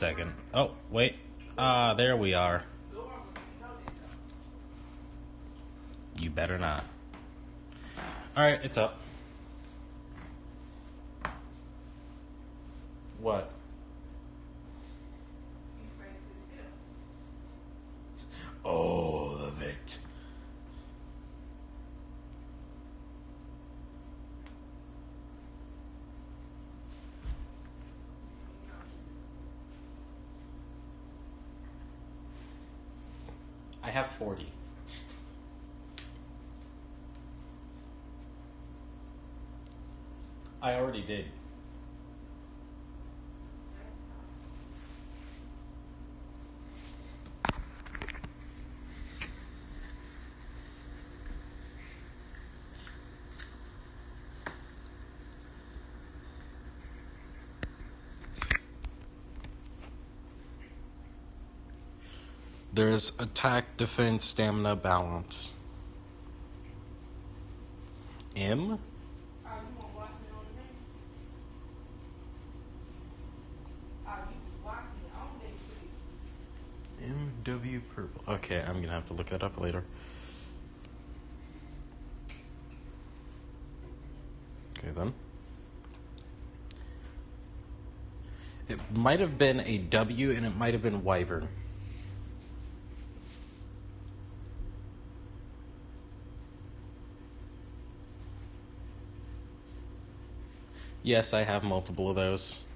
Second. Oh, wait. Ah, there we are. You better not. Alright, it's up. What? All of it. I have 40. I already did. There's attack, defense, stamina, balance. M? MW purple. Okay, I'm gonna have to look that up later. Okay, then. It might have been a W and it might have been Wyvern. Yes, I have multiple of those.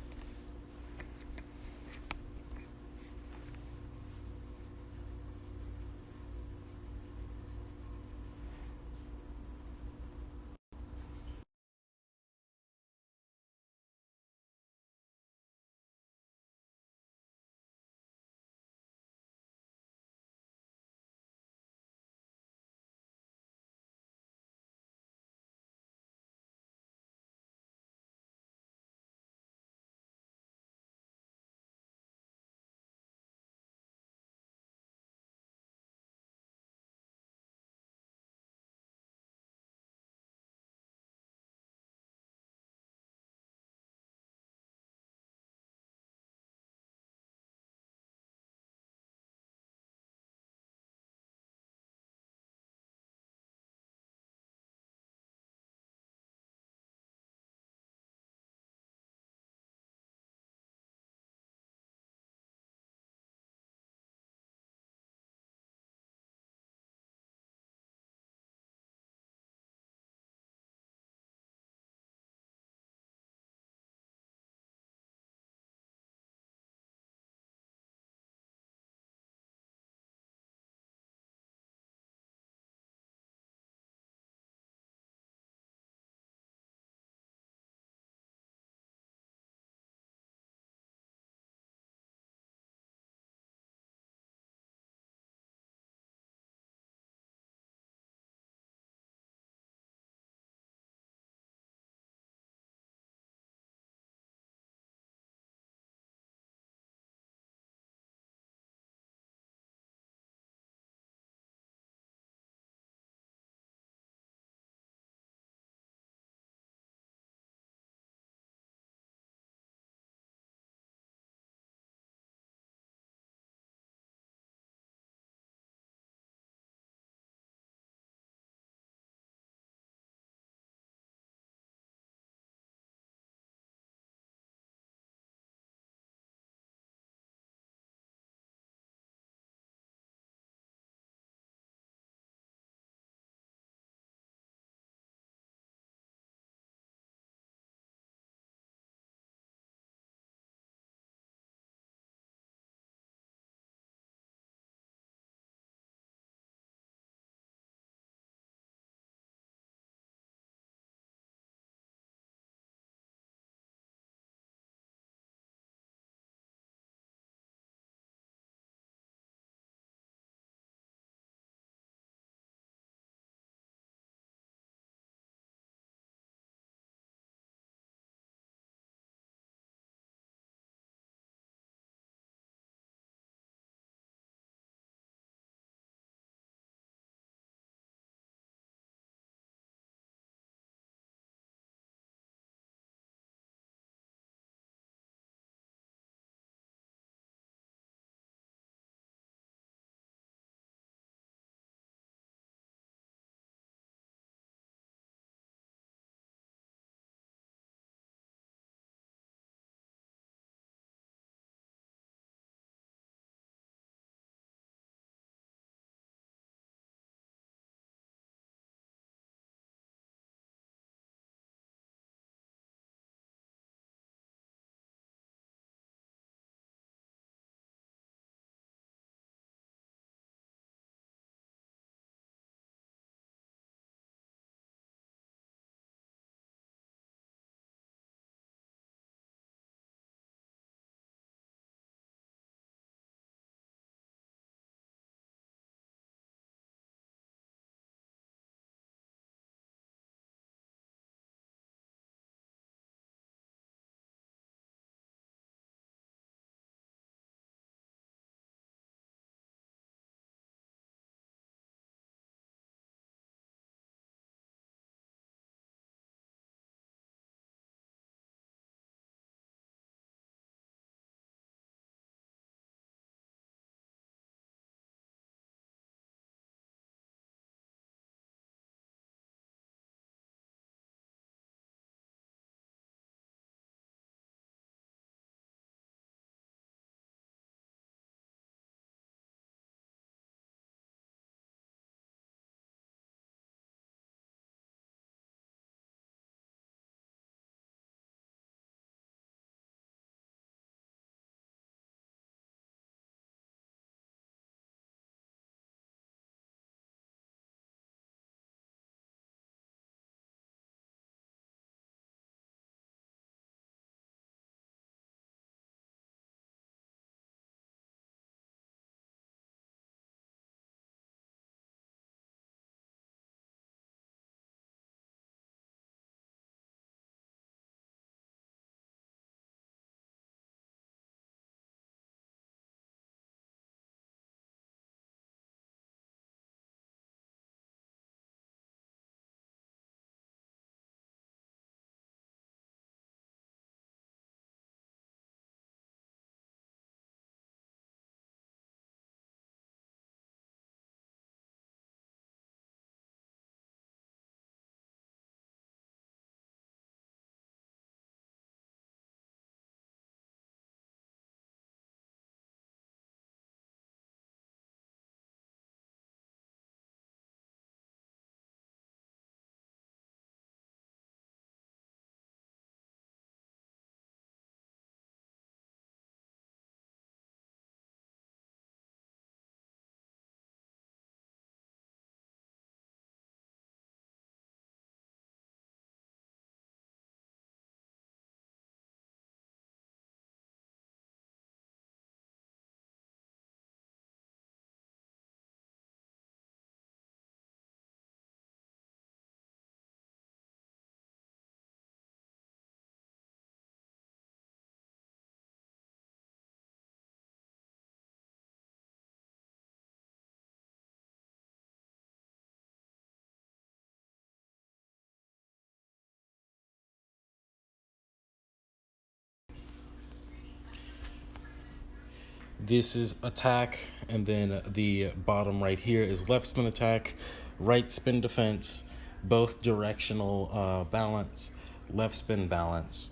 This is attack, and then the bottom right here is left spin attack, right spin defense, both directional balance, left spin balance,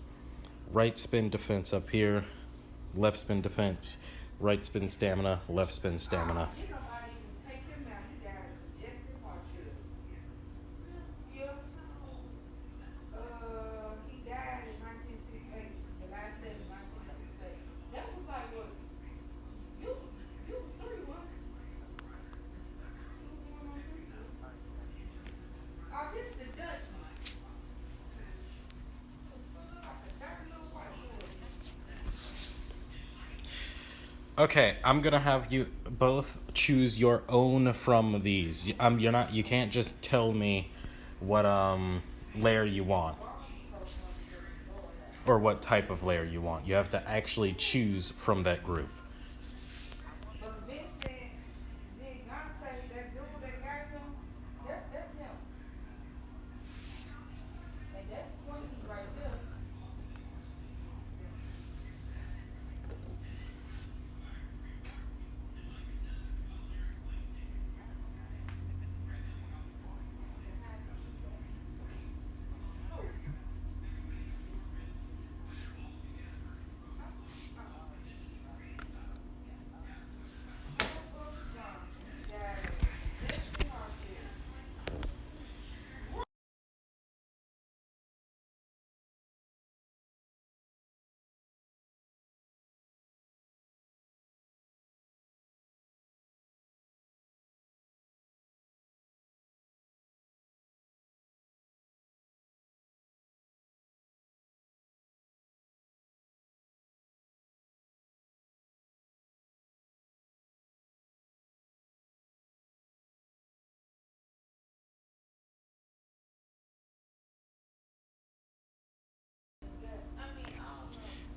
right spin defense up here, left spin defense, right spin stamina, left spin stamina. Okay, I'm gonna have you both choose your own from these. You can't just tell me what layer you want or what type of layer you want. You have to actually choose from that group.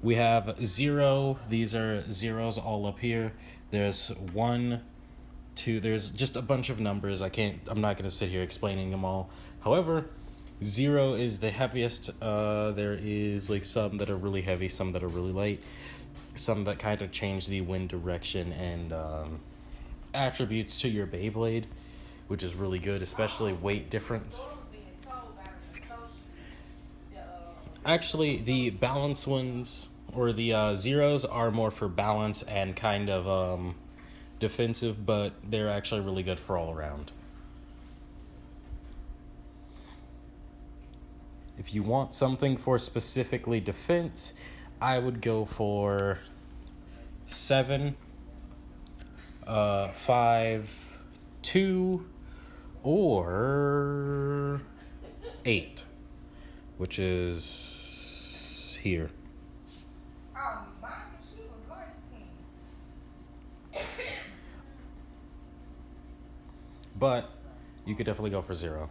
We have 0. These are zeros all up here. There's 1, 2. There's just a bunch of numbers. I'm not going to sit here explaining them all. However, 0 is the heaviest. There is like some that are really heavy, some that are really light, some that kind of change the wind direction and attributes to your Beyblade, which is really good, especially weight difference. Actually, the balance ones, or the zeros, are more for balance and kind of defensive, but they're actually really good for all around. If you want something for specifically defense, I would go for 7, 5, 2, or 8, which is here. But you could definitely go for 0.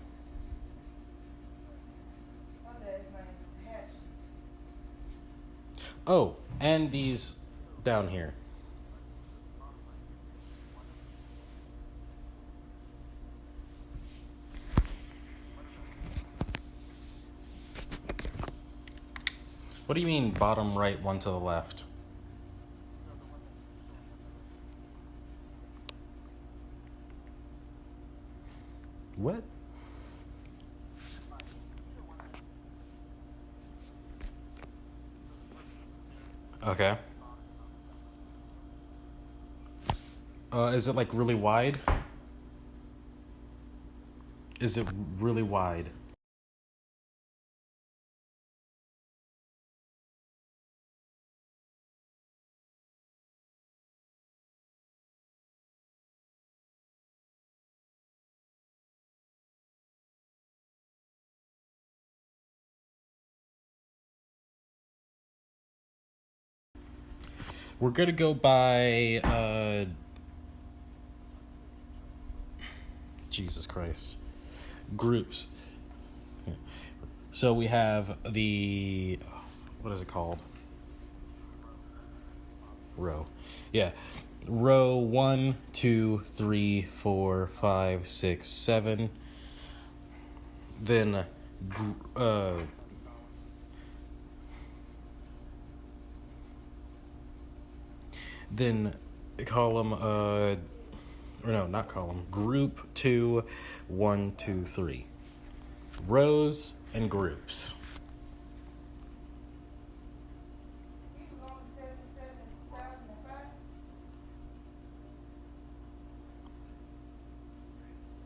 Oh, and these down here. What do you mean bottom right, one to the left? What? Okay. Is it like really wide? Is it really wide? We're gonna go by Jesus Christ. Groups. So we have the, what is it called? Row. Yeah. Row 1, 2, 3, 4, 5, 6, 7. Then column, or no, not column, group 2, 1, 2, 3. Rows and groups. He was only 77 in 2005.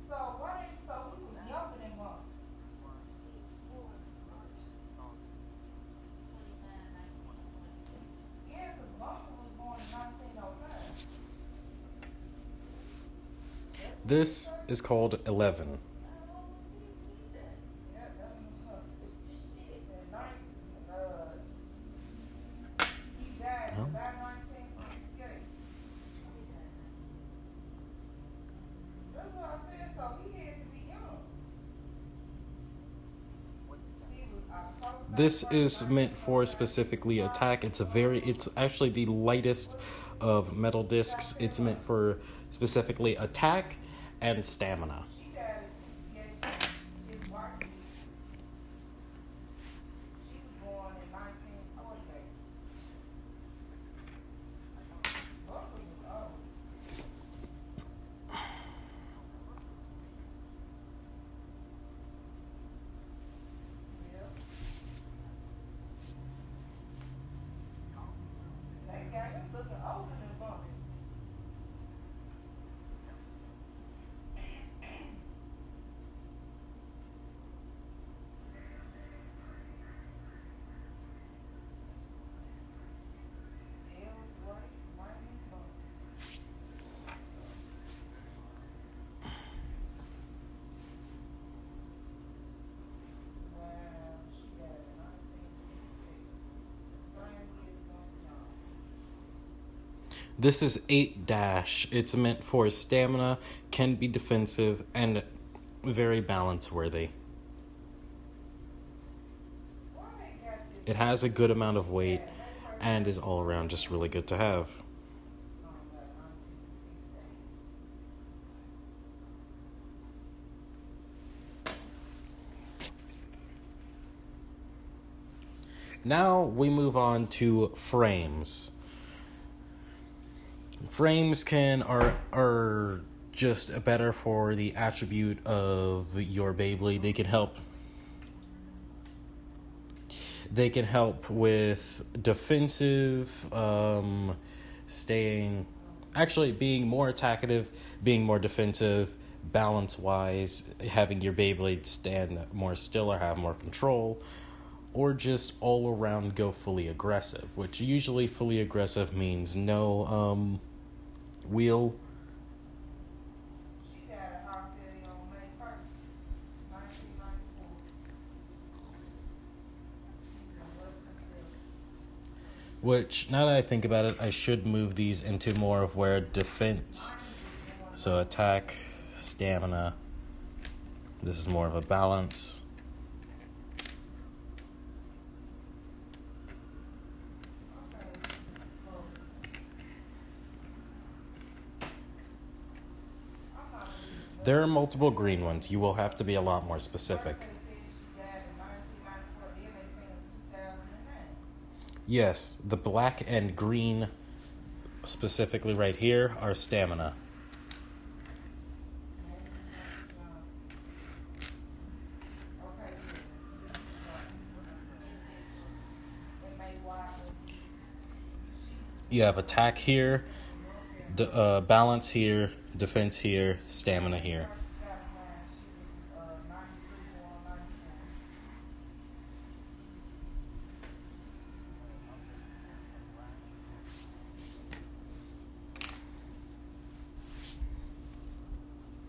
So why did so he was younger than Monk? Yeah, because Monk was born in 1905. That's what they This say. is called 11. Yeah, 11 was husband. And he died Huh? July 1968. That's what I said. So he had to be young. He was October This 31st, is meant for 1905. specifically attack. It's actually the lightest of metal discs. It's meant for specifically attack and stamina. She died at 68. His wife did. She was born in 1948. Buckley was old. Yeah. They got him looking older than Buckley. Ellsworth, Raymond Buckley. Wow, she died in 1968. The same year as John. This is 8 dash. It's meant for stamina, can be defensive, and very balance worthy. Why they got this It has a picture good of amount she of weight died? They her and is birthday all on around just really good to have. something like 1916. Now we move on to frames. Frames are just better for the attribute of your Beyblade. They can help with defensive, being more attackative, being more defensive, balance wise, having your Beyblade stand more still or have more control, or just all around go fully aggressive, which usually fully aggressive means no wheel. She died of heart failure on May 1st, 1994. She's in Winston-Salem. Which, now that I think about it, I should move these into more of where defense. Mine was born So on. attack, stamina. This is more of a balance. Okay, close. I'm not reading There are nothing. multiple green ones. You will have to be a lot more specific. First they said she died in 1994, then they said in 2009. Yes, the black and green, specifically right here, are stamina. Madeline St. John. Okay, yeah. This is M.A. Wilder. You have attack here, balance here, defense here, stamina here. She was 93 going 94.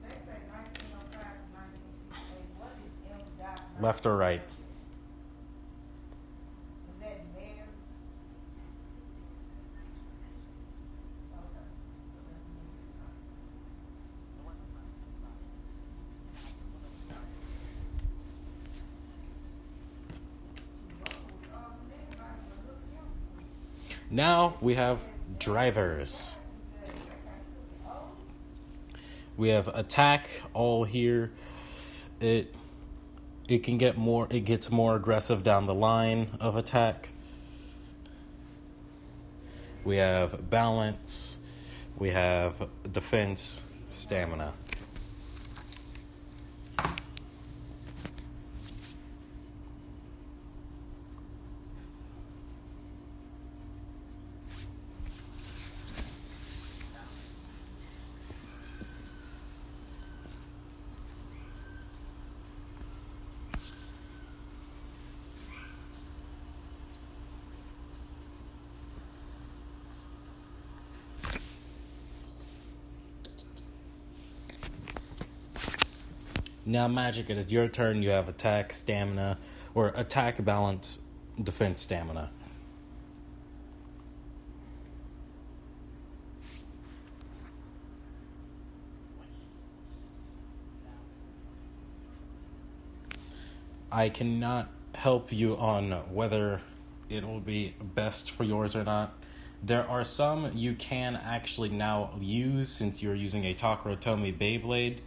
They say 1905 to 1968. What is M. Dot Left or right? 1905? Is that Mary? Okay. So that's Mary. Now we have drivers. We have attack all here. It gets more aggressive down the line of attack. We have balance. we have defense, stamina. Now, Magic, it is your turn. You have attack, stamina, or attack, balance, defense, stamina. I cannot help you on whether it'll be best for yours or not. There are some you can actually now use since you're using a Takara Beyblade.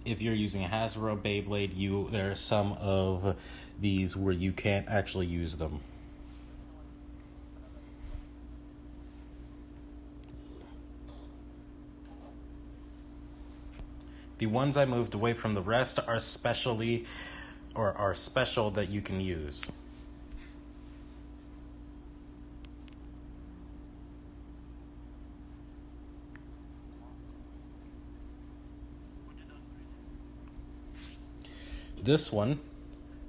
If you're using a Hasbro Beyblade, there are some of these where you can't actually use them. The ones I moved away from the rest are special that you can use. This one,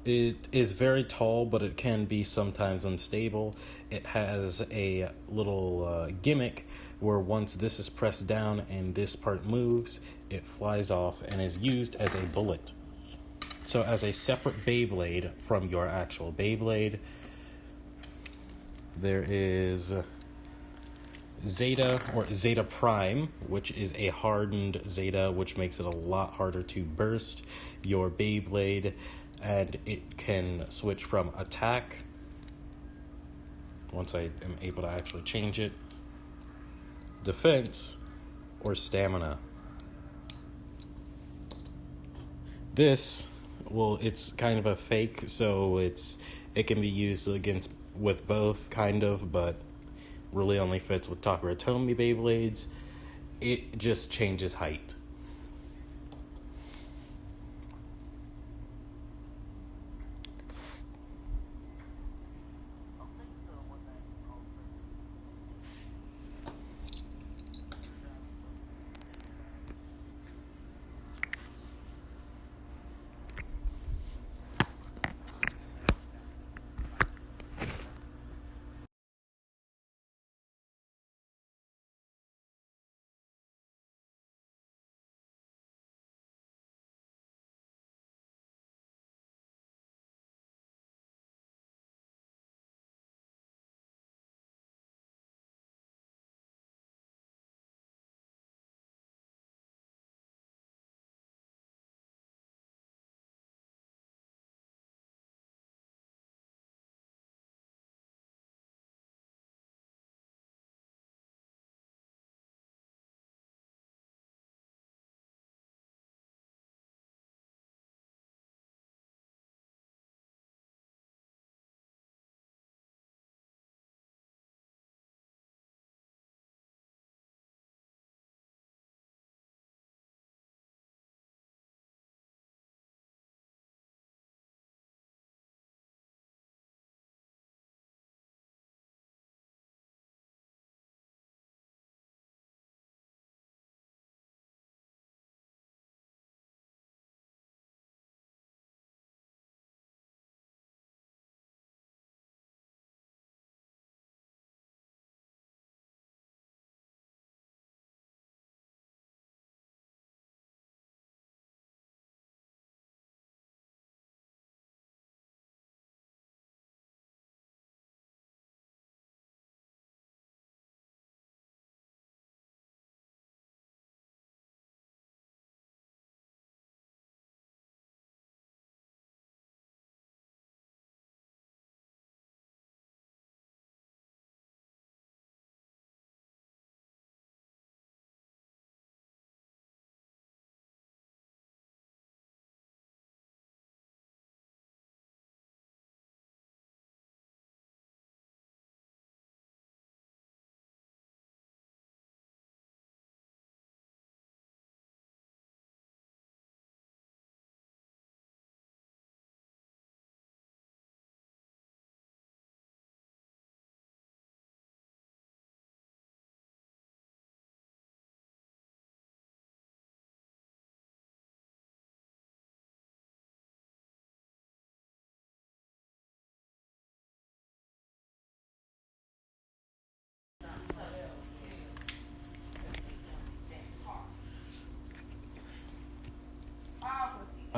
it is very tall, but it can be sometimes unstable. It has a little gimmick where once this is pressed down and this part moves, it flies off and is used as a bullet. So as a separate Beyblade from your actual Beyblade, there is Zeta or Zeta Prime, which is a hardened Zeta, which makes it a lot harder to burst your Beyblade, and it can switch from attack, once I am able to actually change it, defense, or stamina. This, well, it's kind of a fake, so it can be used with both, kind of, but really only fits with Takara Beyblades. It just changes height.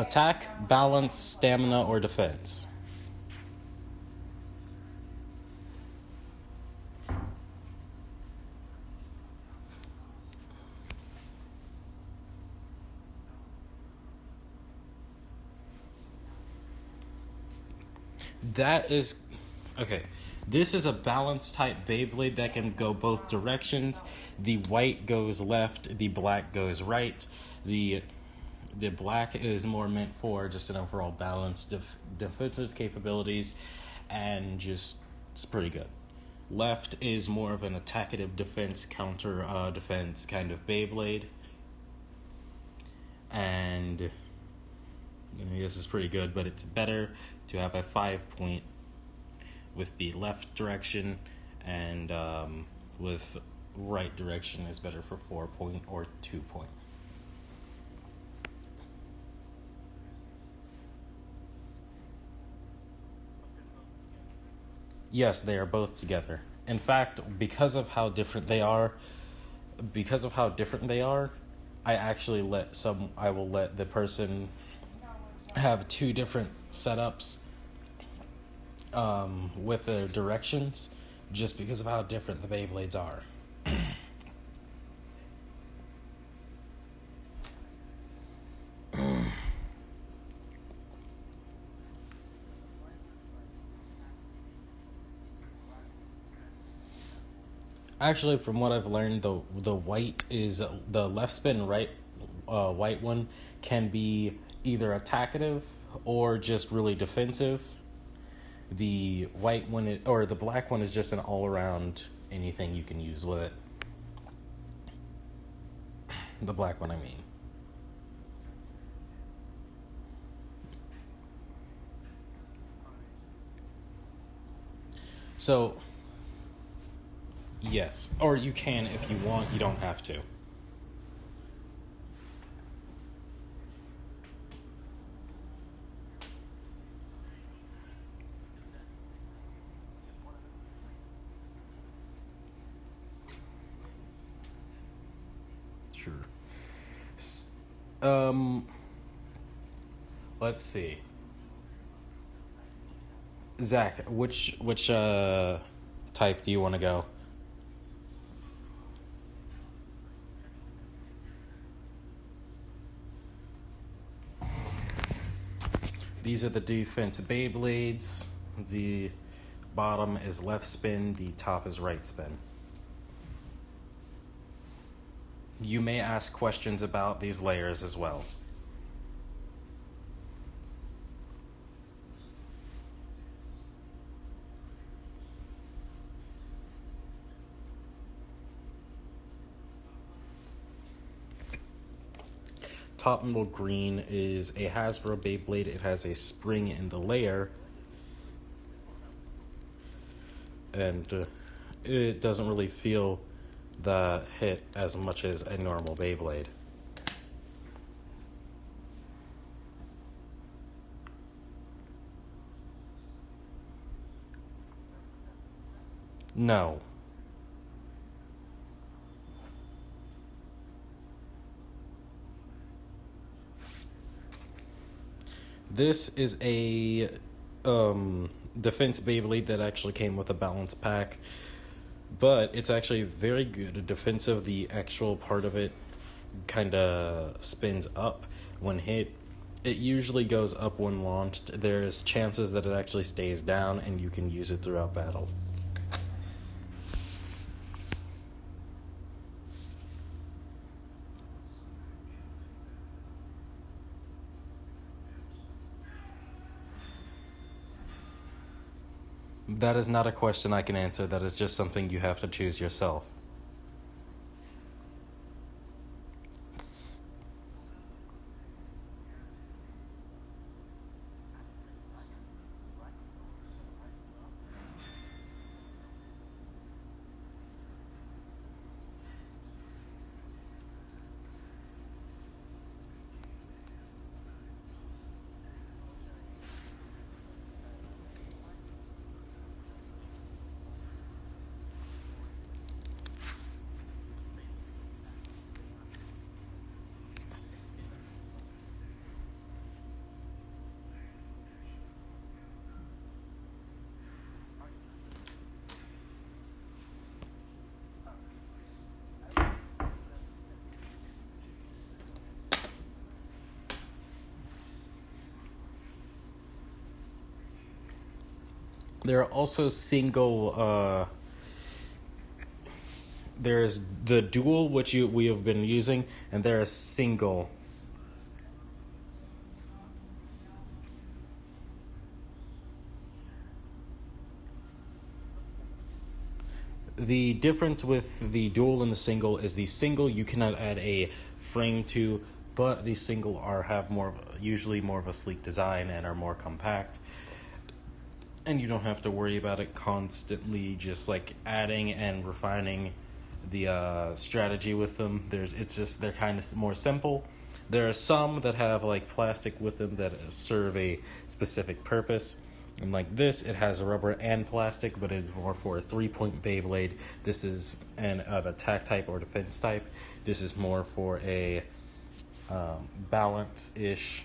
Attack, balance, stamina, or defense. That is okay. This is a balance type Beyblade that can go both directions. The white goes left, the black goes right. The black is more meant for just an overall balance, defensive capabilities, and just it's pretty good. Left is more of an attackative defense, counter defense kind of Beyblade, and this is pretty good. But it's better to have a 5-point with the left direction, and with right direction is better for 4-point or 2-point. Yes, they are both together. In fact, because of how different they are, I will let the person have two different setups with their directions, just because of how different the Beyblades are. Actually, from what I've learned, the white is the left spin right white one can be either attackative or just really defensive. The white one or the black one is just an all around anything you can use with it. The black one, I mean. So, yes. Or you can if you want, you don't have to. Sure. Um, let's see. Zach, which type do you want to go? These are the defense Beyblades. The bottom is left spin, the top is right spin. You may ask questions about these layers as well. Top middle green is a Hasbro Beyblade. It has a spring in the layer, and it doesn't really feel the hit as much as a normal Beyblade. No. This is a defense Beyblade that actually came with a balance pack, but it's actually very good defensive. The actual part of it kind of spins up when hit. It usually goes up when launched. There's chances that it actually stays down and you can use it throughout battle. That is not a question I can answer. That is just something you have to choose yourself. There are also single. There's the dual, which we have been using, and there is single. The difference with the dual and the single is the single you cannot add a frame to, but the single have usually more of a sleek design and are more compact. And you don't have to worry about it constantly just like adding and refining the strategy with them. They're kind of more simple. There are some that have like plastic with them that serve a specific purpose. And like this, it has rubber and plastic, but it's more for a 3-point Beyblade. This is an attack type or defense type. This is more for a balance-ish.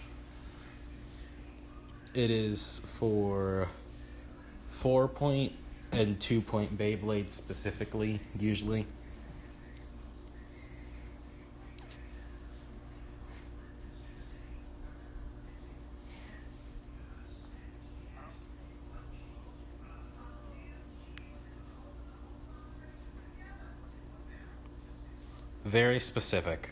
It is for 4-point and 2-point Beyblade specifically, usually. Very specific.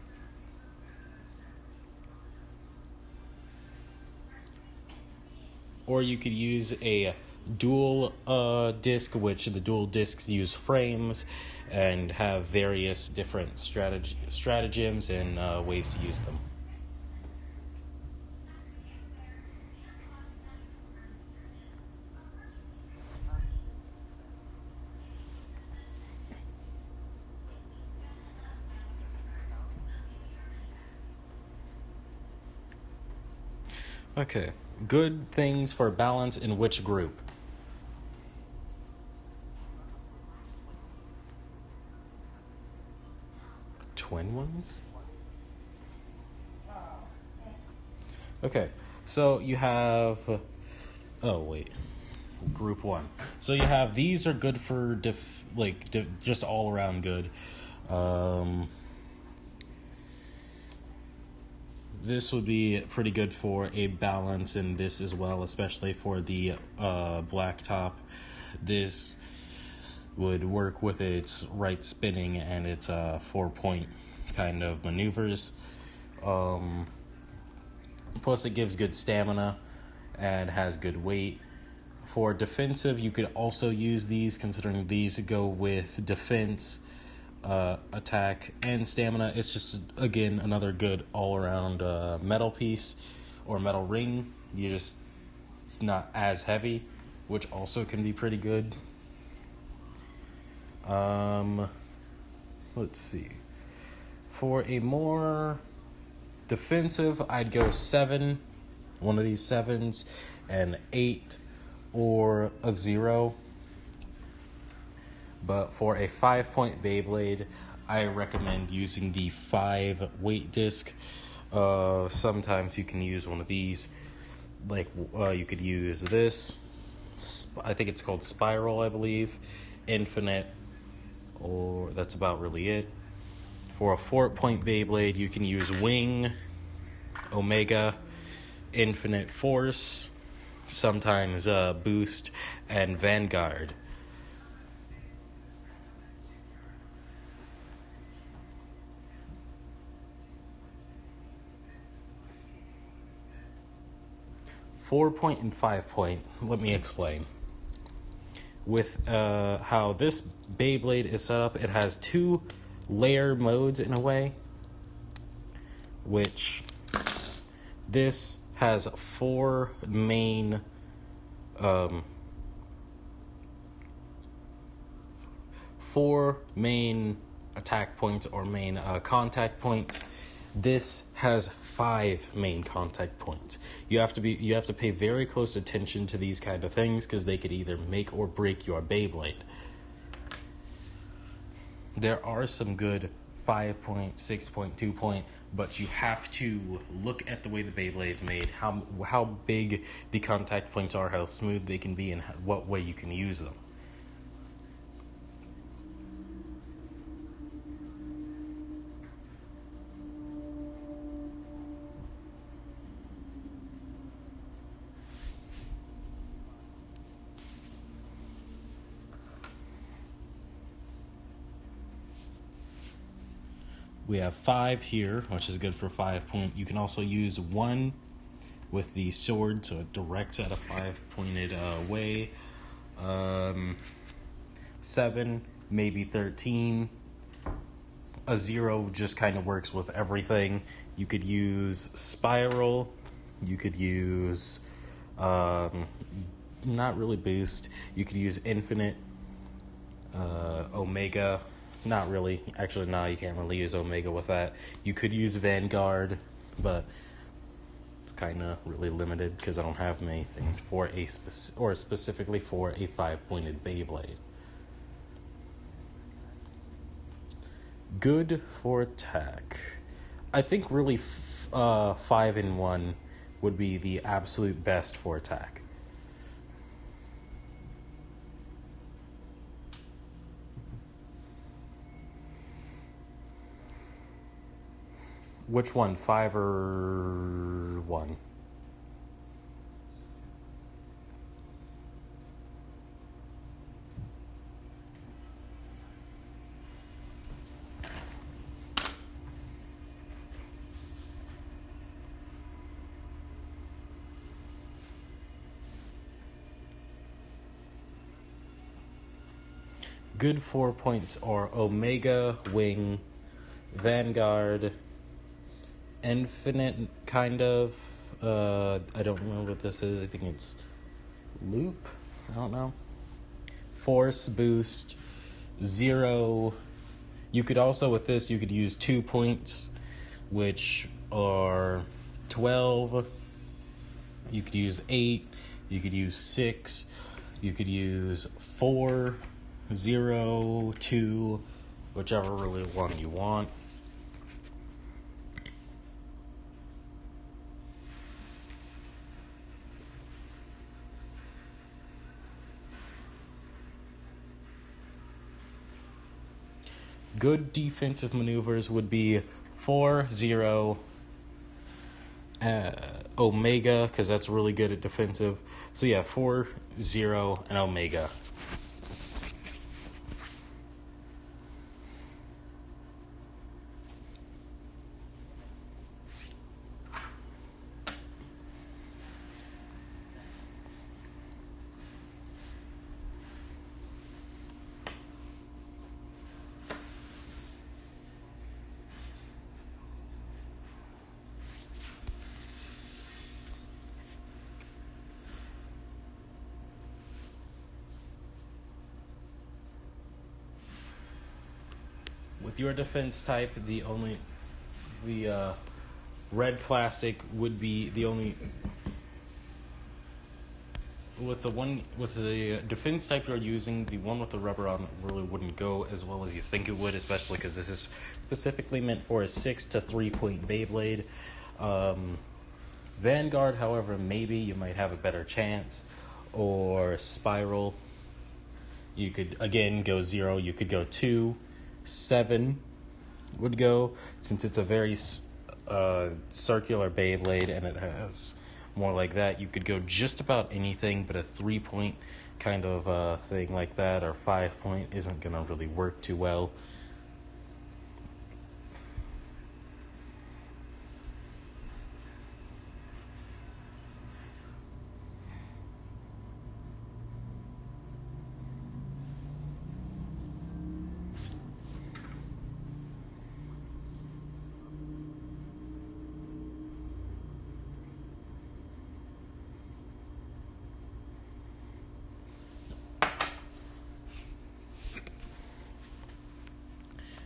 Or you could use a dual disc, which the dual discs use frames and have various different stratagems and ways to use them. Okay. Good things for balance in which group? Twin ones? Okay. So you have. Oh, wait. Group 1. So you have these are good for just all around good. This would be pretty good for a balance in this as well, especially for the black top. This would work with its right spinning and its 4-point kind of maneuvers. Plus, it gives good stamina and has good weight. For defensive, you could also use these, considering these go with defense, attack, and stamina. It's just, again, another good all-around metal piece or metal ring. It's not as heavy, which also can be pretty good. Let's see. For a more defensive, I'd go 7, one of these 7s, an 8, or a 0. But for a 5-point Beyblade, I recommend using the 5 weight disc. Sometimes you can use one of these. You could use this. I think it's called Spiral, I believe. Infinite, or that's about really it. For a 4-point Beyblade, you can use Wing, Omega, Infinite Force, sometimes Boost, and Vanguard. Four-point and 5-point, let me explain. With how this Beyblade is set up, it has 2 layer modes in a way, which this has 4 main attack points or main contact points. This has 5 main contact points. You have to pay very close attention to these kind of things because they could either make or break your Beyblade. There are some good 5-point, 6-point, 2-point, but you have to look at the way the Beyblade's made, how big the contact points are, how smooth they can be, and what way you can use them. We have 5 here, which is good for 5 point. You can also use 1 with the sword, so it directs at a 5-pointed way. 7, maybe 13. A 0 just kind of works with everything. You could use spiral. You could use not really boost. You could use infinite. Omega. Not really. Actually, no, you can't really use Omega with that. You could use Vanguard, but it's kind of really limited because I don't have many things for or specifically for a 5-pointed Beyblade. Good for attack. I think really 5-in-1 would be the absolute best for attack. Which one, 5 or 1? Good 4 points are Omega, Wing, Vanguard, Infinite, kind of. I don't remember what this is. I think it's Loop. I don't know. Force, Boost, 0. You could also, with this, you could use 2 points, which are 12. You could use 8. You could use 6. You could use 4, 0, 2, whichever really one you want. Good defensive maneuvers would be 4, 0, Omega, because that's really good at defensive. So yeah, 4, 0, and Omega. With your defense type, the red plastic would be the only. With the defense type you're using, the one with the rubber on really wouldn't go as well as you think it would, especially because this is specifically meant for a 6 to 3 point Beyblade. Vanguard, however, maybe you might have a better chance, or Spiral. You could again go 0. You could go 2. 7 would go, since it's a very circular Beyblade and it has more like that. You could go just about anything, but a 3-point kind of thing like that, or 5-point, isn't going to really work too well.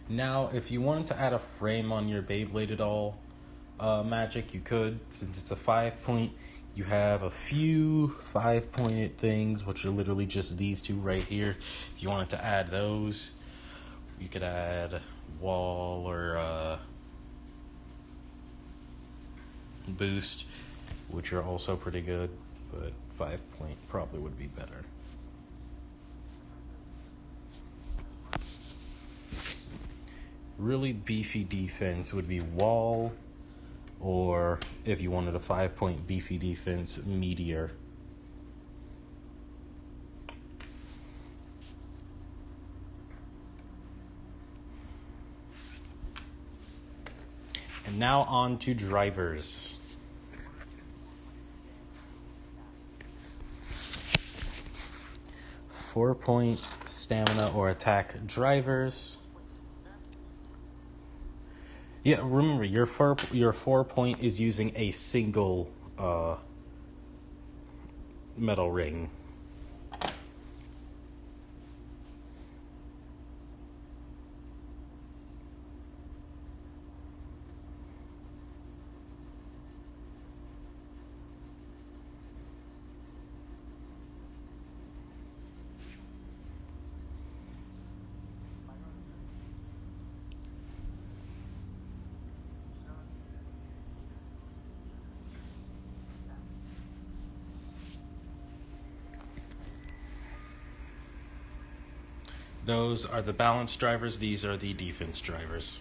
Now, if you wanted to add a frame on your Beyblade at all, Magic, you could. Since it's a 5-point, you have a few 5-pointed things, which are literally just these two right here. If you wanted to add those, you could add wall or boost, which are also pretty good, but 5-point probably would be better. Really beefy defense would be wall, or if you wanted a 5-point beefy defense, meteor. And now on to drivers. Four-point stamina or attack drivers. Yeah, remember your 4-point is using a single metal ring. Those are the balance drivers. These are the defense drivers.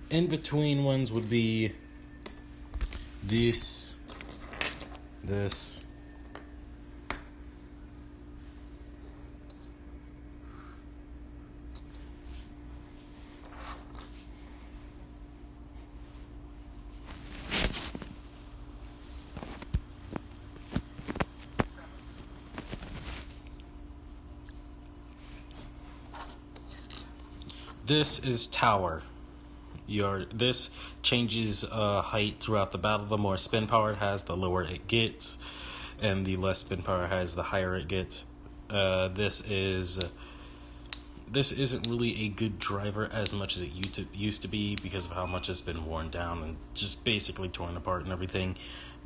In between ones would be this. This is tower. This changes height throughout the battle. The more spin power it has, the lower it gets, and the less spin power it has, the higher it gets. This isn't really a good driver as much as it used to be because of how much it's been worn down and just basically torn apart and everything.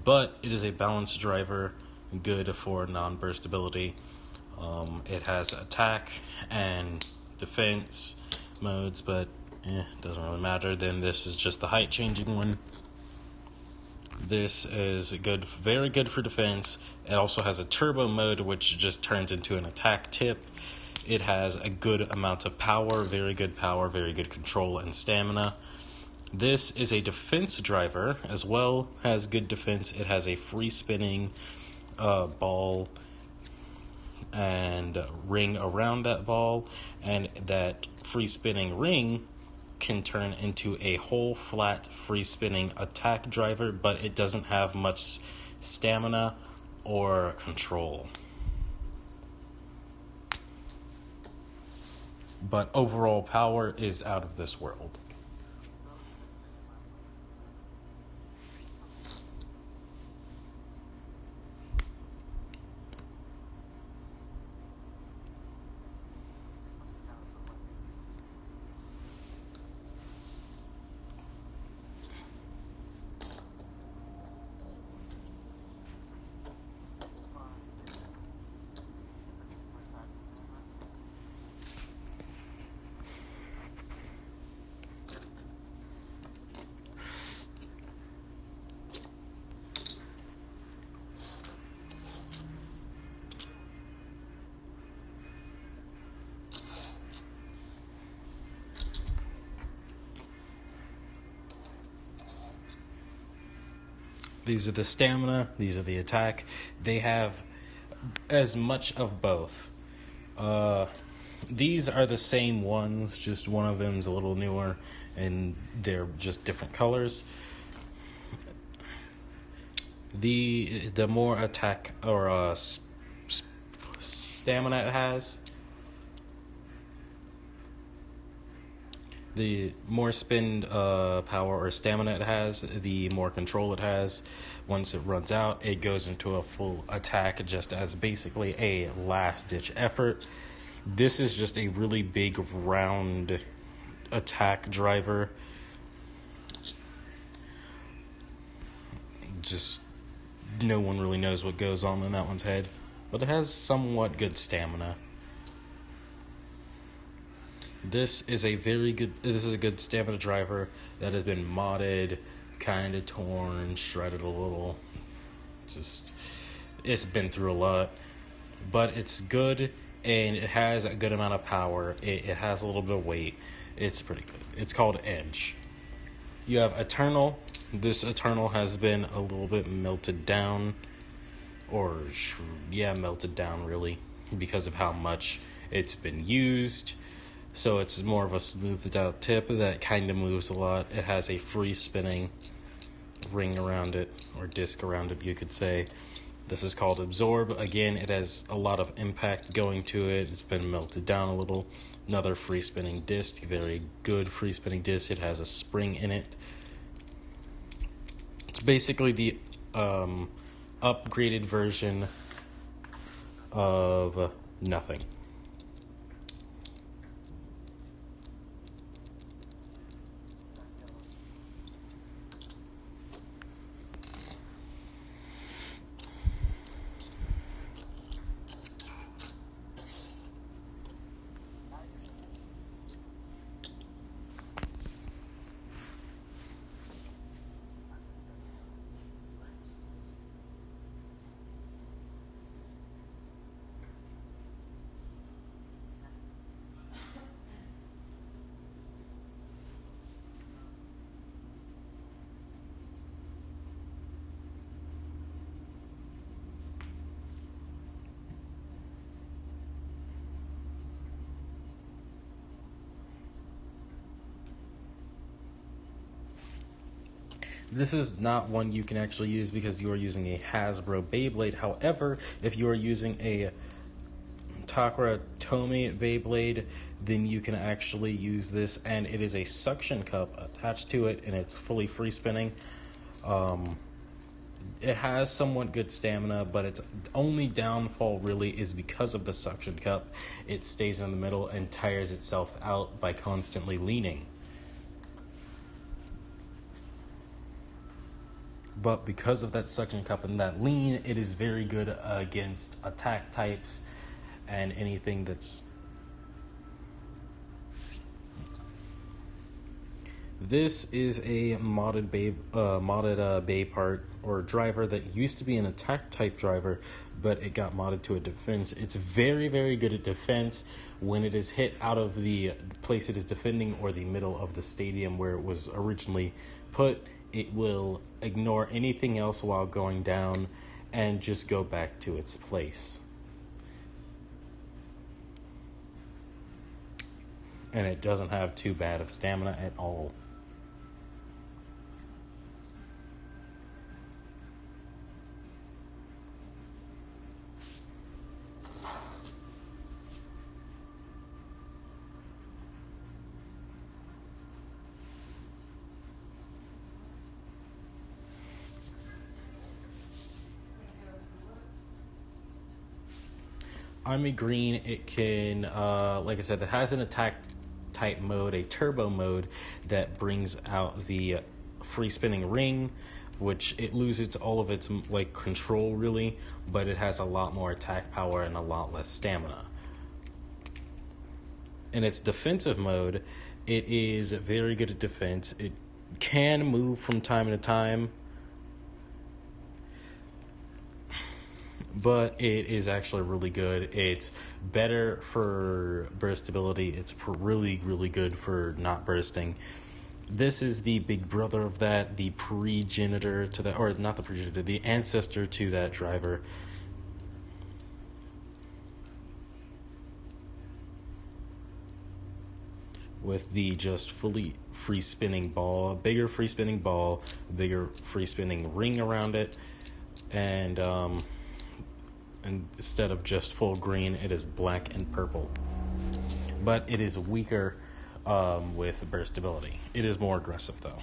But it is a balanced driver, good for non-burst ability. It has attack and defense modes, but doesn't really matter. Then this is just the height changing one. This is good, very good for defense. It also has a turbo mode, which just turns into an attack tip. It has a good amount of power, very good control and stamina. This is a defense driver as well, has good defense. It has a free spinning ball and ring around that ball, and that free spinning ring can turn into a whole flat free spinning attack driver, but it doesn't have much stamina or control. But overall power is out of this world. These are the stamina, these are the attack. They have as much of both. These are the same ones, just one of them's a little newer, and they're just different colors. The more attack or stamina it has, the more spin power or stamina it has, the more control it has. Once it runs out, it goes into a full attack just as basically a last-ditch effort. This is just a really big round attack driver. Just no one really knows what goes on in that one's head, but it has somewhat good stamina. This is a good stamina driver that has been modded, kind of torn, shredded a little. It's been through a lot, but it's good, and it has a good amount of power. It has a little bit of weight. It's pretty good. It's called Edge. You have Eternal. This Eternal has been a little bit melted down, or yeah, melted down really, because of how much it's been used. So it's more of a smoothed out tip that kind of moves a lot. It has a free spinning ring around it, or disc around it, you could say. This is called Absorb. Again, it has a lot of impact going to it. It's been melted down a little. Another free spinning disc, very good free spinning disc. It has a spring in it. It's basically the upgraded version of nothing. This is not one you can actually use because you are using a Hasbro Beyblade. However, if you are using a Takara Tomy Beyblade, then you can actually use this, and it is a suction cup attached to it, and it's fully free spinning. It has somewhat good stamina, but its only downfall really is because of the suction cup. It stays in the middle and tires itself out by constantly leaning. But because of that suction cup and that lean, it is very good against attack types and anything that's... This is a modded bay part or driver that used to be an attack type driver, but it got modded to a defense. It's very, very good at defense when it is hit out of the place it is defending or the middle of the stadium where it was originally put. It will ignore anything else while going down and just go back to its place. And it doesn't have too bad of stamina at all. Army Green, it can, like I said, it has an attack type mode, a turbo mode that brings out the free spinning ring, which it loses all of its like control really, but it has a lot more attack power and a lot less stamina. In its defensive mode, it is very good at defense. It can move from time to time, but it is actually really good. It's better for burstability. It's really, really good for not bursting. This is the big brother of that, the progenitor to that, or not the progenitor, the ancestor to that driver. With the just fully free spinning ball, bigger free spinning ball, bigger free spinning ring around it, and instead of just full green, it is black and purple. But it is weaker with burstability. It is more aggressive though.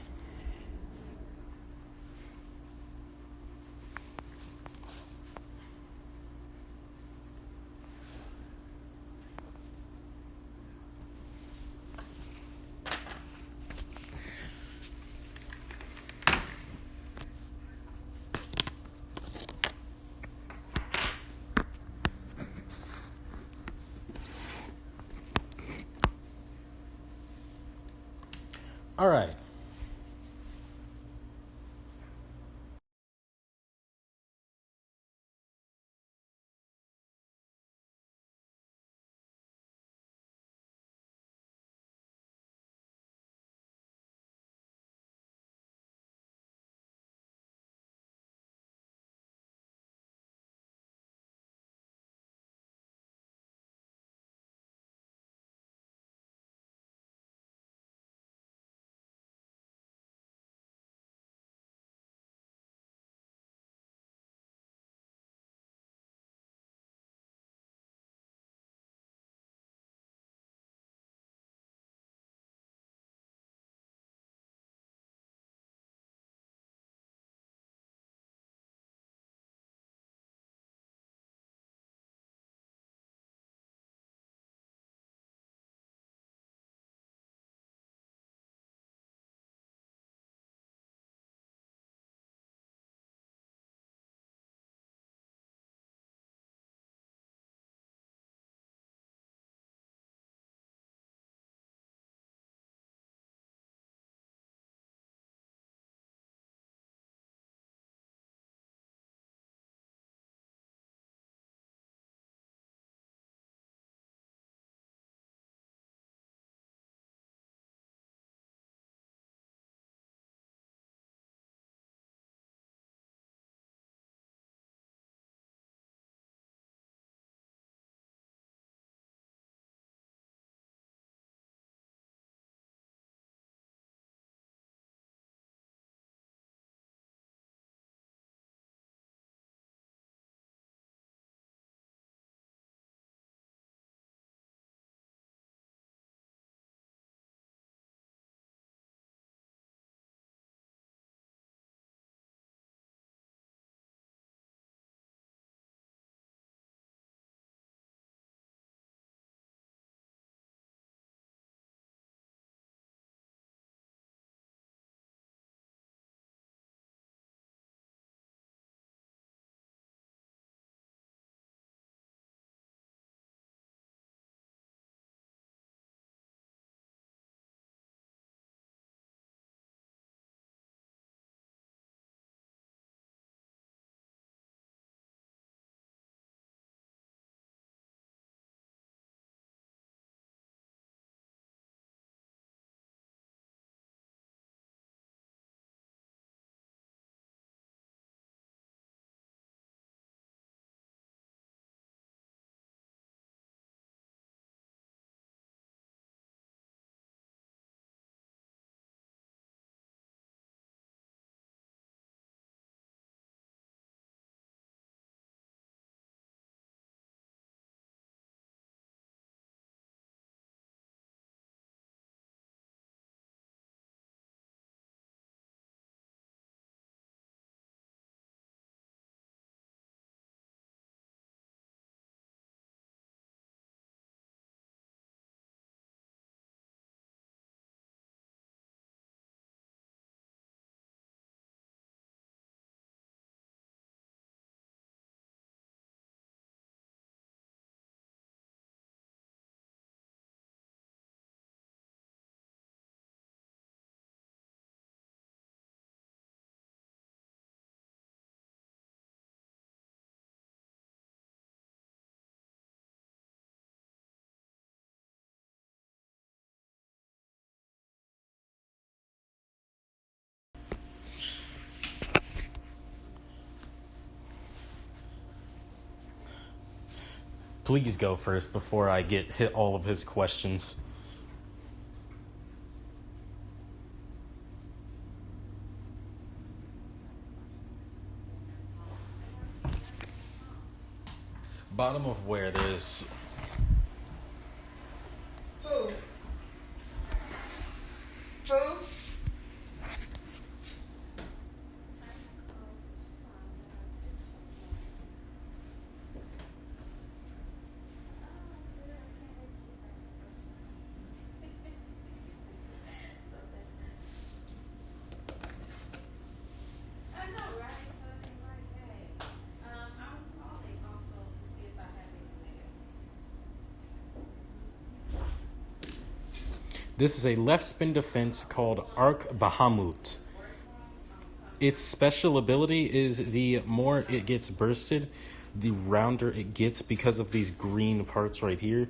All right. Please go first before I get hit all of his questions. Bottom of where there's Who? Who? I know, right? So I didn't like that. I was calling also to see if I had anything. this is a left spin defense called Arc Bahamut. Its special ability is the more it gets bursted, the rounder it gets because of these green parts right here.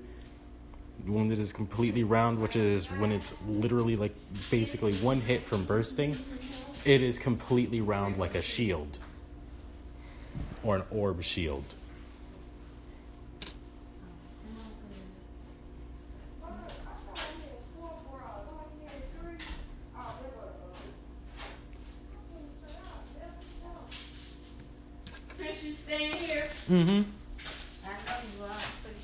One that is completely round, which is when it's literally like basically one hit from bursting, it is completely round like a shield or an orb shield. Chris, you staying here? Mm-hmm. I know you are. Pretty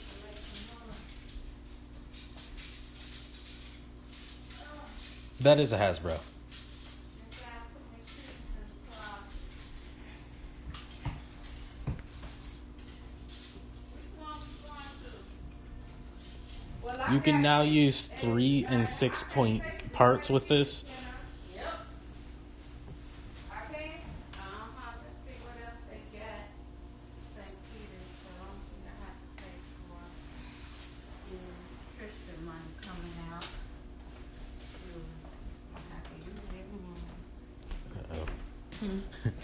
That is a Hasbro. You can now use 3 and 6 point parts with this. Yep. I can. Let's see what else they got. St. Peter's, so I don't think I have to pay for is Christian money coming out. I can use it every month.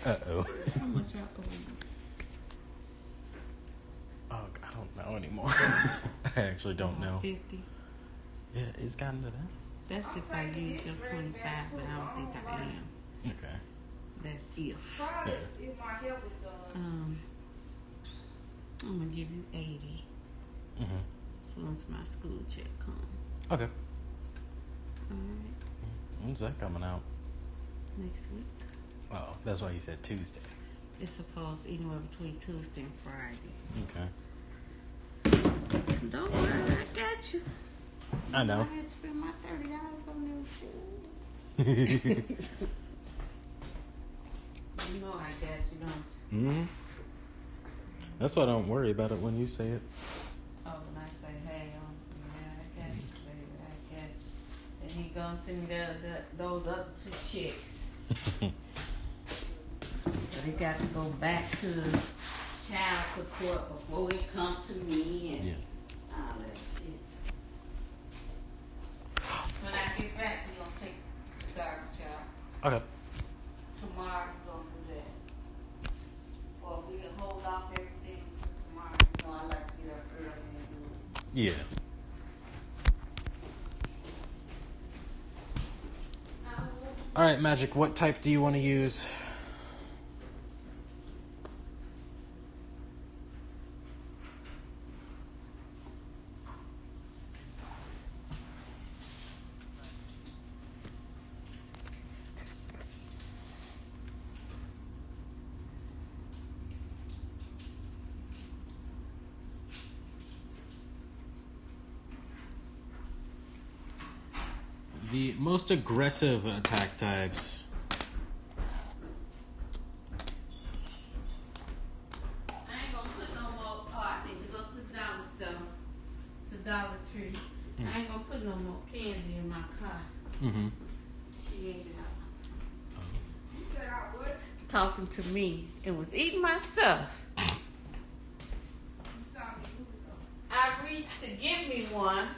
Uh-oh. How much I owe? Oh, I don't know anymore. I actually don't know. 50. Yeah, it's gotten to that. That's if I use your 25, but I don't think I am. Okay. That's if. Yeah. If my help is done. I'm gonna give you 80 Mm-hmm. as soon as my school check comes. Okay. Alright, When's that coming out? next week. Oh, that's why you said Tuesday. It's supposed anywhere between Tuesday and Friday. Okay. Don't worry, I got you. I know. I had to spend my $30 on them food. You know I got you, don't you? Mm-hmm. That's why I don't worry about it when you say it. Oh, when I say, hey, yeah, I got you, baby, I got you. And he gonna send me those other 2 checks. So they got to go back to child support before it come to me and all that shit. When I get back, we're gonna take the garbage out. Okay. Tomorrow we're gonna do that. Or we can hold off everything until tomorrow. You know, I like to get up early and do it. Yeah. All right, Magic, what type do you want to use? The most aggressive attack types. I ain't gonna put no more. Oh, I need to go to the dollar store, to Dollar Tree. I ain't gonna put no more candy in my car. Mm-hmm. She ate it out. You said I would? Talking to me and was eating my stuff. I reached to give me one,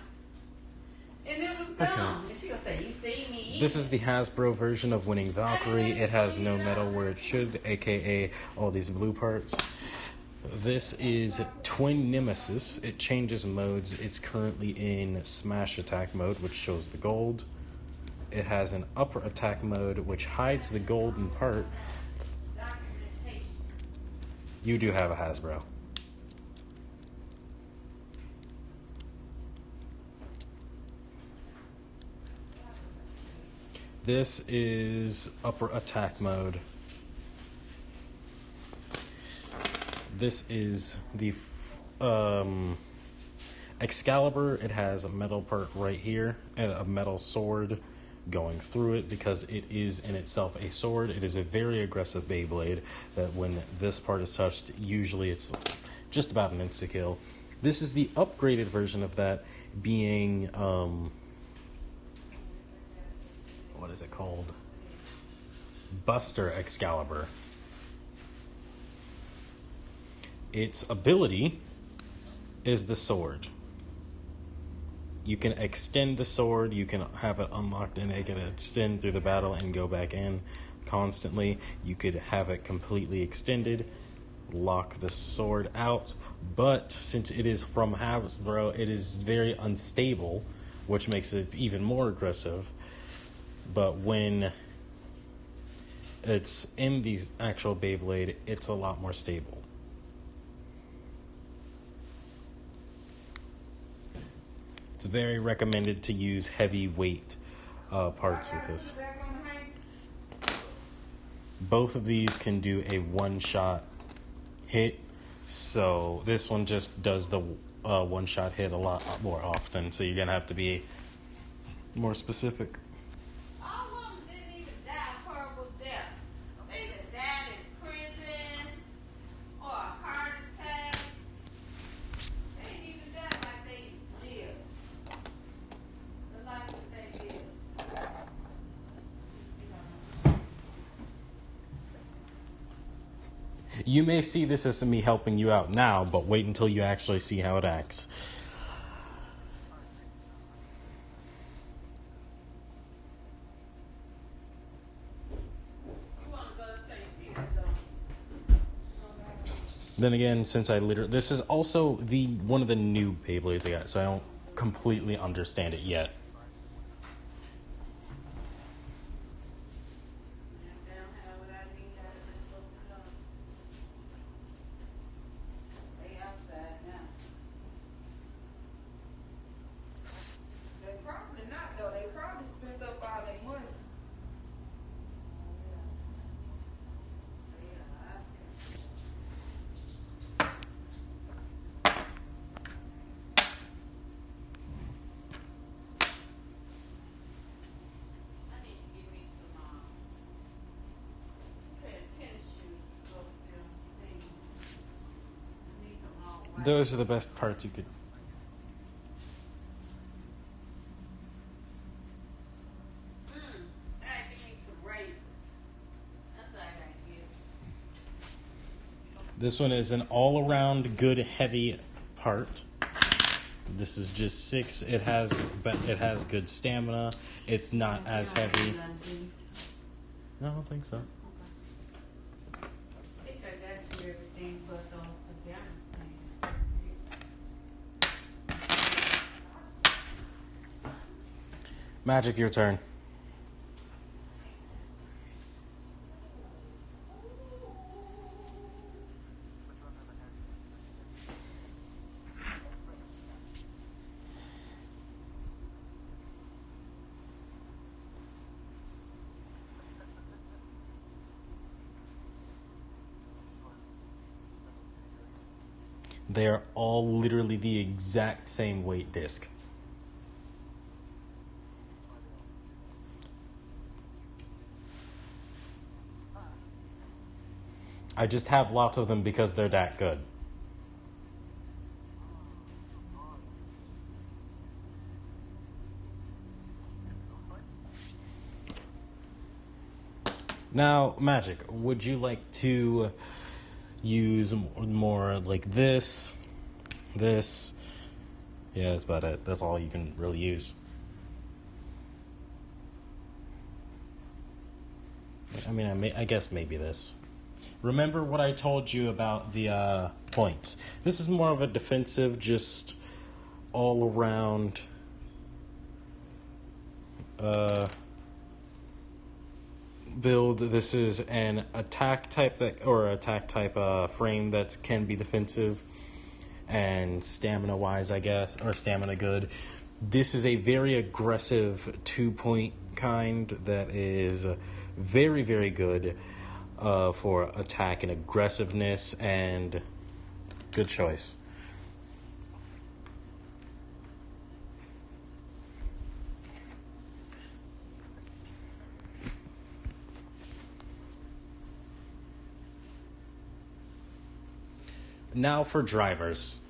and it was gone. And she gonna say, "You see me eating." This is the Hasbro version of Winning Valkyrie. It has no metal where it should, aka all these blue parts. This is Twin Nemesis. It changes modes. It's currently in Smash Attack mode, which shows the gold. It has an upper attack mode, which hides the golden part. You do have a Hasbro. This is upper attack mode. This is the Excalibur. It has a metal part right here, and a metal sword going through it because it is in itself a sword. It is a very aggressive Beyblade that when this part is touched, usually it's just about an insta-kill. This is the upgraded version of that, being, what is it called? Buster Excalibur. Its ability is the sword. You can extend the sword, you can have it unlocked and it can extend through the battle and go back in constantly. You could have it completely extended, lock the sword out, but since it is from Hasbro, it is very unstable, which makes it even more aggressive. But when it's in the actual Beyblade, it's a lot more stable. It's very recommended to use heavy weight parts with this. Both of these can do a one-shot hit, so this one just does the one-shot hit a lot more often, so you're going to have to be more specific. All of them didn't even die a horrible death. They either died in prison or a heart attack. They didn't even die like they did. The life that they did. You may see this as me helping you out now, but wait until you actually see how it acts. You want to go to St. Peter's, though? Then again, since this is also one of the new Beyblades I got, so I don't completely understand it yet. Those are the best parts you could. This one is an all-around good heavy part. This is just 6. It has good stamina. It's not as heavy. No, I don't think so. Magic, your turn. They are all literally the exact same weight disc. I just have lots of them because they're that good. Now, Magic, would you like to use more like this? Yeah, that's about it. That's all you can really use. I mean, I guess maybe this. Remember what I told you about the points. This is more of a defensive, just all around build. This is an attack type frame that can be defensive and stamina wise, I guess, or stamina good. This is a very aggressive 2-point kind that is very, very good for attack and aggressiveness, and good choice. Now for drivers.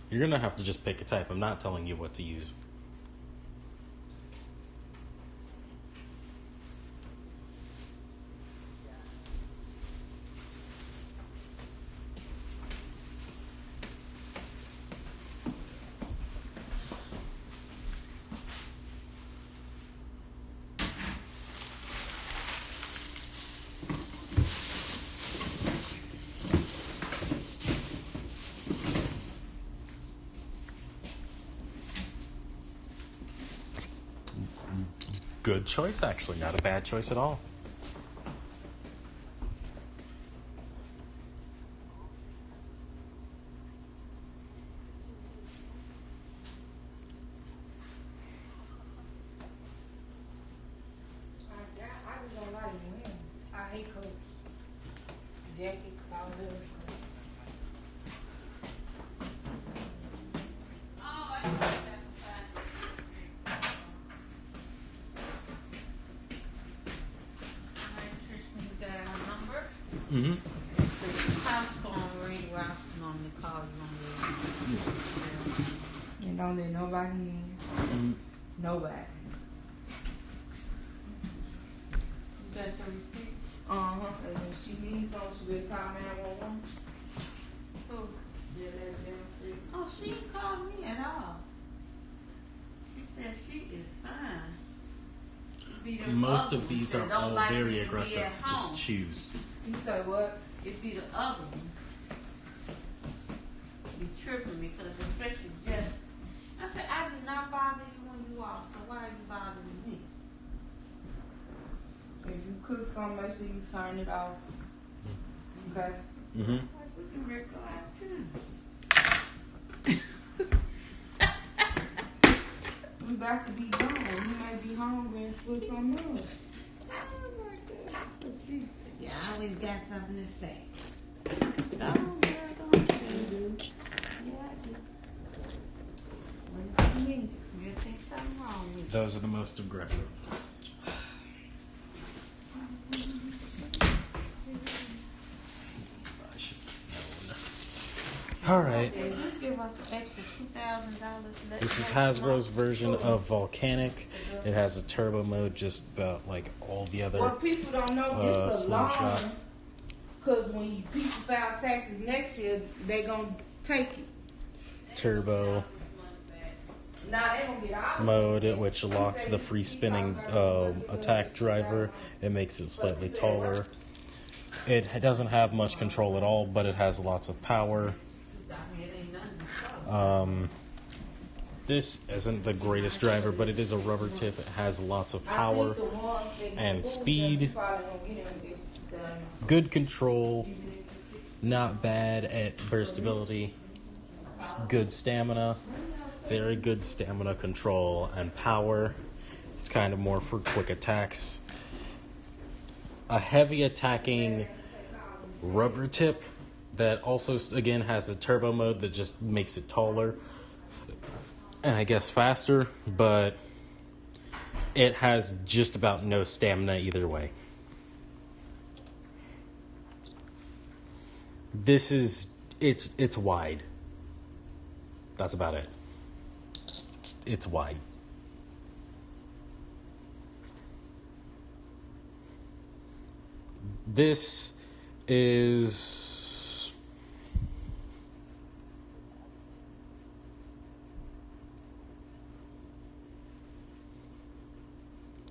You're going to have to just pick a type. I'm not telling you what to use. Good choice, actually. Not a bad choice at all. I just don't like him. I hate Coach. Jackie, all them. Oh, I didn't know that was all right, Tristan, you got our number. Mm-hmm. The house phone ring where I normally call you on the And don't let nobody in. Nobody. You got your receipt? And if she needs something, she will call 911. Who? Yeah, that's them. Oh, she ain't called me at all. She said she is fine. Be the Most other of these ones are that don't all like me very to be aggressive. at Just home. choose. You say what? It be the other ones. Be tripping me because especially Jeff. I said, I did not bother you when you off, so why are you bothering me? If you cook something, make sure you turn it off. Okay? Mm-hmm. Like, we can make go out too. We about to be done. You might be hungry and put something else. Oh my God, that's what she said. You always got something to say. Go, girl, don't you? Yeah, I do. What do you mean? You think something wrong with you? Those are the most aggressive. I should have known. All right. They just give us an extra $2,000. This is Hasbro's version of Volcanic. It has a turbo mode, just about like all the other. What people don't know, this Slingshot. alarm, because when you people file taxes next year, they gonna take it. Turbo Now they gonna get out. mode, which locks the free spinning attack driver. It makes it slightly taller. It doesn't have much control at all, but it has lots of power. This isn't the greatest driver, but it is a rubber tip. It has lots of power and speed. Good control. Not bad at burstability. Good stamina. Very good stamina control and power. It's kind of more for quick attacks. A heavy attacking rubber tip that also, again, has a turbo mode that just makes it taller and I guess faster, but it has just about no stamina either way. This is, it's wide. That's about it. It's wide. This is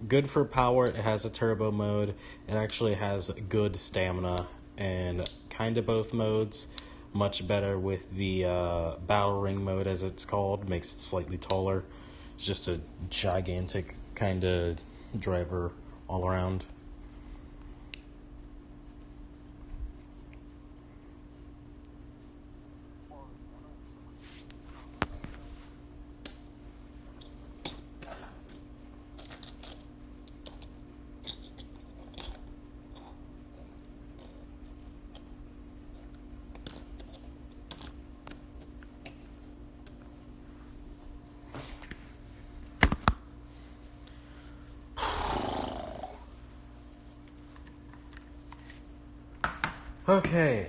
good for power. It has a turbo mode. It actually has good stamina and kind of both modes. Much better with the battle ring mode, as it's called. Makes it slightly taller. It's just a gigantic kind of driver all around. Okay.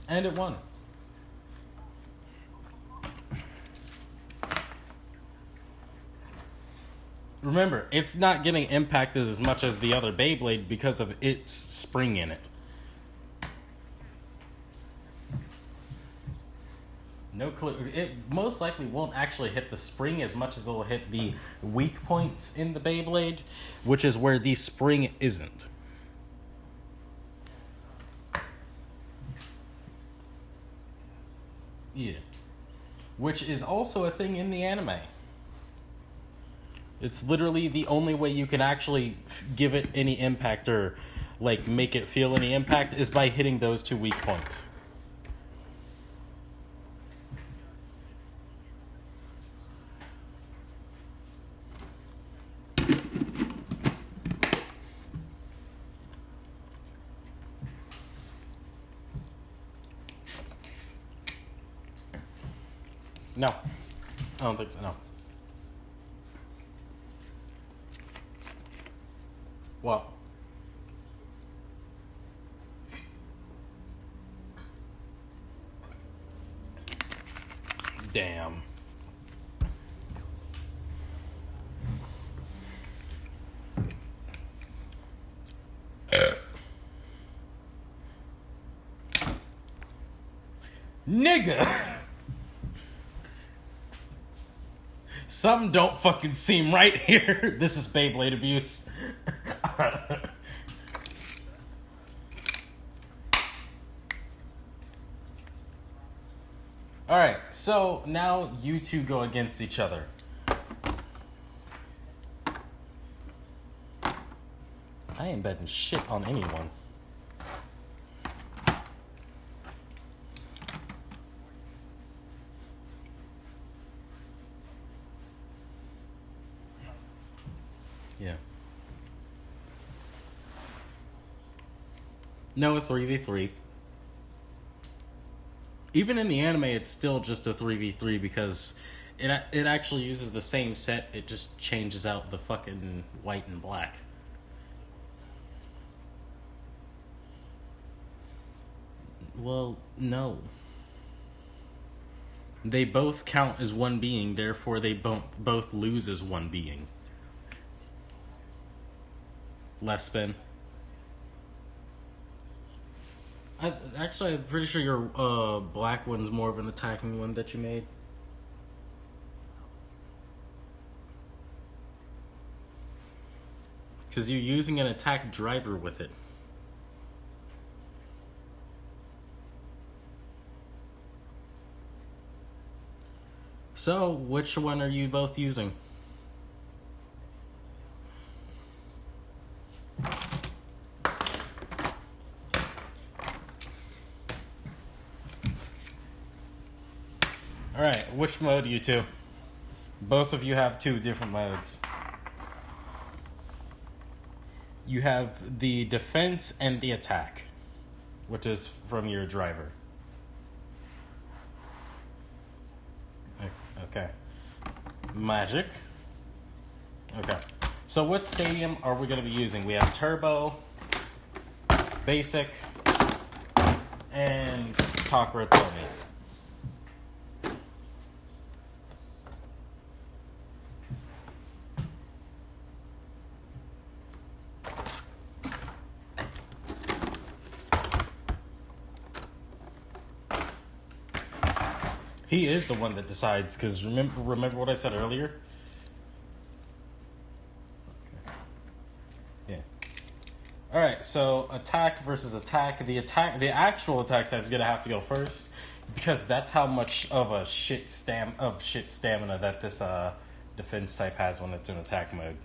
And it won. Remember, it's not getting impacted as much as the other Beyblade because of its spring in it. No clue. It most likely won't actually hit the spring as much as it'll hit the weak points in the Beyblade, which is where the spring isn't. Yeah. Which is also a thing in the anime. It's literally the only way you can actually give it any impact or like make it feel any impact is by hitting those two weak points. No. I don't think so, no. What? Damn. Nigga! Something don't fucking seem right here. This is Beyblade abuse. Alright, so now you two go against each other. I ain't betting shit on anyone. Yeah. No, a 3v3. Even in the anime, it's still just a 3v3 because it actually uses the same set. It just changes out the fucking white and black. Well, no. They both count as one being, therefore they both lose as one being. Left spin. Actually, I'm pretty sure your black one's more of an attacking one that you made. Because you're using an attack driver with it. So, which one are you both using? Alright, which mode you two? Both of you have two different modes. You have the defense and the attack, which is from your driver. Okay. Magic. Okay. So what stadium are we going to be using? We have Turbo, Basic, and Takara Tomy. He is the one that decides, because remember what I said earlier? Okay. Yeah. Alright, so attack versus attack. The actual attack type is gonna have to go first, because that's how much of a shit stamina that this defense type has when it's in attack mode.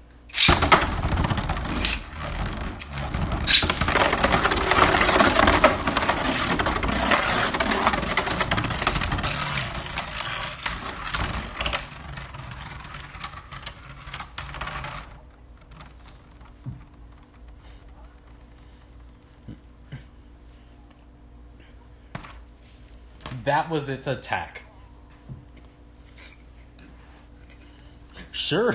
That was its attack. Sure.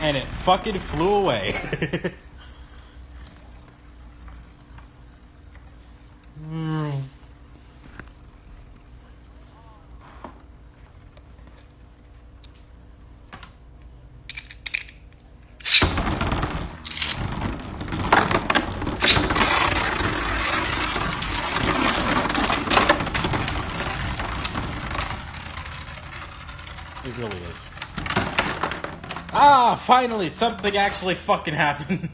And it fucking flew away. It really is. Ah, finally, something actually fucking happened.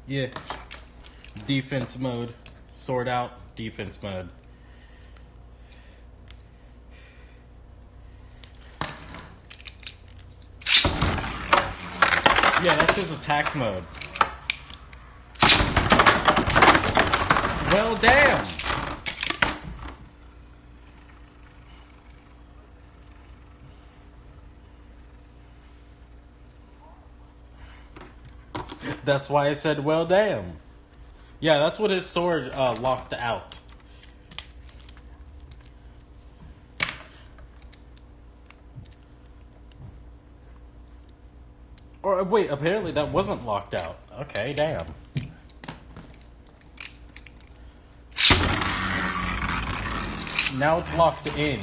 Yeah. Defense mode. Sword out, defense mode. Yeah, that's his attack mode. Well, damn. That's why I said, well, damn. Yeah, that's what his sword locked out. Or, wait, apparently that wasn't locked out. Okay, damn. Now it's locked in.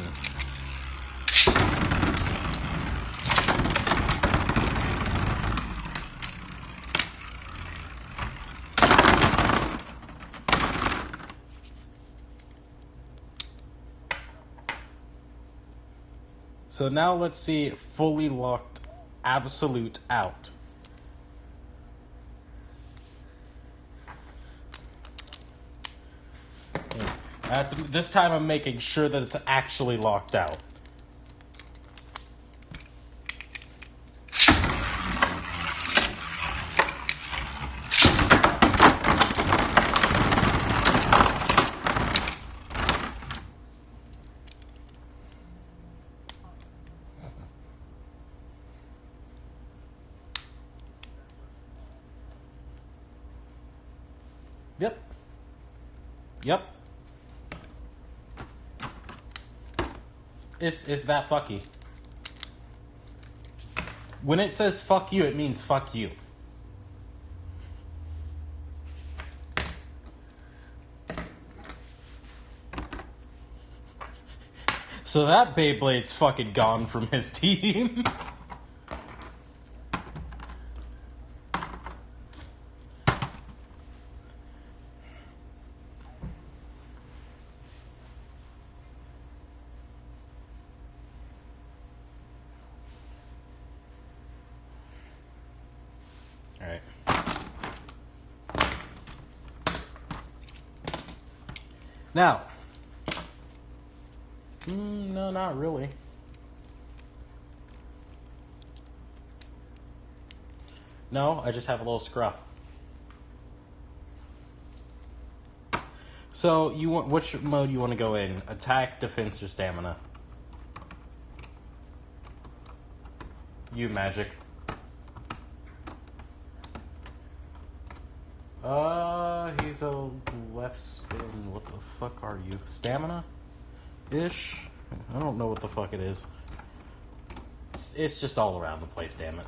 So now let's see fully locked absolute out. This time I'm making sure that it's actually locked out. Yep. Yep. It's that fucky. When it says fuck you, it means fuck you. So that Beyblade's fucking gone from his team. Alright. Now. No, not really. No, I just have a little scruff. So, you want which mode you want to go in? Attack, defense, or stamina? You, Magic. He's a left spin. What the fuck are you? Stamina-ish? I don't know what the fuck it is. It's just all around the place, damn it.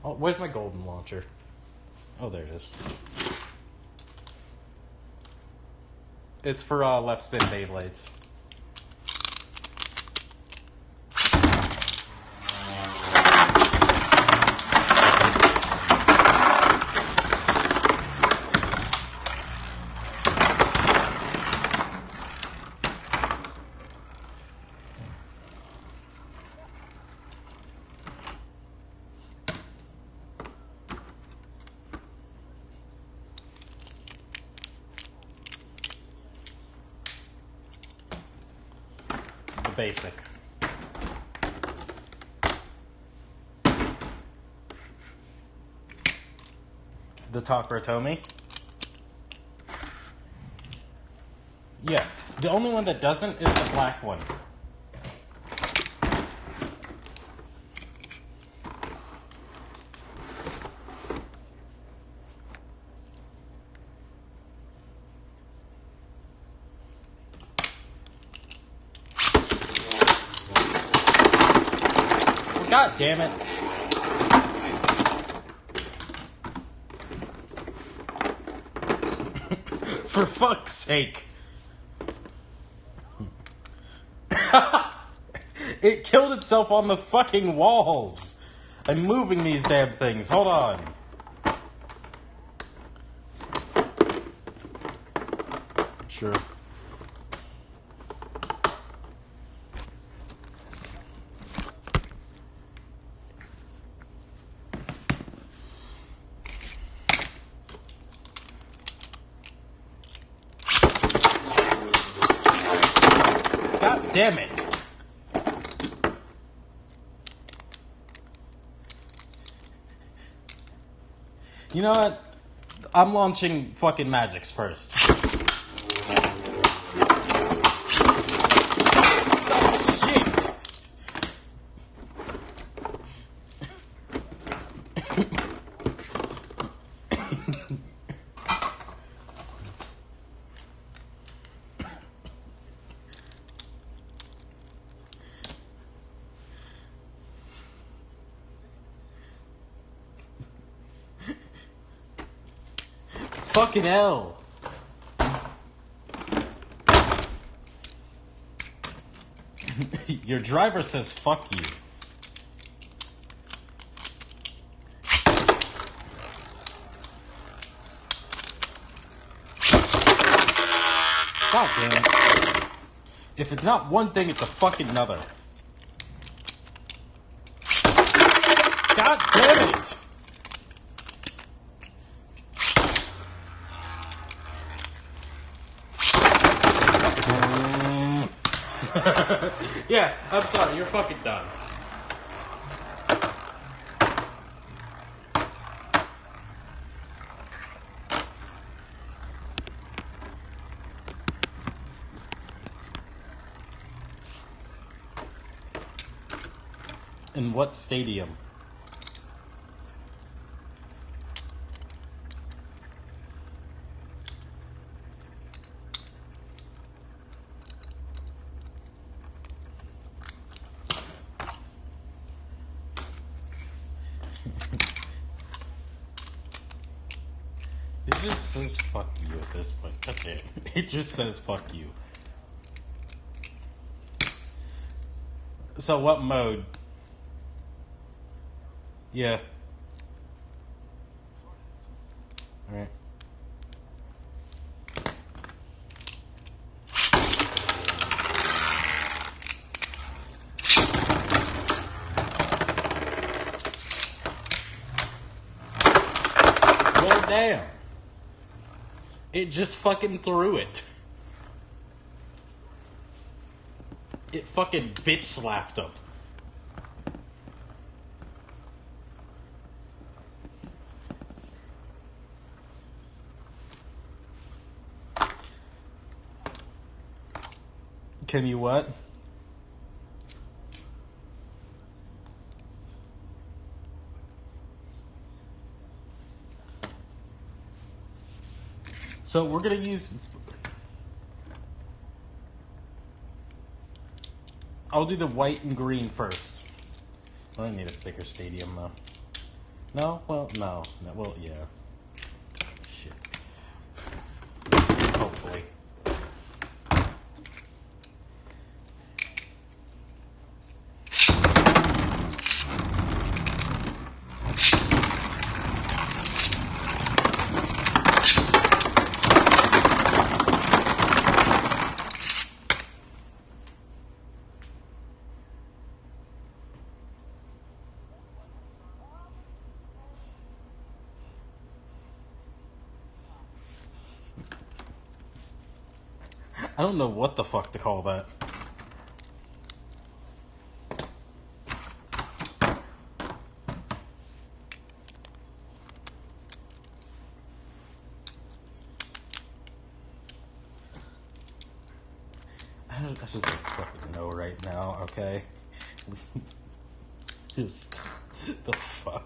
Oh, where's my golden launcher? Oh, there it is. It's for left spin Beyblades. Basic. The Takuratomi. Yeah. The only one that doesn't is the black one. God damn it. For fuck's sake. It killed itself on the fucking walls. I'm moving these damn things. Hold on. Sure. God damn it. You know what? I'm launching fucking magics first. Shit. Fucking hell. Your driver says fuck you. God damn it. If it's not one thing, it's a fucking another. God damn it. Yeah, I'm sorry, you're fucking done. In what stadium? It just says fuck you at this point. That's it. It just says fuck you. So what mode? Yeah. Alright. Well, damn. It just fucking threw it. It fucking bitch slapped him. Can you what? So we're gonna use... I'll do the white and green first. I need a bigger stadium though. No? Well, no. Well, yeah. Shit. Hopefully. I don't know what the fuck to call that. I just don't fucking know right now, okay? Just the fuck.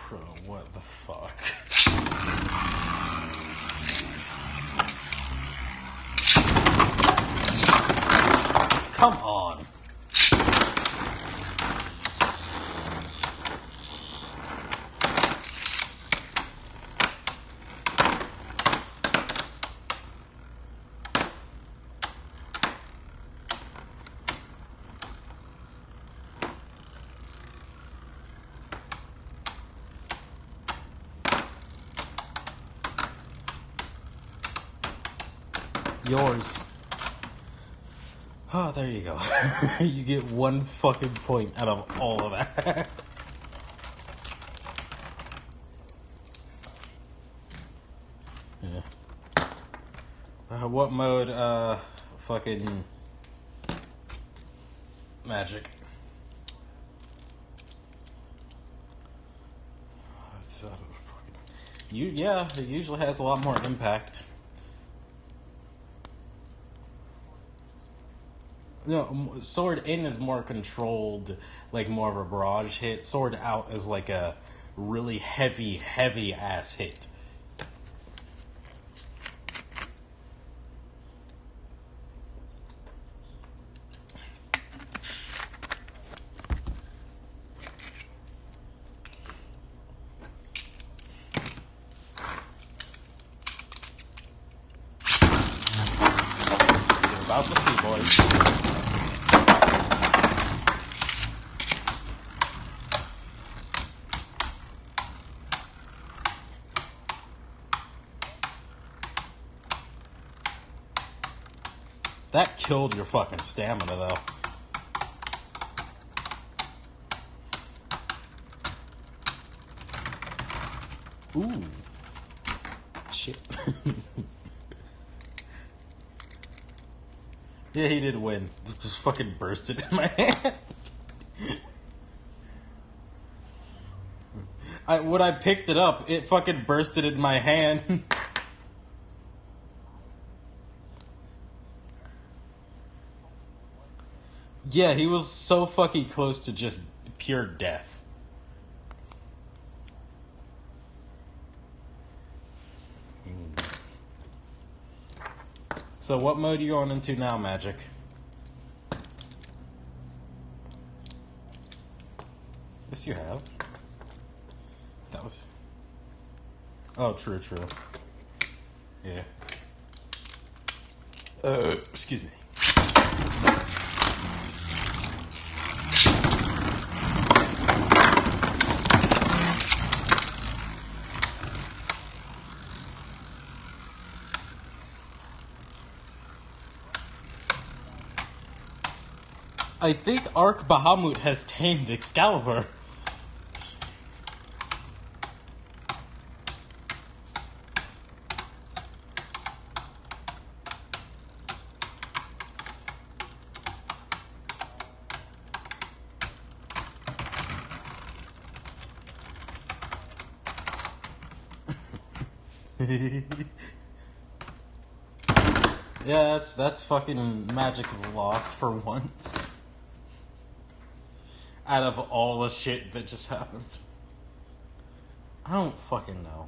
Bro, what the fuck? Come on. Yours. Oh, there you go. You get 1 fucking point out of all of that. Yeah. What mode, fucking magic? Yeah, it usually has a lot more impact. No, sword in is more controlled, like more of a barrage hit. Sword out is like a really heavy ass hit. You're about to see, boys. That killed your fucking stamina, though. Ooh. Shit. Yeah, he did win. Just fucking bursted in my hand. When I picked it up, it fucking bursted in my hand. Yeah, he was so fucking close to just pure death. So what mode are you going into now, Magic? Yes, you have. That was... Oh, true. Yeah. Excuse me. I think Ark Bahamut has tamed Excalibur. Yeah, that's fucking Magic's loss for once. Out of all the shit that just happened. I don't fucking know.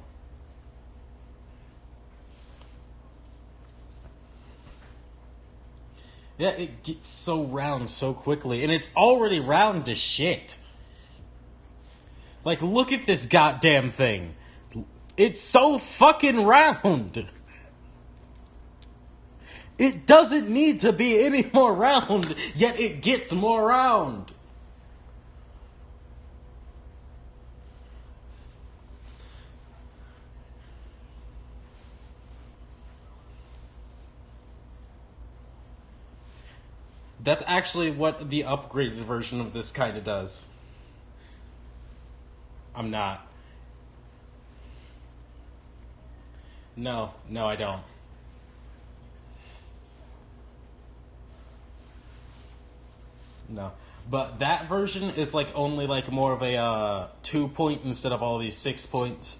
Yeah, it gets so round so quickly, and it's already round as shit. Like, look at this goddamn thing. It's so fucking round. It doesn't need to be any more round, yet it gets more round. That's actually what the upgraded version of this kind of does. I'm not. No, no, I don't. No. But that version is like only like more of a 2 point instead of all these 6 points.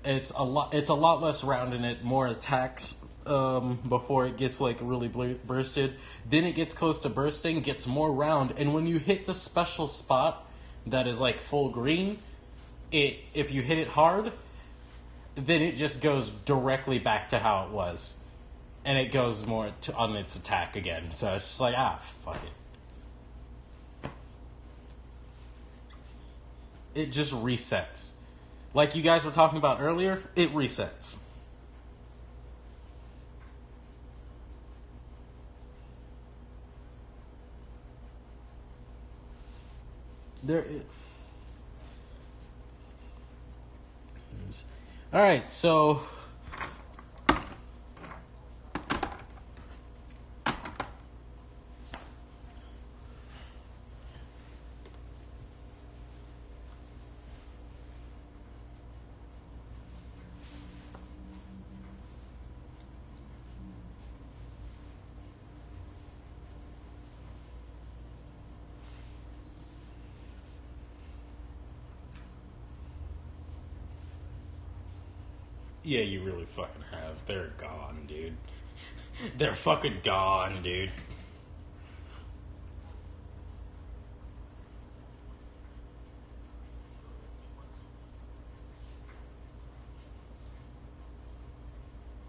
It's a lot less round in it, more attacks before it gets like really bursted. Then it gets close to bursting, gets more round, and when you hit the special spot that is like full green, if you hit it hard, then it just goes directly back to how it was. And it goes more on its attack again. So it's just like, fuck it. It just resets. Like you guys were talking about earlier, it resets. All right, so yeah, you really fucking have. They're gone, dude. They're fucking gone, dude.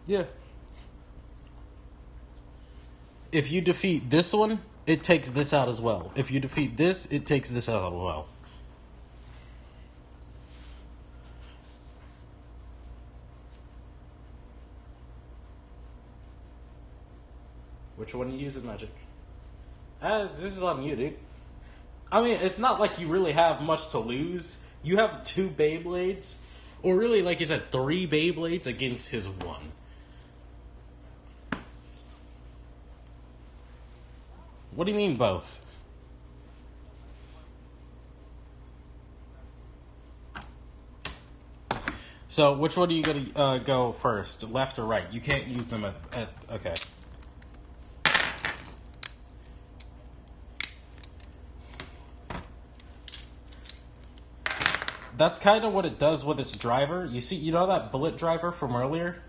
Yeah. If you defeat this one, it takes this out as well. If you defeat this, it takes this out as well. Which one are you using, Magic? This is on you, dude. I mean, it's not like you really have much to lose. You have 2 Beyblades. Or really, like you said, 3 Beyblades against his 1. What do you mean both? So, which one are you going to go first? Left or right? You can't use them at okay. That's kind of what it does with its driver. You know that bullet driver from earlier?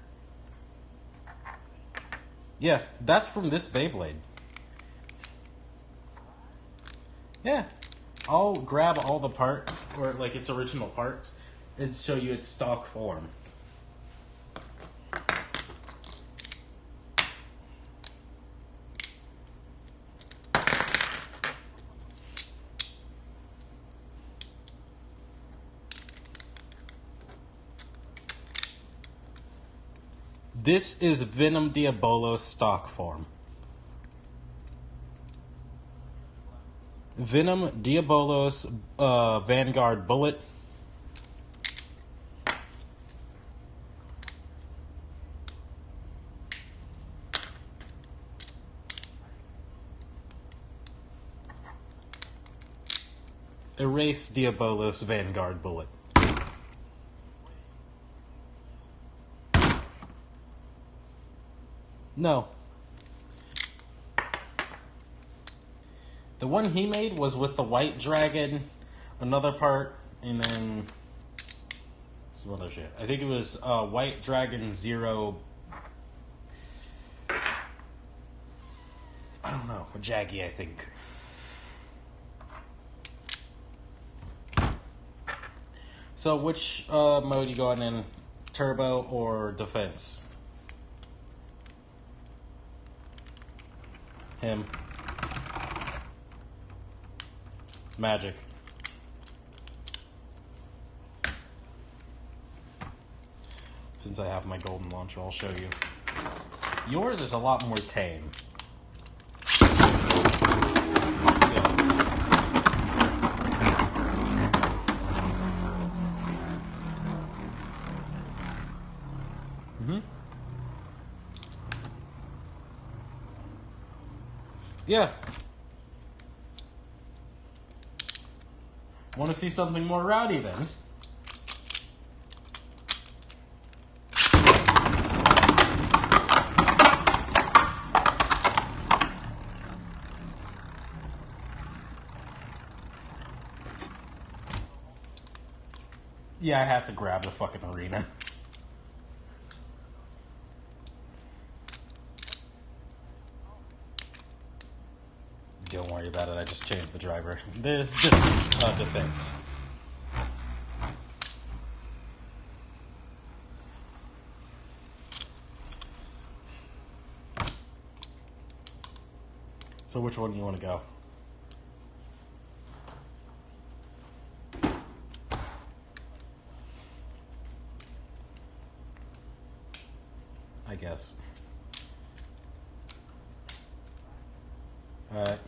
Yeah, that's from this Beyblade. Yeah. I'll grab all the parts, or like its original parts, and show you its stock form. This is Venom Diabolo's stock form. Venom Diabolos Vanguard Bullet. Erase Diabolos Vanguard Bullet. No. The one he made was with the white dragon, another part, and then some other shit. I think it was White Dragon Zero. I don't know. Jaggy, I think. So which mode you going in? Turbo or defense? Him. Magic. Since I have my golden launcher, I'll show you. Yours is a lot more tame. Yeah. Want to see something more rowdy then? Yeah, I have to grab the fucking arena. Don't worry about it, I just changed the driver. This is defense. So which one do you want to go? I guess. Alright.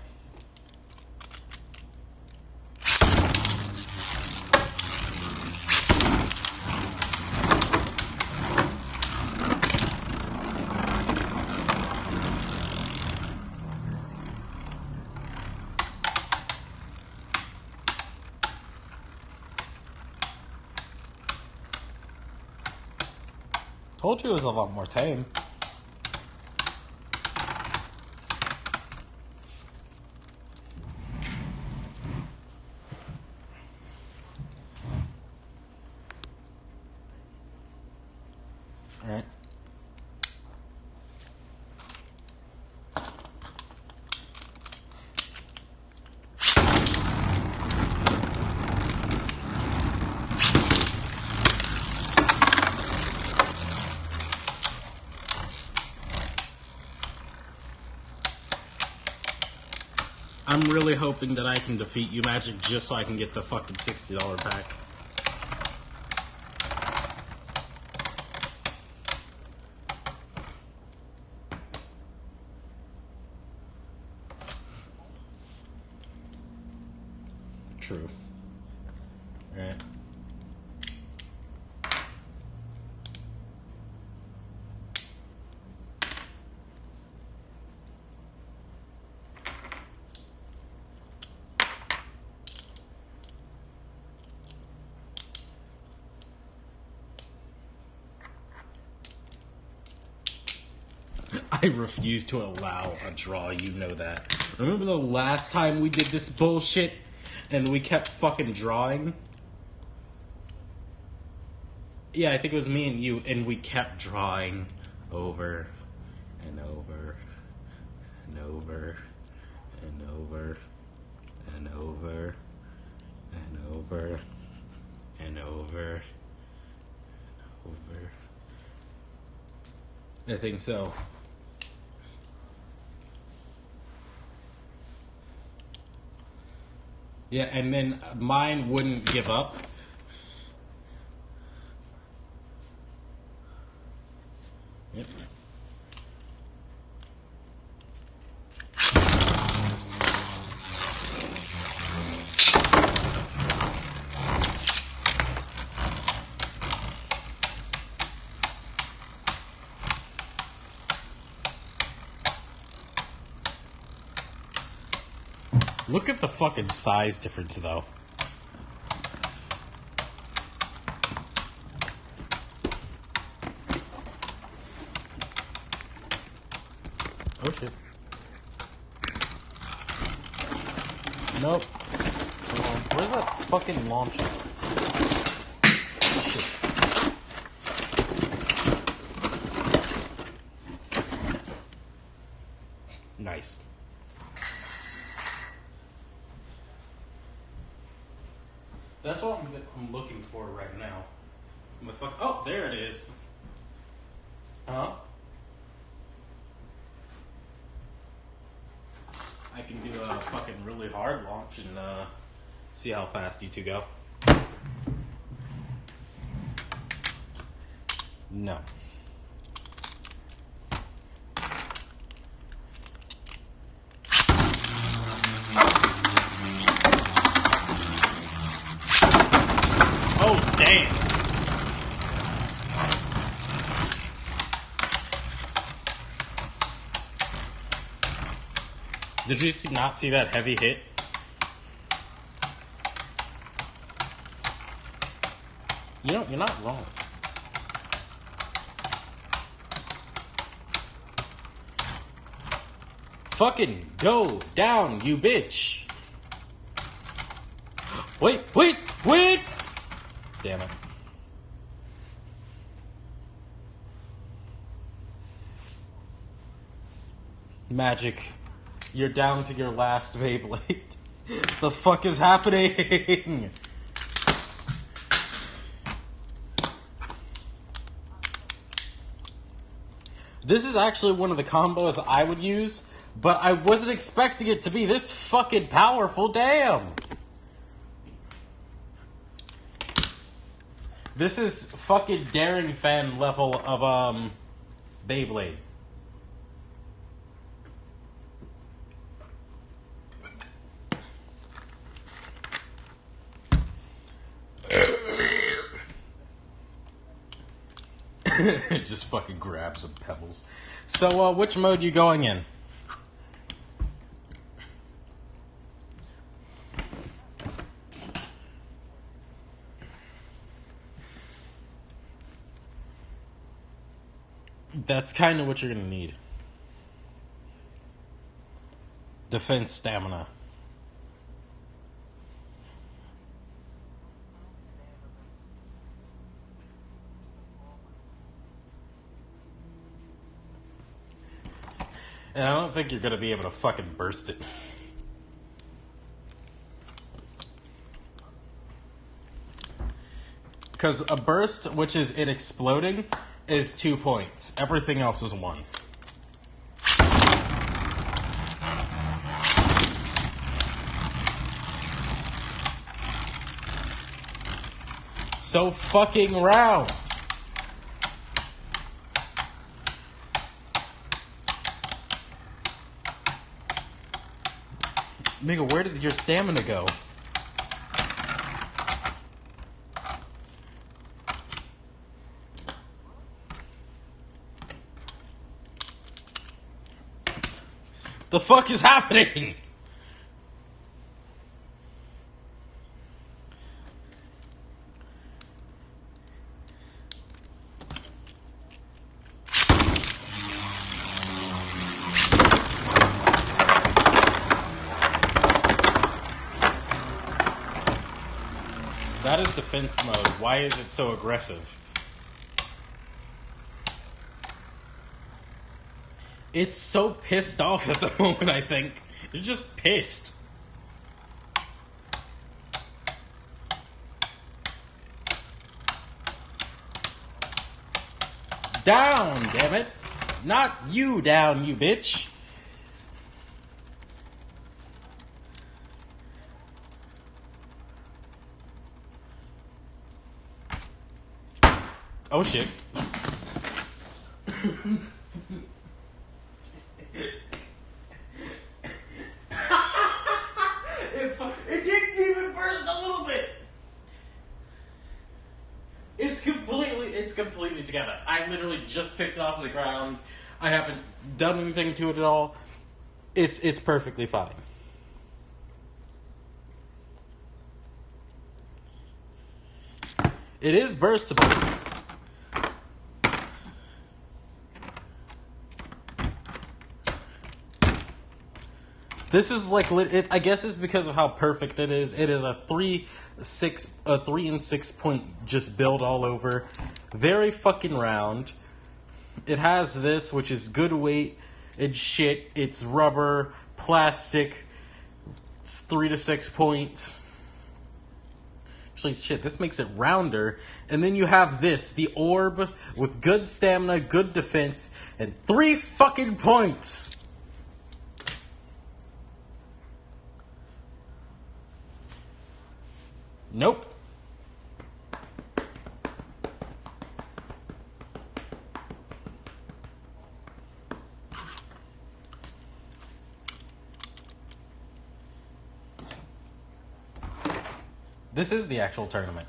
Told you it was a lot more tame. Alright. I'm really hoping that I can defeat you, Magic, just so I can get the fucking $60 pack. True. Alright. I refuse to allow a draw, you know that. Remember the last time we did this bullshit and we kept fucking drawing? Yeah, I think it was me and you, and we kept drawing over and over and over and over and over and over and over and over. I think so. Yeah, and then mine wouldn't give up. Yep. Look at the fucking size difference, though. Oh, shit. Nope. Hold on. Where's that fucking launcher? Shit. Nice. That's what I'm looking for right now. Oh, there it is. Huh? I can do a fucking really hard launch and see how fast you two go. No. Oh, damn. Did you not see that heavy hit? You're not wrong. Fucking go down, you bitch. Wait. Damn it. Magic, you're down to your last Beyblade. The fuck is happening? This is actually one of the combos I would use, but I wasn't expecting it to be this fucking powerful, damn! This is fucking Daring Fan level of, Beyblade. It just fucking grabs some pebbles. So, which mode you going in? That's kind of what you're gonna need. Defense stamina. And I don't think you're gonna be able to fucking burst it. Because a burst, which is it exploding, is 2 points. Everything else is 1. So fucking round. Nigga, where did your stamina go? The fuck is happening? That is defense mode. Why is it so aggressive? It's so pissed off at the moment, I think. It's just pissed. Down, damn it. Not you down, you bitch. Oh shit. It didn't even burst a little bit. It's completely together. I literally just picked it off the ground. I haven't done anything to it at all. It's perfectly fine. It is burstable. This is like I guess it's because of how perfect it is. It is a 3 and 6 point just build all over. Very fucking round. It has this, which is good weight. It's shit. It's rubber, plastic. It's 3 to 6 points. Actually, shit, this makes it rounder. And then you have this, the orb with good stamina, good defense, and 3 fucking points. Nope. This is the actual tournament.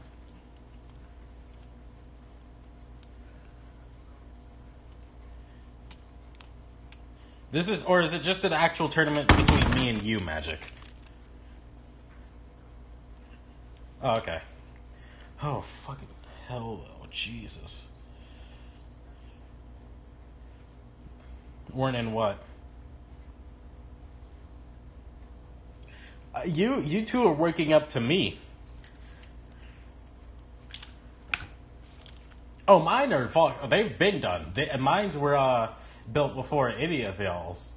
Or is it just an actual tournament between me and you, Magic? Oh, okay. Oh, fucking hell, though. Jesus. Weren't in what? You two are working up to me. Oh, mine are they've been done. Mines were built before any of y'all's.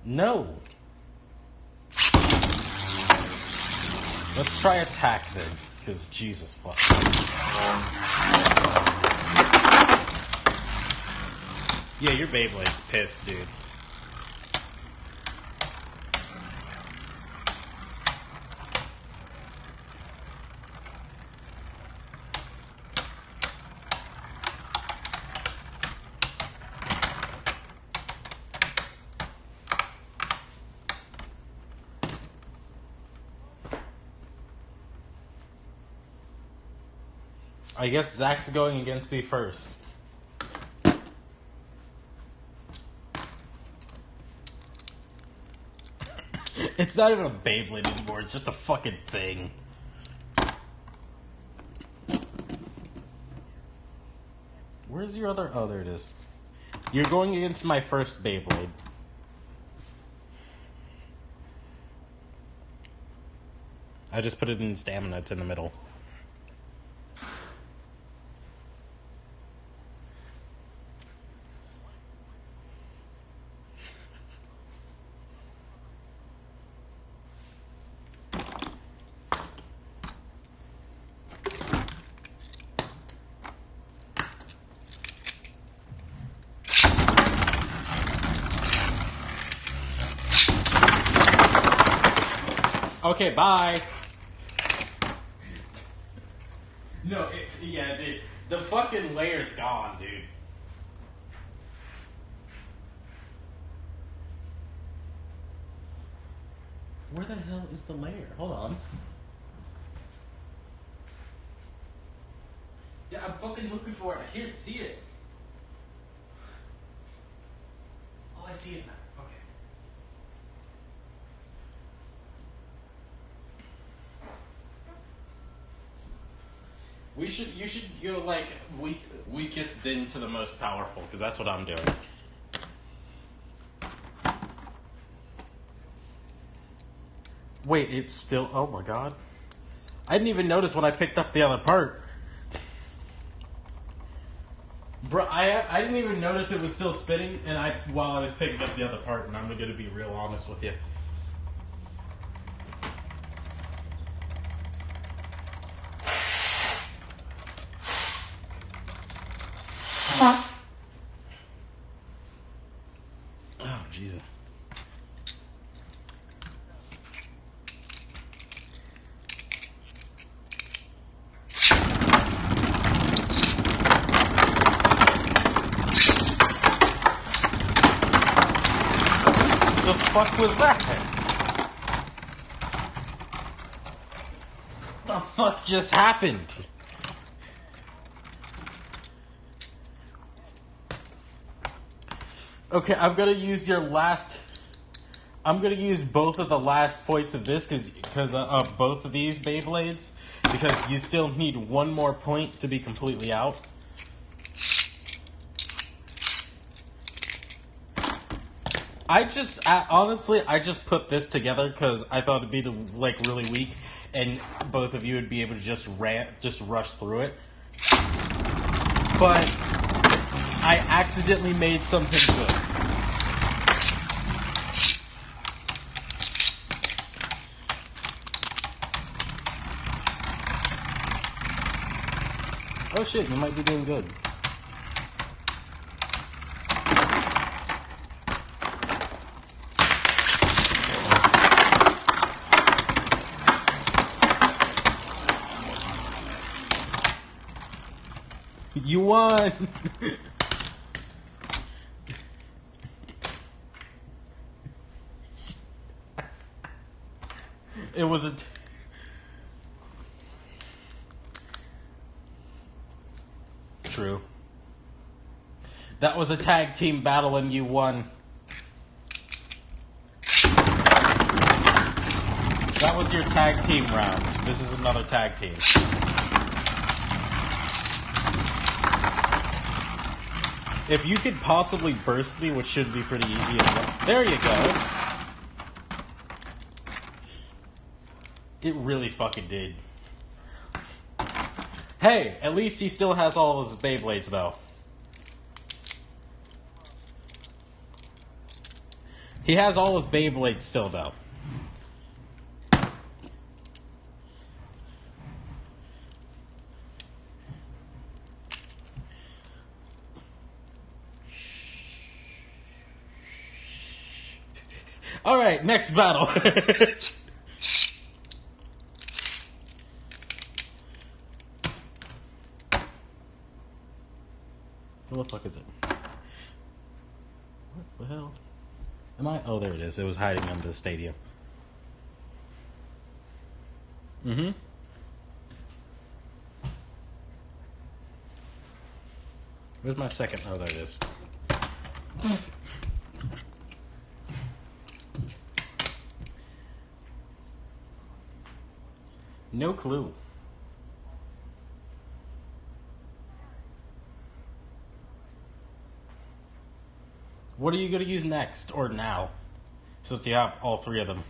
No. Let's try attack then, because Jesus fuck. Yeah, your Beyblade's pissed, dude. I guess Zach's going against me first. It's not even a Beyblade anymore, it's just a fucking thing. Where's your other... Oh, there it is. You're going against my first Beyblade. I just put it in stamina, it's in the middle. Okay, bye. No, yeah, dude. The fucking layer's gone, dude. Where the hell is the layer? Hold on. Yeah, I'm fucking looking for it. I can't see it. Oh, I see it now. Okay. You should go like weakest then to the most powerful, because that's what I'm doing. Wait, it's still, oh my god. I didn't even notice when I picked up the other part. Bro, I didn't even notice it was still spinning while I was picking up the other part, and I'm gonna be real honest with you. Oh, Jesus. The fuck was that? The fuck just happened? Okay, I'm gonna use I'm gonna use both of the last points of this because of both of these Beyblades, because you still need one more point to be completely out. Honestly, I just put this together because I thought it'd be really weak, and both of you would be able to just rush through it. But I accidentally made something good. Oh shit, you might be doing good. You won! It was True. That was a tag team battle and you won. That was your tag team round. This is another tag team. If you could possibly burst me, which should be pretty easy as well. There you go. It really fucking did. Hey, at least he still has all of his Beyblades, though. He has all his Beyblades still, though. All right, next battle. Where the fuck is it? What the hell? Am I? Oh, there it is. It was hiding under the stadium. Mm-hmm. Where's my second? Oh, there it is. No clue. What are you going to use next or now? Since you have all three of them.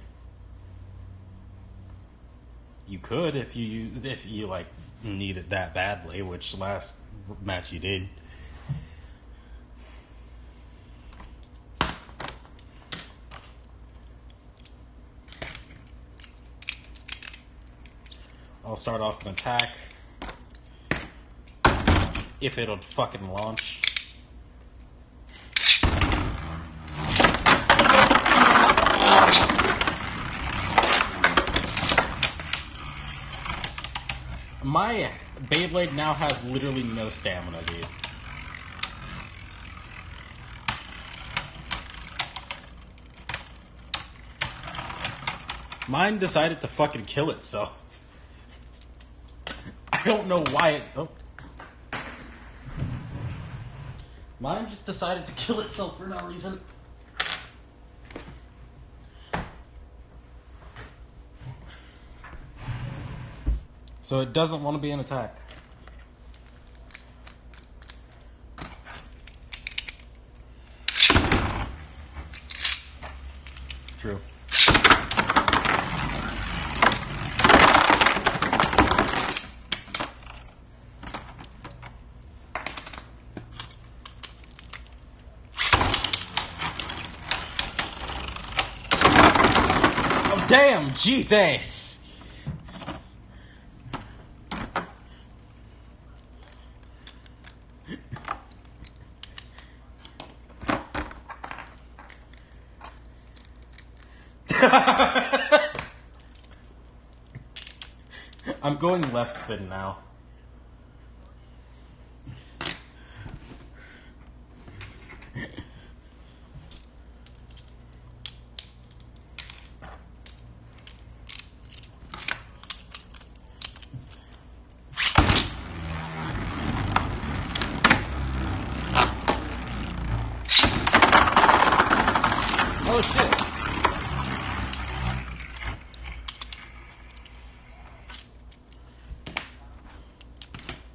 You could if you like need it that badly, which last match you did. I'll start off an attack. If it'll fucking launch. My Beyblade now has literally no stamina, dude. Mine decided to fucking kill itself. I don't know why it... Oh. Mine just decided to kill itself for no reason. So it doesn't want to be an attack. True. Oh, damn, Jesus! I'm going left spin now. Oh shit.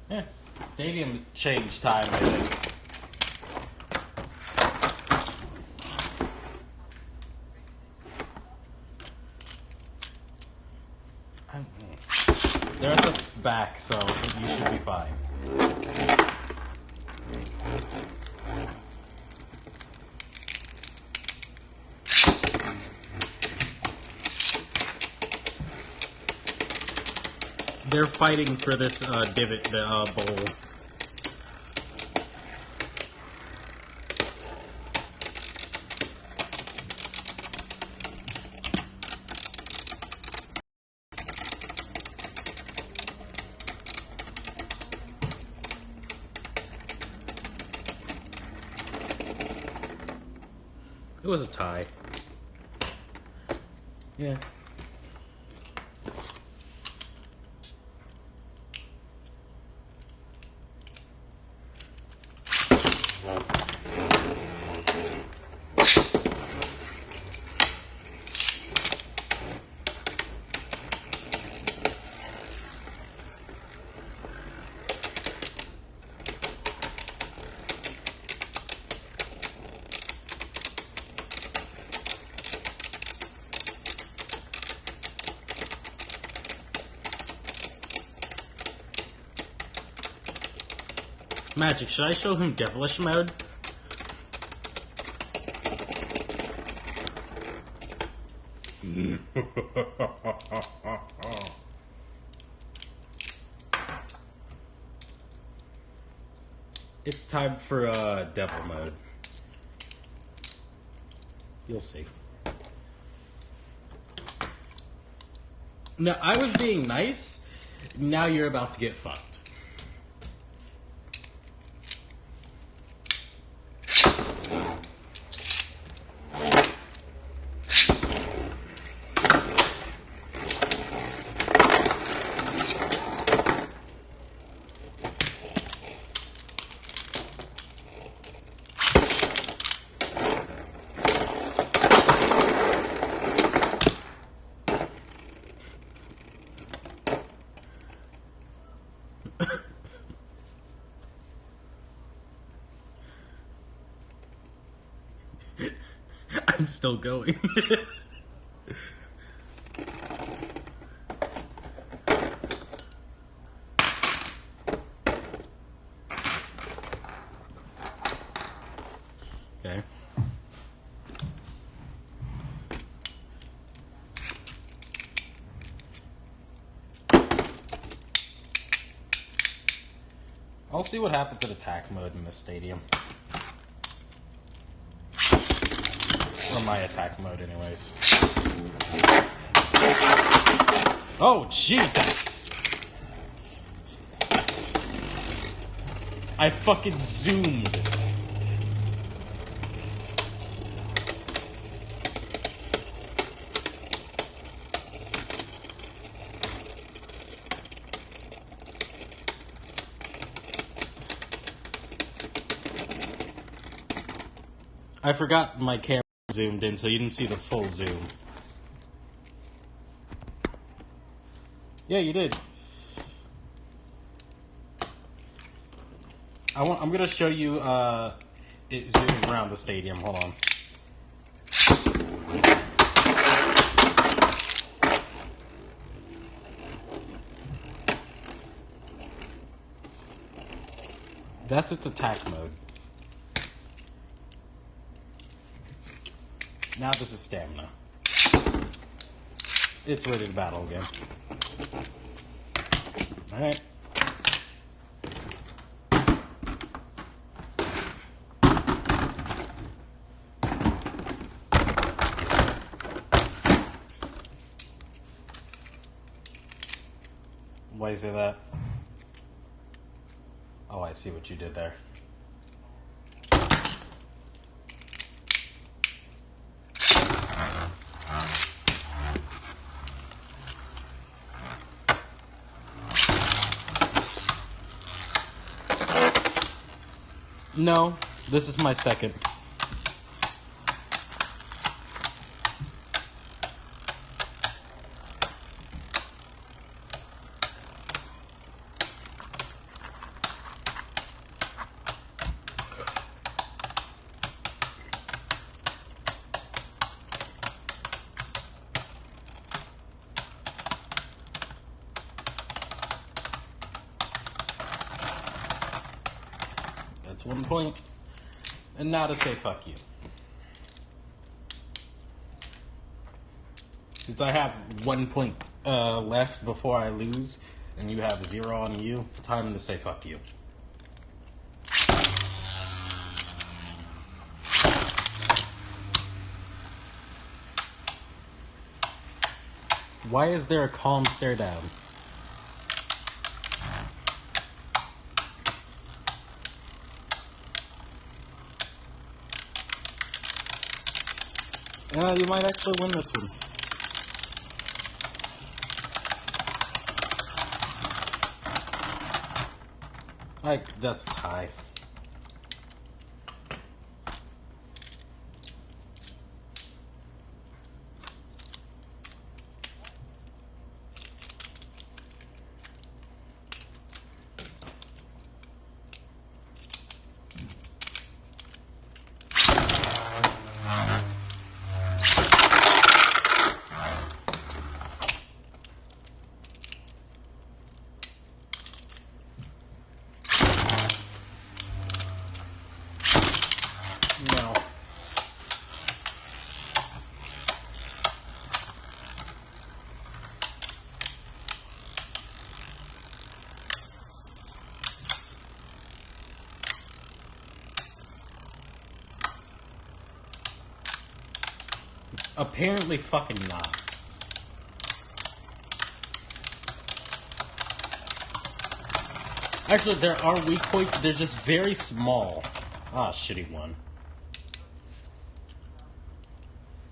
Yeah, stadium change time, I think. They're at the back, so you should be fine. They're fighting for this divot, the bowl. It was a tie. Yeah. Magic, should I show him devilish mode? It's time for devil mode. You'll see. Now, I was being nice. Now you're about to get fucked. I'm still going. Okay. I'll see what happens in attack mode in this stadium. Or my attack mode, anyways. Oh, Jesus! I fucking zoomed. I forgot my camera zoomed in, so you didn't see the full zoom. Yeah, you did. I'm gonna show you it zooming around the stadium. Hold on. That's its attack mode. Now this is stamina. It's ready to battle again. Alright. Why do you say that? Oh, I see what you did there. No, this is my second. That's 1 point. And now to say fuck you. Since I have 1 point left before I lose, and you have 0 on you, time to say fuck you. Why is there a calm stare down? You might actually win this one. That's a tie. No. Apparently fucking not. Actually, there are weak points. They're just very small. Ah, shitty one.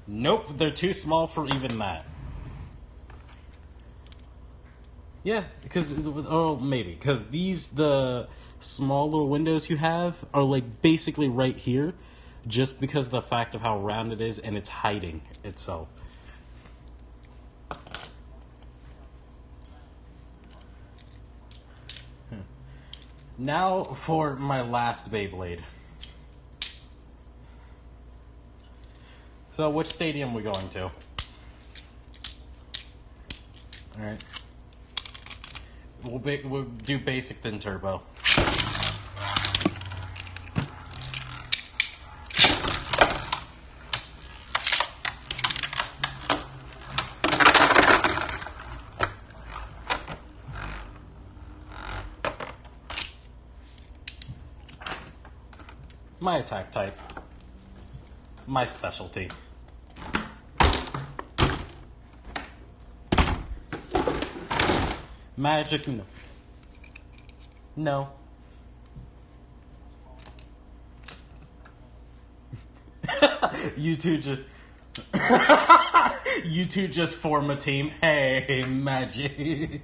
Nope, they're too small for even that. Yeah, because, oh, maybe. Because the small little windows you have are, like, basically right here. Just because of the fact of how round it is and it's hiding itself. Now for my last Beyblade. So, which stadium we going to? Alright. We'll do basic then turbo. My attack type. My specialty. Magic, no. No. You two just... you two just form a team. Hey, magic.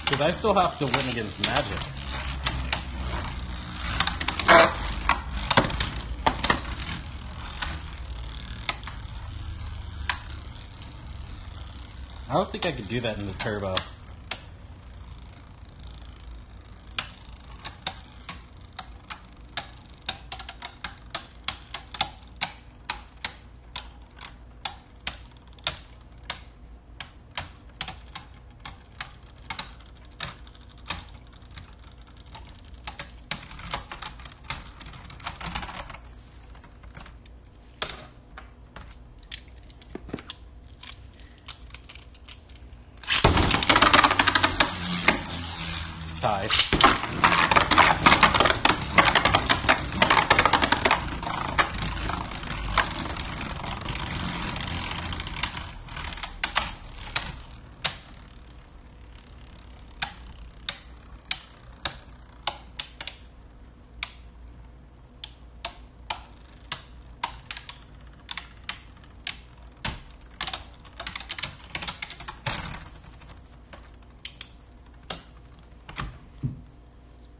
Because I still have to win against magic. I don't think I could do that in the turbo. Tie.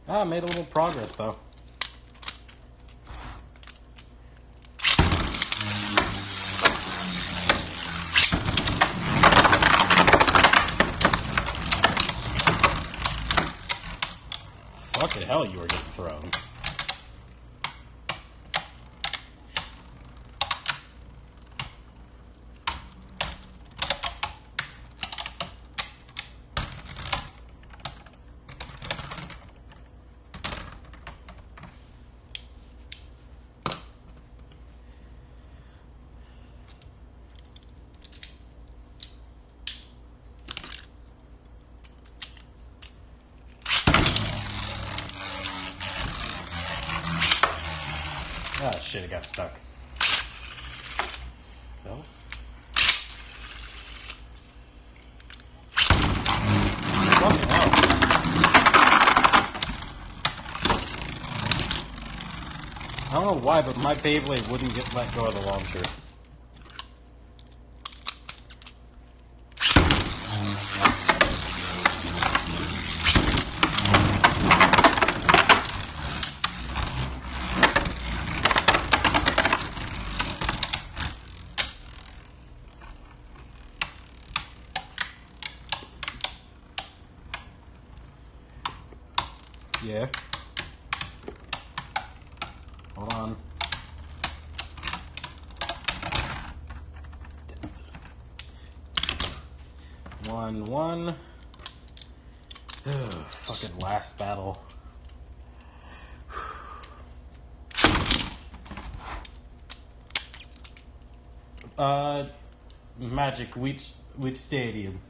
Ah, made a little progress though. Fucking hell, you were getting thrown. Ah, shit, it got stuck. No? Fucking hell. I don't know why, but my Beyblade wouldn't let go of the launcher. Yeah. Hold on. One. Ugh, fucking last battle. Magic, which stadium?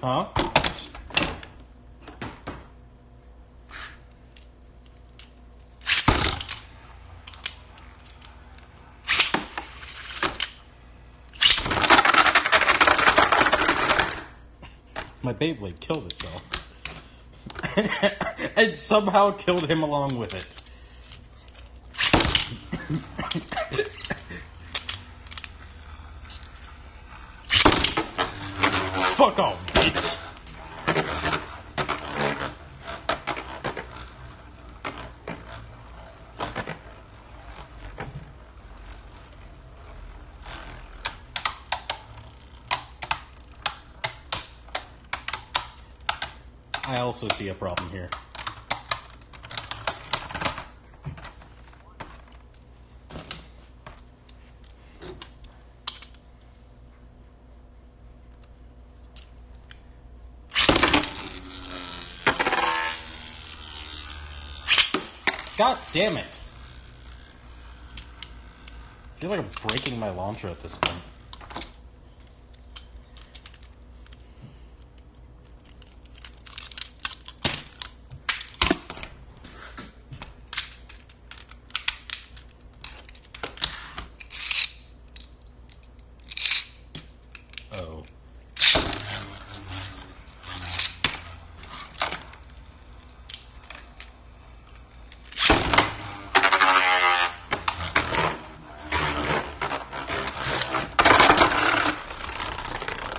Huh? My Beyblade killed itself. And somehow killed him along with it. Fuck off, bitch. I also see a problem here. God damn it. I feel like I'm breaking my launcher at this point. Oh.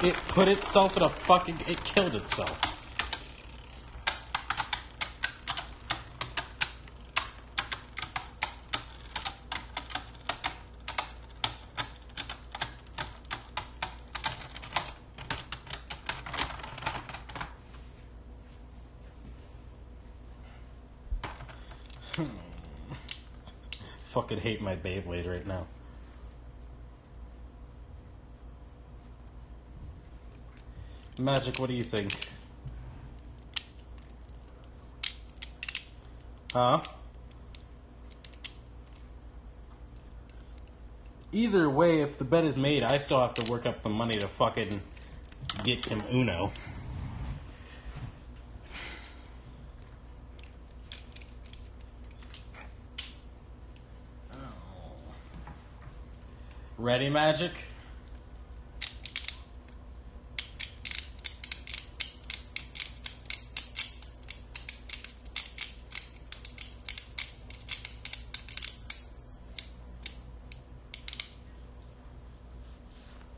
It put itself in a fucking... It killed itself. Fucking hate my Beyblade right now. Magic, what do you think? Huh? Either way, if the bet is made, I still have to work up the money to fucking get him Uno. Ready, Magic?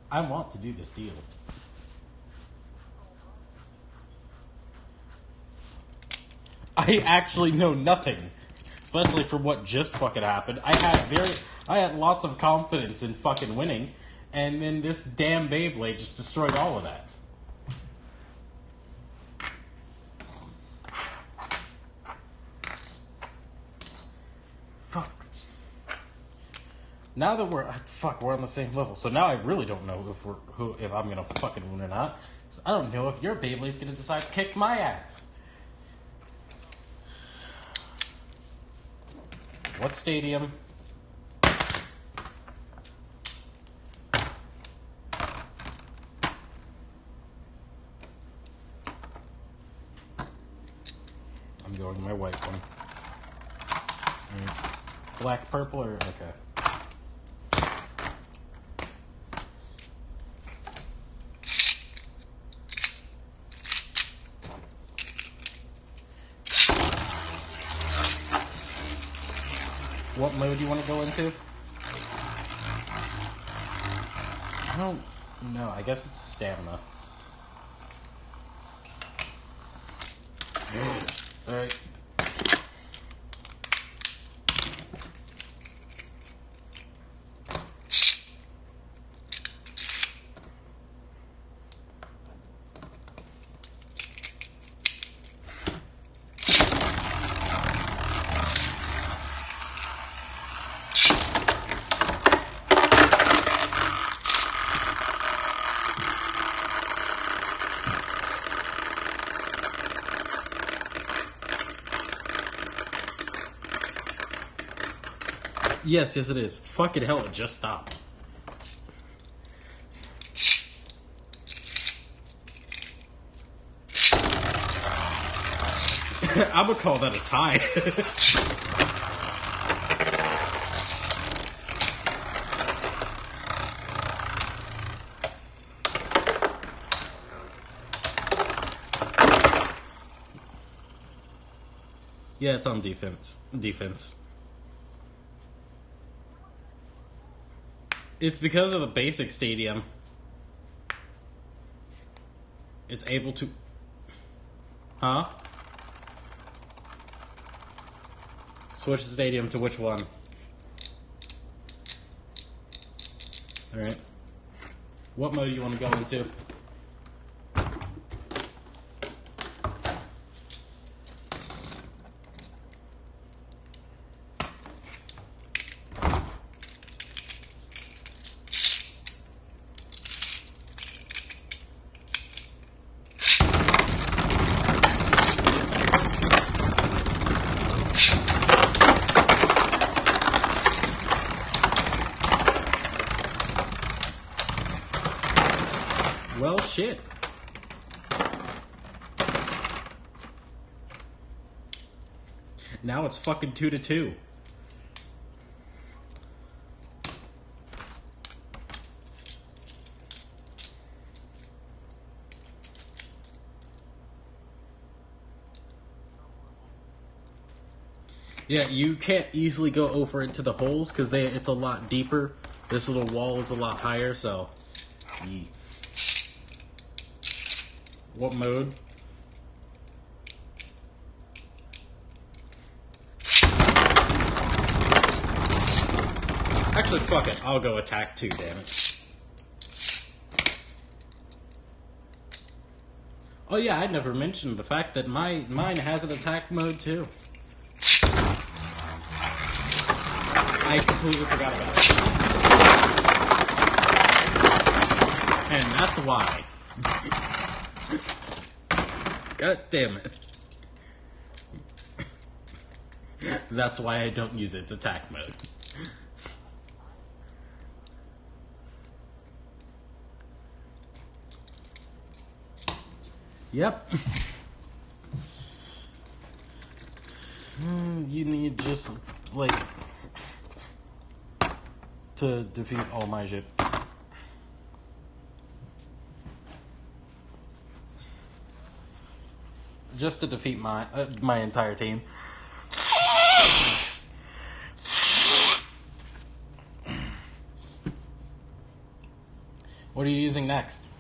I want to do this deal. I actually know nothing, especially from what just fucking happened. I had lots of confidence in fucking winning, and then this damn Beyblade just destroyed all of that. Fuck. Now that we're on the same level, so now I really don't know if I'm gonna fucking win or not. 'Cause I don't know if your Beyblade's gonna decide to kick my ass. What stadium? I'm going my white one. Black, purple, or okay. What mode do you want to go into? I don't know. I guess it's stamina. Alright. Yes, it is. Fucking hell, it just stopped. I'm gonna call that a tie. Yeah, it's on defense. It's because of the basic stadium. It's able to... Huh? Switch the stadium to which one? Alright. What mode do you want to go into? Well, shit. Now it's fucking 2-2. Yeah, you can't easily go over into the holes because it's a lot deeper. This little wall is a lot higher, so... Yeah. What mode? Actually, fuck it. I'll go attack too, damn it. Oh yeah, I never mentioned the fact that mine has an attack mode too. I completely forgot about it. And that's why. God damn it. That's why I don't use its attack mode. Yep. You need just, like, to defeat all my shit. Just to defeat my entire team. What are you using next?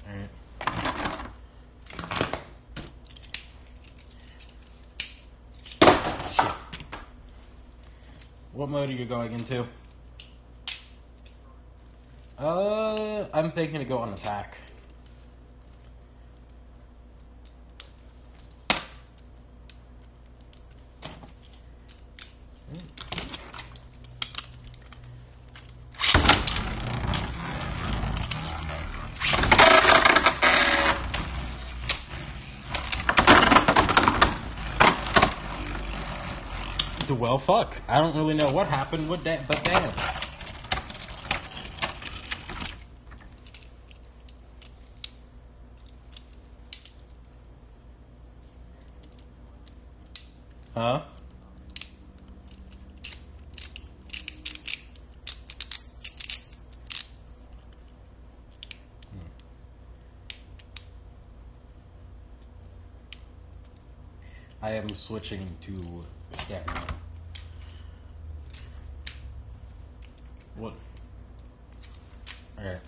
Alright. Shit. What mode are you going into? I'm thinking to go on attack. Well, fuck. I don't really know what happened with that, but damn. Huh? I am switching to stamina. What? Alright.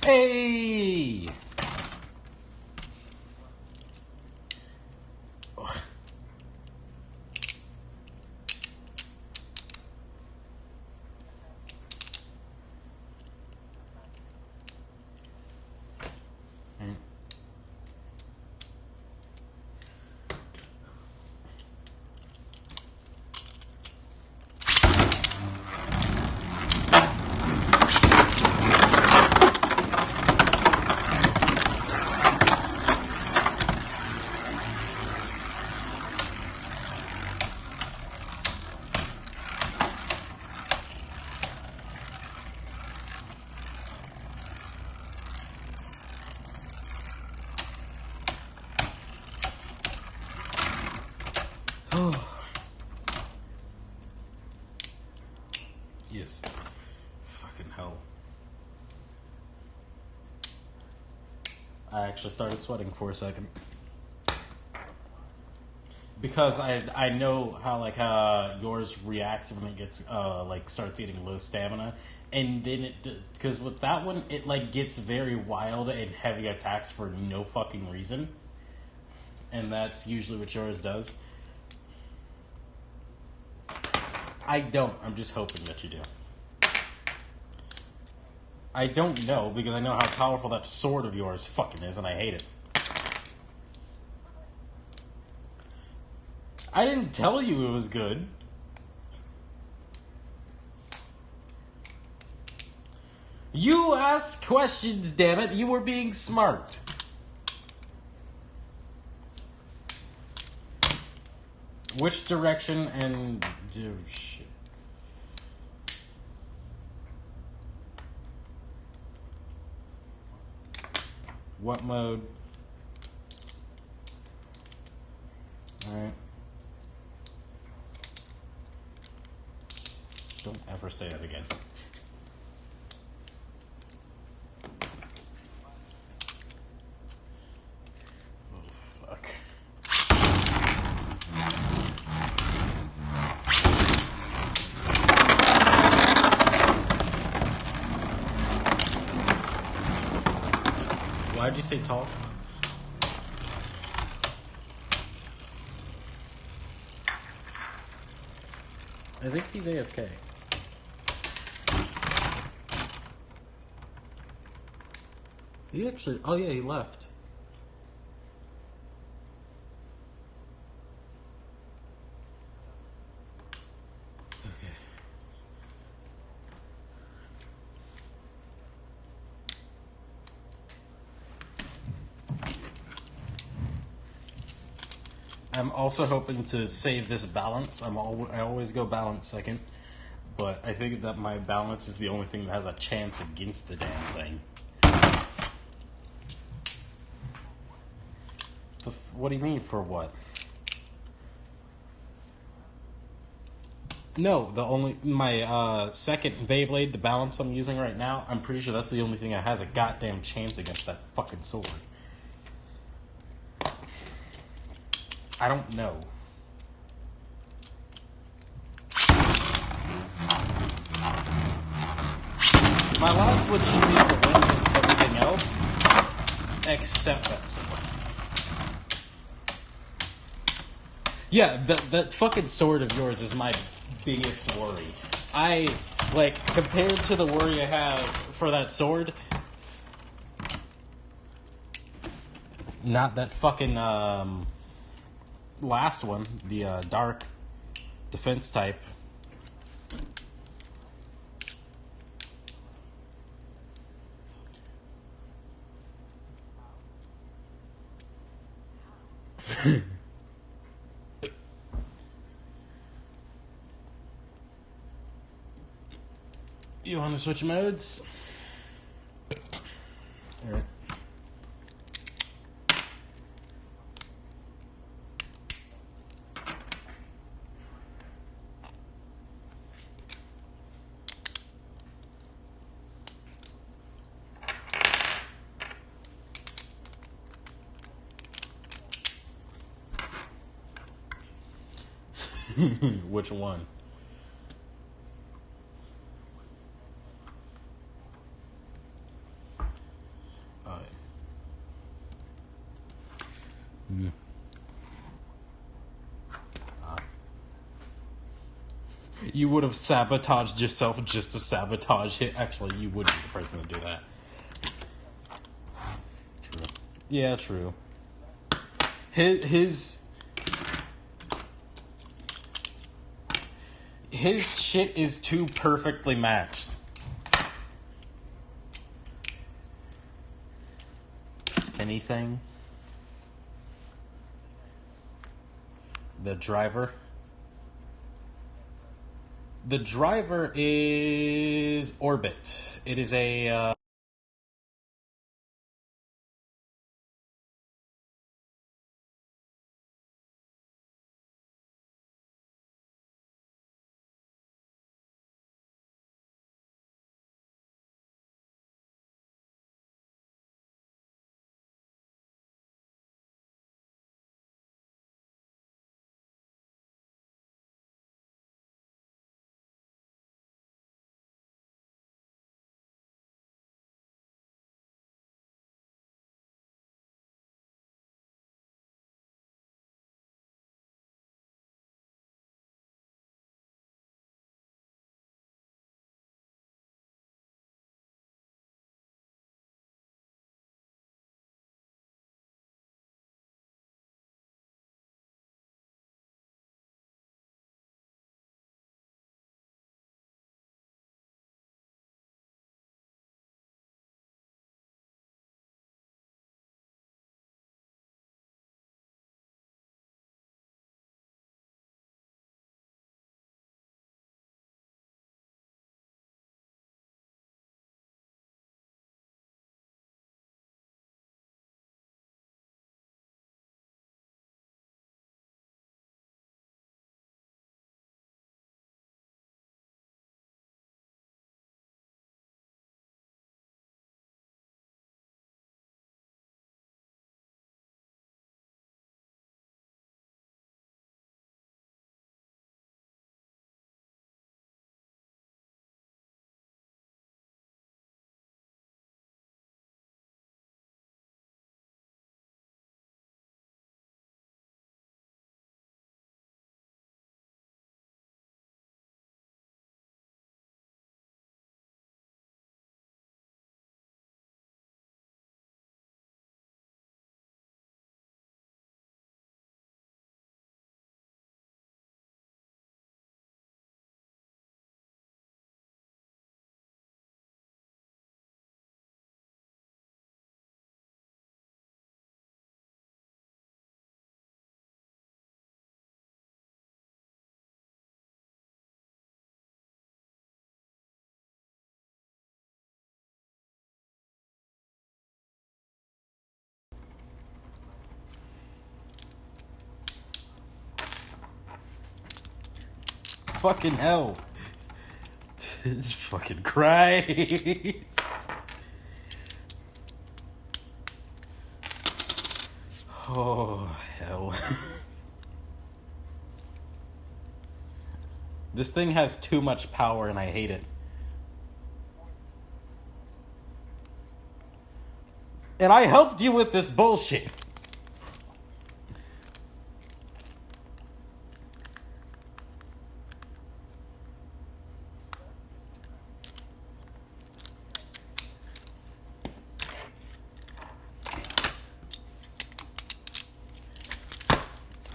Hey! Yes. Fucking hell. I actually started sweating for a second. Because I know how yours reacts when it gets starts getting low stamina, and then because with that one it gets very wild and heavy attacks for no fucking reason, and that's usually what yours does. I don't. I'm just hoping that you do. I don't know because I know how powerful that sword of yours fucking is, and I hate it. I didn't tell you it was good. You asked questions, damn it. You were being smart. Which direction and... Oh, shit. What mode? Alright. Don't ever say that again. Oh, fuck. Why'd you say tall? I think he's AFK. He actually... Oh, yeah, he left. Okay. I'm also hoping to save this balance. I always go balance second. But I think that my balance is the only thing that has a chance against the damn thing. What do you mean, for what? No, my second Beyblade, the balance I'm using right now, I'm pretty sure that's the only thing that has a goddamn chance against that fucking sword. I don't know. My last one should be the win against everything else, except that sword. Yeah, that fucking sword of yours is my biggest worry. Compared to the worry I have for that sword, not that fucking, last one, the, dark defense type. You want to switch modes? Alright. Which one? You would have sabotaged yourself just to sabotage it. Actually, you wouldn't be the person to do that. True. Yeah, true. His shit is too perfectly matched. Spinny thing. The driver. The driver is Orbit. It is a fucking hell. Jesus fucking Christ. Oh, hell. This thing has too much power and I hate it. And I helped you with this bullshit.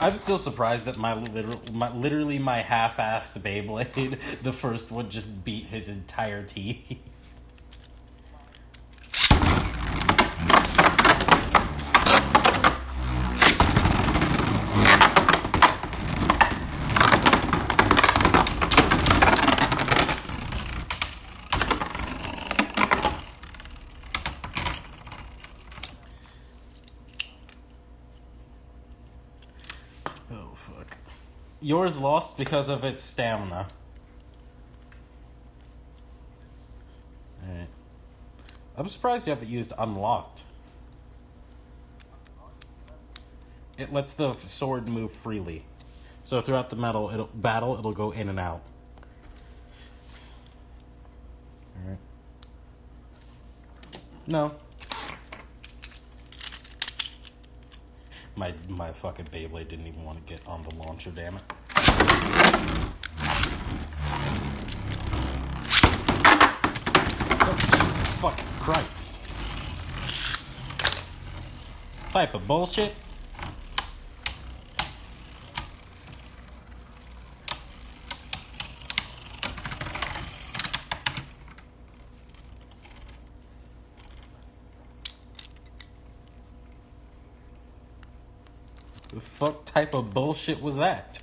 I'm still surprised that literally my half-assed Beyblade, the first one, just beat his entire team. Oh, fuck. Yours lost because of its stamina. Alright. I'm surprised you haven't used unlocked. It lets the sword move freely. So throughout the battle, it'll go in and out. Alright. No. My fucking Beyblade didn't even want to get on the launcher, damn it. Oh, Jesus fucking Christ. Type of bullshit. The fuck type of bullshit was that?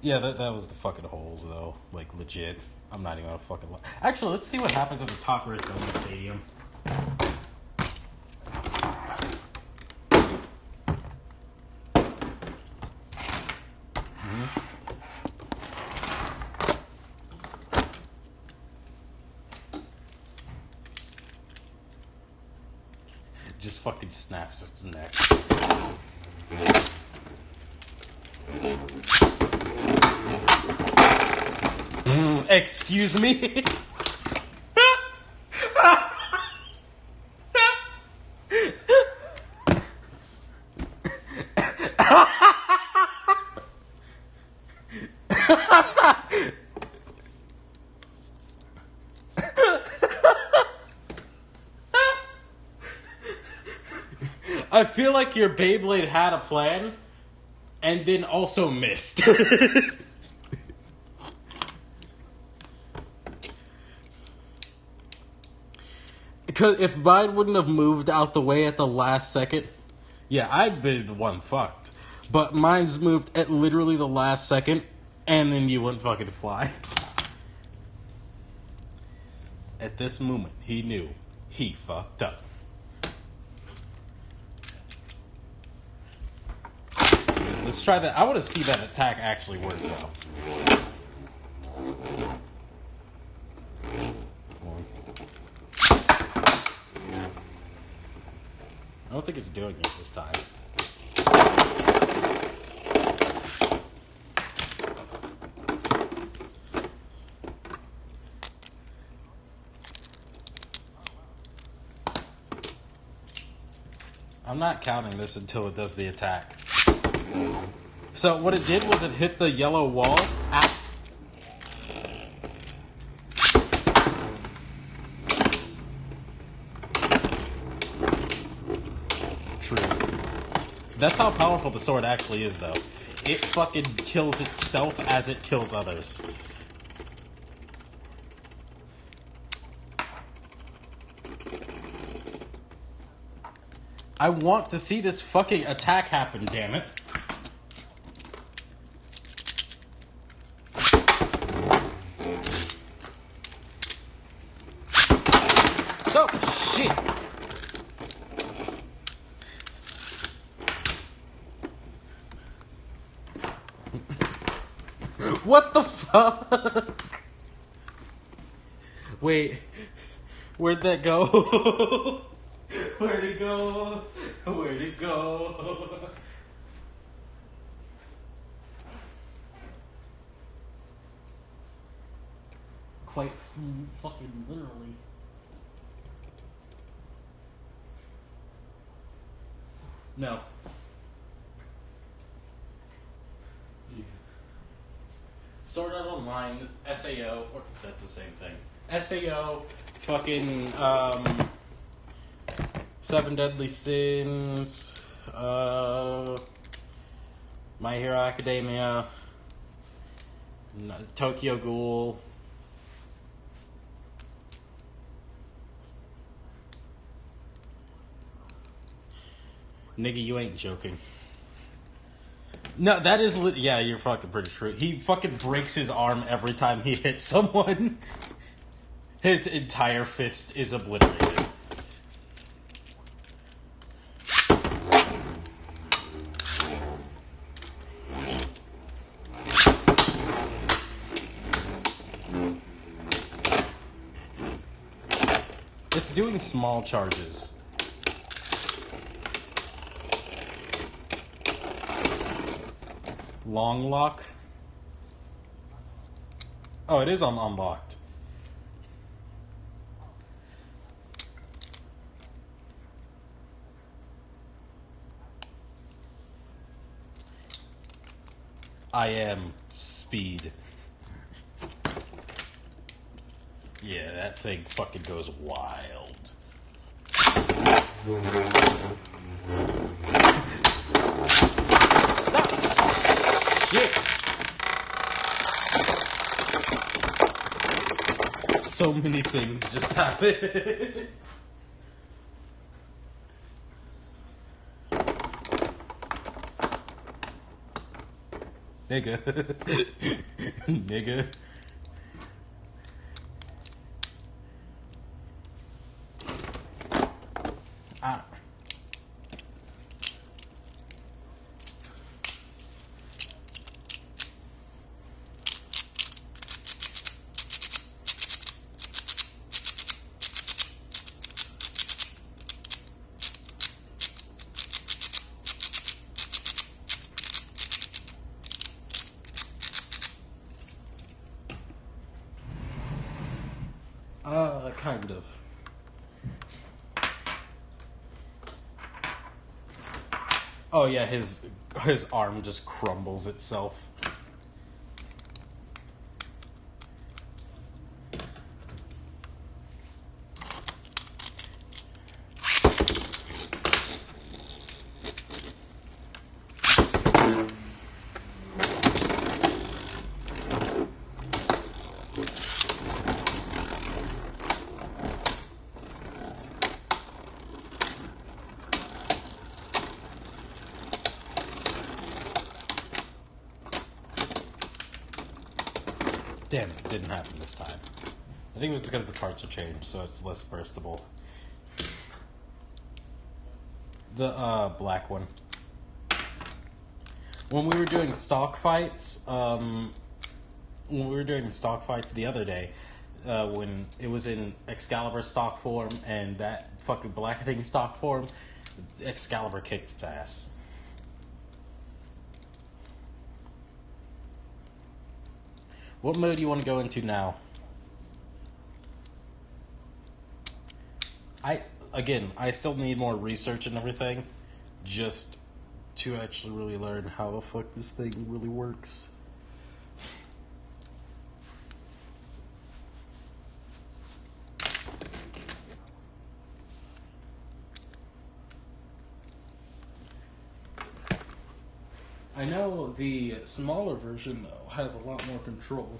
Yeah, that was the fucking holes, though. Like, legit. I'm not even gonna fucking lie. Actually, let's see what happens at the top where it's going to the stadium. Just fucking snaps its neck. Excuse me? I feel like your Beyblade had a plan and then also missed. Because if mine wouldn't have moved out the way at the last second, yeah, I'd been the one fucked. But mine's moved at literally the last second, and then you wouldn't fucking fly. At this moment, he knew he fucked up. Let's try that. I want to see that attack actually work, though. I don't think it's doing it this time. I'm not counting this until it does the attack. So what it did was it hit the yellow wall. True. That's how powerful the sword actually is, though. It fucking kills itself as it kills others. I want to see this fucking attack happen, damn it. Oh, shit. What the fuck? Wait, where'd that go? Where'd it go? Where'd it go? Quite fucking literally. No. Sword Art Online, SAO, or that's the same thing. SAO, fucking, Seven Deadly Sins, My Hero Academia, Tokyo Ghoul. Nigga, you ain't joking. No, that is yeah, you're fucking pretty true. He fucking breaks his arm every time he hits someone. His entire fist is obliterated. It's doing small charges. Long lock? Oh, it is unlocked. I am speed. Yeah, that thing fucking goes wild. Shit. So many things just happened. Nigga. Nigga. Ah. Kind of. Oh yeah, his arm just crumbles itself. Damn, it didn't happen this time. I think it was because the parts are changed, so it's less burstable. The black one. When we were doing stock fights, the other day, when it was in Excalibur stock form and that fucking black thing stock form, Excalibur kicked its ass. What mode do you want to go into now? I still need more research and everything, just to actually really learn how the fuck this thing really works. I know the smaller version, though, has a lot more control.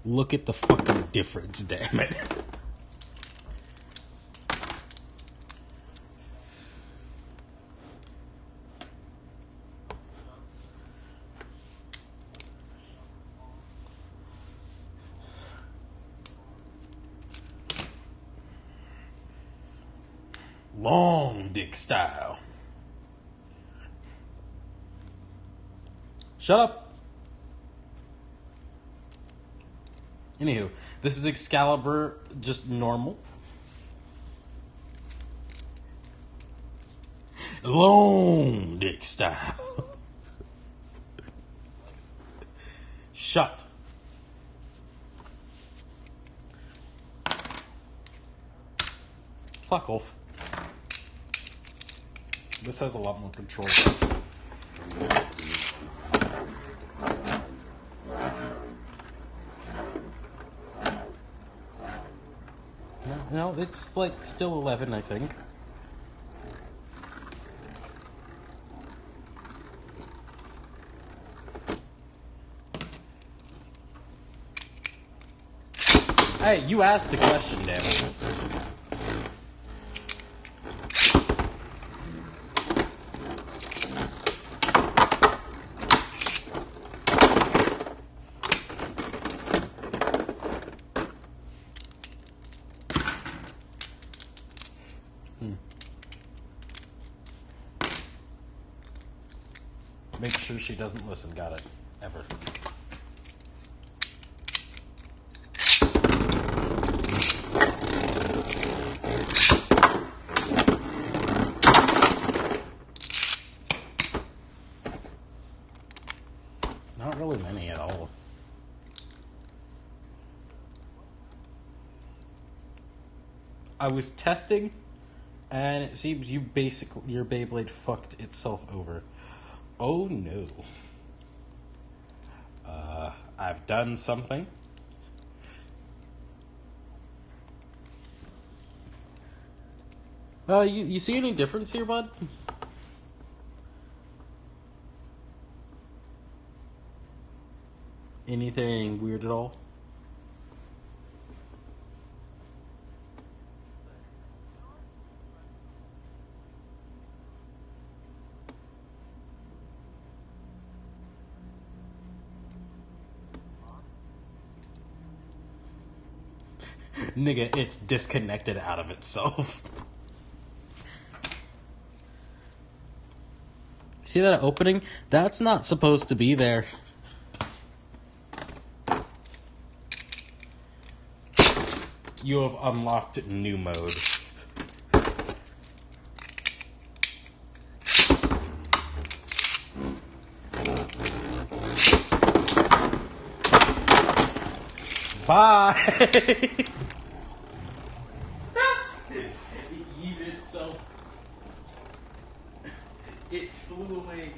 Look at the fucking difference, damn it. Long dick style. Shut up. Anywho, this is Excalibur, just normal. Long dick style. Shut. Fuck off. This has a lot more control. No, it's like still 11, I think. Hey, you asked a question, damn it. Make sure she doesn't listen, got it. Ever. Not really many at all. I was testing, and it seems your Beyblade fucked itself over. Oh no. I've done something. You see any difference here, bud? Anything weird at all? Nigga, it's disconnected out of itself. See that opening? That's not supposed to be there. You have unlocked new mode. Bye! It yeeted itself. It flew away.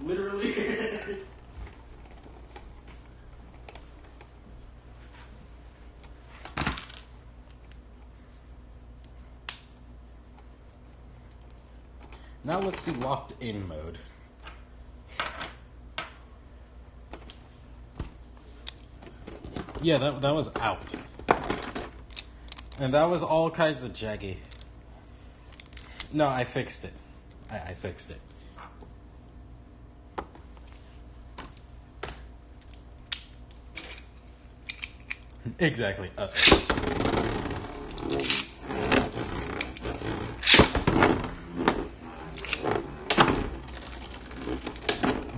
Literally. Now let's see locked in mode. Yeah, that was out. And that was all kinds of jaggy. No, I fixed it. I fixed it. Exactly.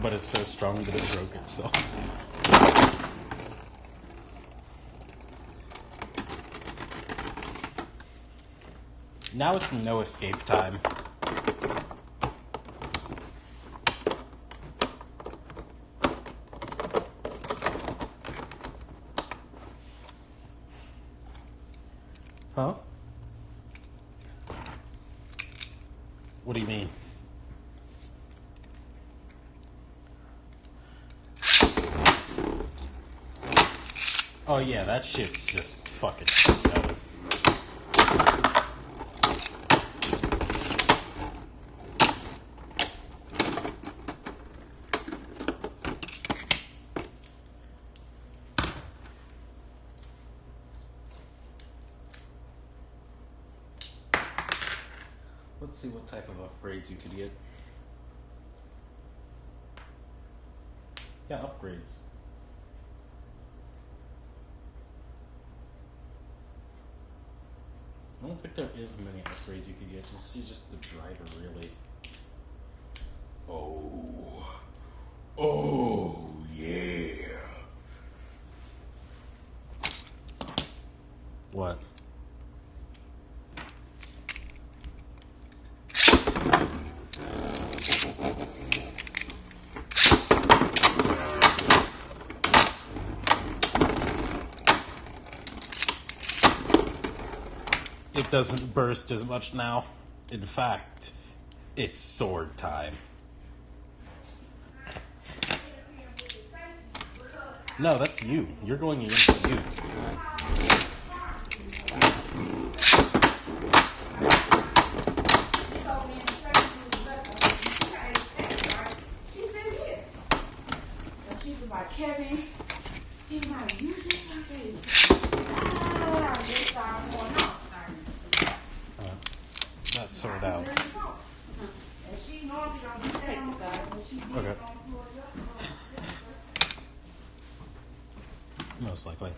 But it's so strong that it broke itself. Now it's no escape time. Huh? What do you mean? Oh yeah, that shit's just fucking going. Let's see what type of upgrades you could get. Yeah, upgrades. I don't think there is many upgrades you could get. Just the driver, really. Oh. Oh, yeah. What? It doesn't burst as much now. In fact, it's sword time. No, that's you. You're going against you. She was like, Kevin, he was like, you just my baby. They started going off. That's sword out. And she normally don't do that on the floor, but she did Okay. it on the floor yesterday. Most likely.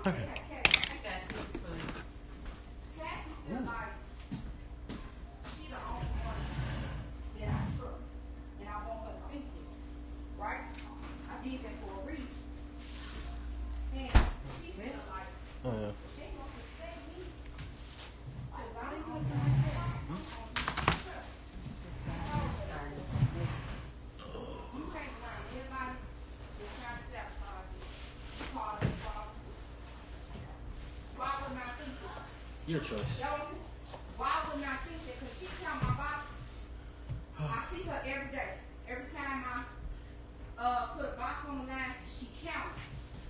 Okay. Your choice. Why wouldn't I think that? Because she count my box. I see her every day. Every time I put a box on the line, she counts,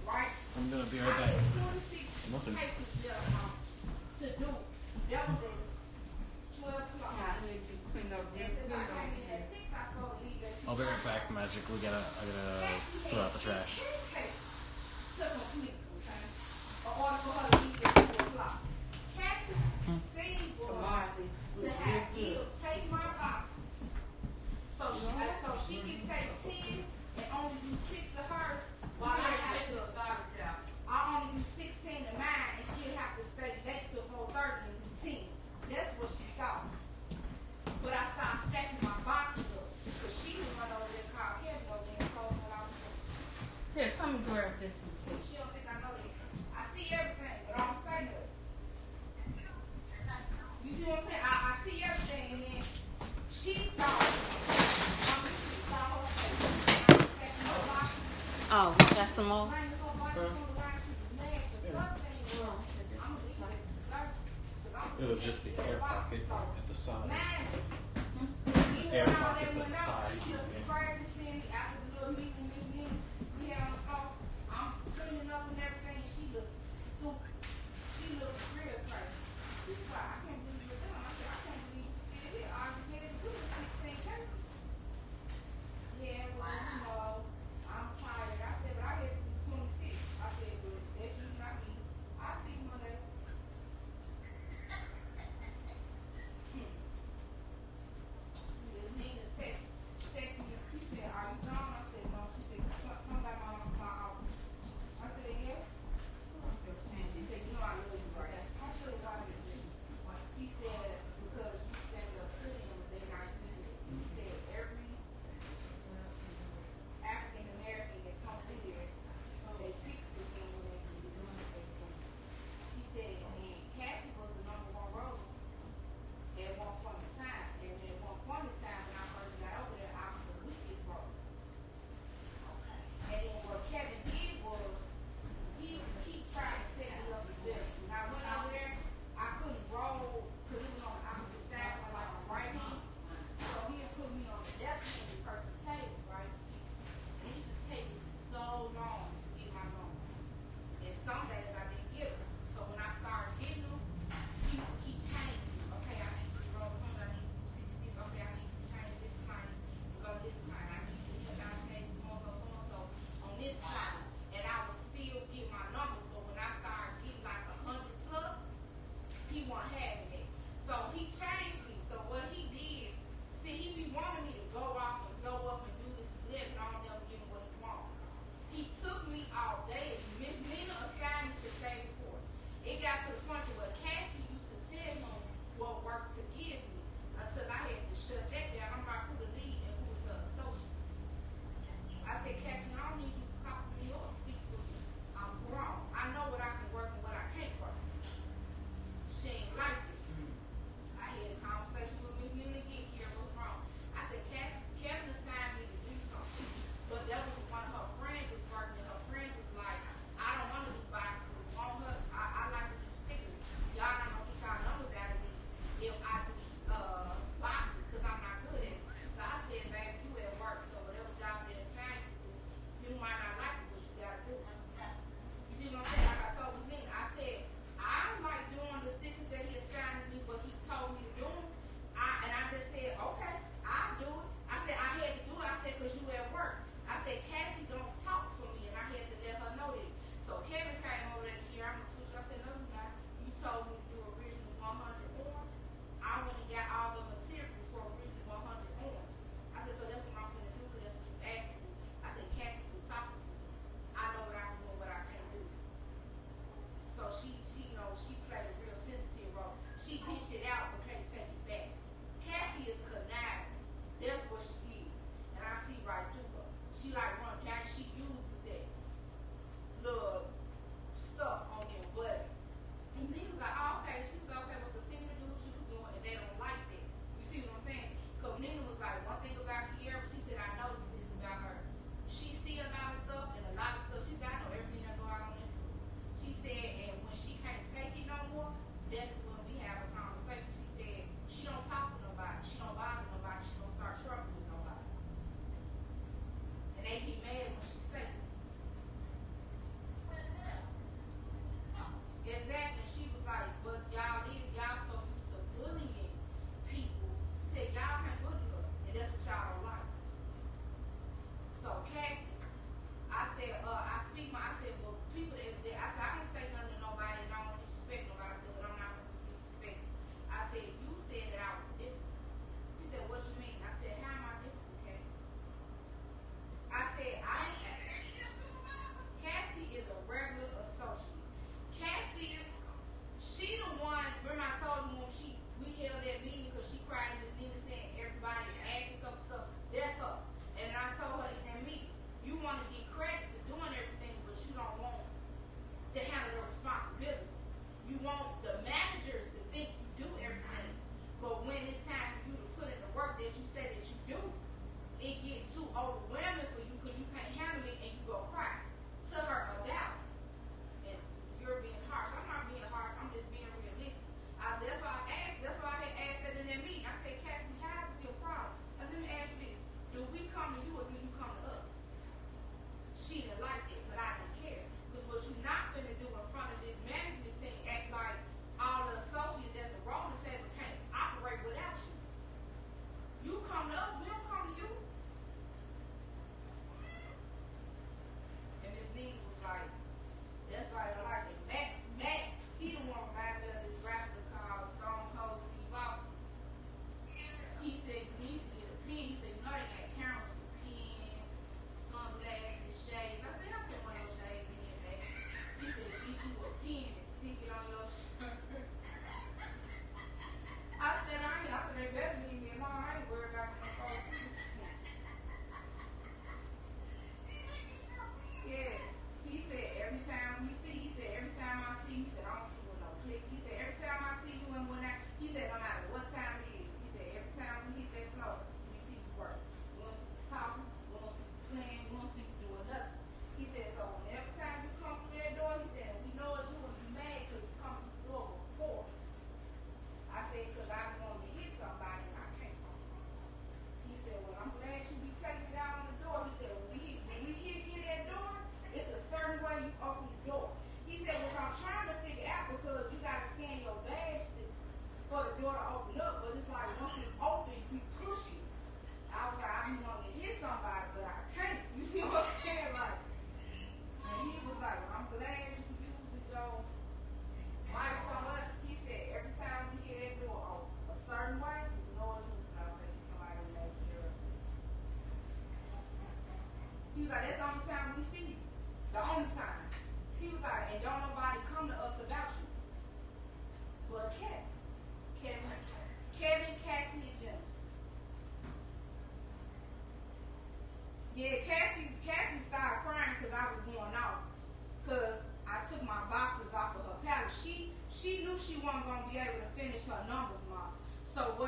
right? I'm gonna be right back. 26 Nothing. cases left to do. That was at 12 o'clock. And since I came in at 6, I told Lee that I'll be right back, Magic. I gotta throw out the trash. Took her sleep, okay? In order for her to leave at 2 o'clock. Cassie's thing was to have Gil take my boxes. So she can take 10 and only do 6 to hers. While I only do 16 to mine and still have to stay late till 4:30 and do 10. That's what she thought. But I started stacking my boxes up. Because she was run over there and called Kevin over there and told him what I was doing. Here, come and grab this one too. She don't think I know that. I see everything, but I don't say nothing. You see what I'm saying? I see everything, and then she thought I'm just saw her face. I'm stacking her boxes. Oh, got some more? Laying her boxes on the ground. She was mad. The first thing was, I'm gonna leave it at 30. It was just the air pocket at the side. Mine. Air pockets at the side. After the little meeting we had on the phone, I'm cleaning up and everything. She looked stupid. She looked real crazy. She was like, I can't believe you're done. I said, I can't believe you did it. All you had to do was 16 cases. Yeah, well, you know, I'm tired. I said, but I had to do 26. I said, but that's you, not me. I'll see you Monday. Miss Nina text me. She said, are you gone? I said, no, she's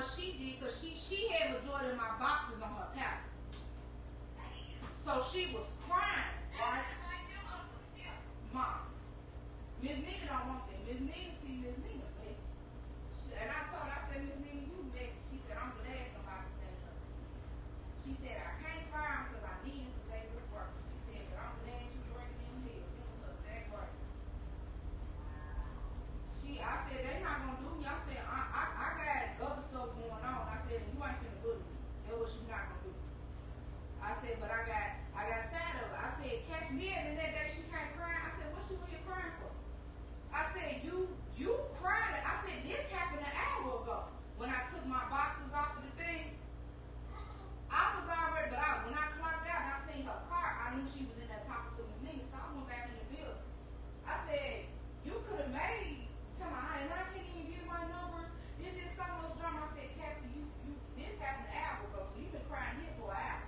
she did, because she had majority of my boxes on her pallet. So she was crying, right? Mom, Miss Nina don't want that. Miss Nina see Miss Nina face. And I told her, I said, Miss Nina, you messy. She said, I'm glad somebody standing up to me. She said, I can't cry because I need them because they good work. She said, but I'm glad you bringing them here. It was her that work. I said, they not going to do me. I said, I got other stuff going on. I said, you ain't finna bully me. That's what you not going to do. I said, but I got tired of it. I said, catch me and that day she can't cry. I said, what you here crying for? I said, you cried. I said, this happened an hour ago. When I took my boxes off of the thing, I was already, but when I clocked out and I seen her car, I knew she was in that talking to Miss Nina, so I went back in the building. I said, you could have made and I can't even give my number. This is so much drama. I said, Cassie, this happened an hour ago, so you've been crying here for an hour.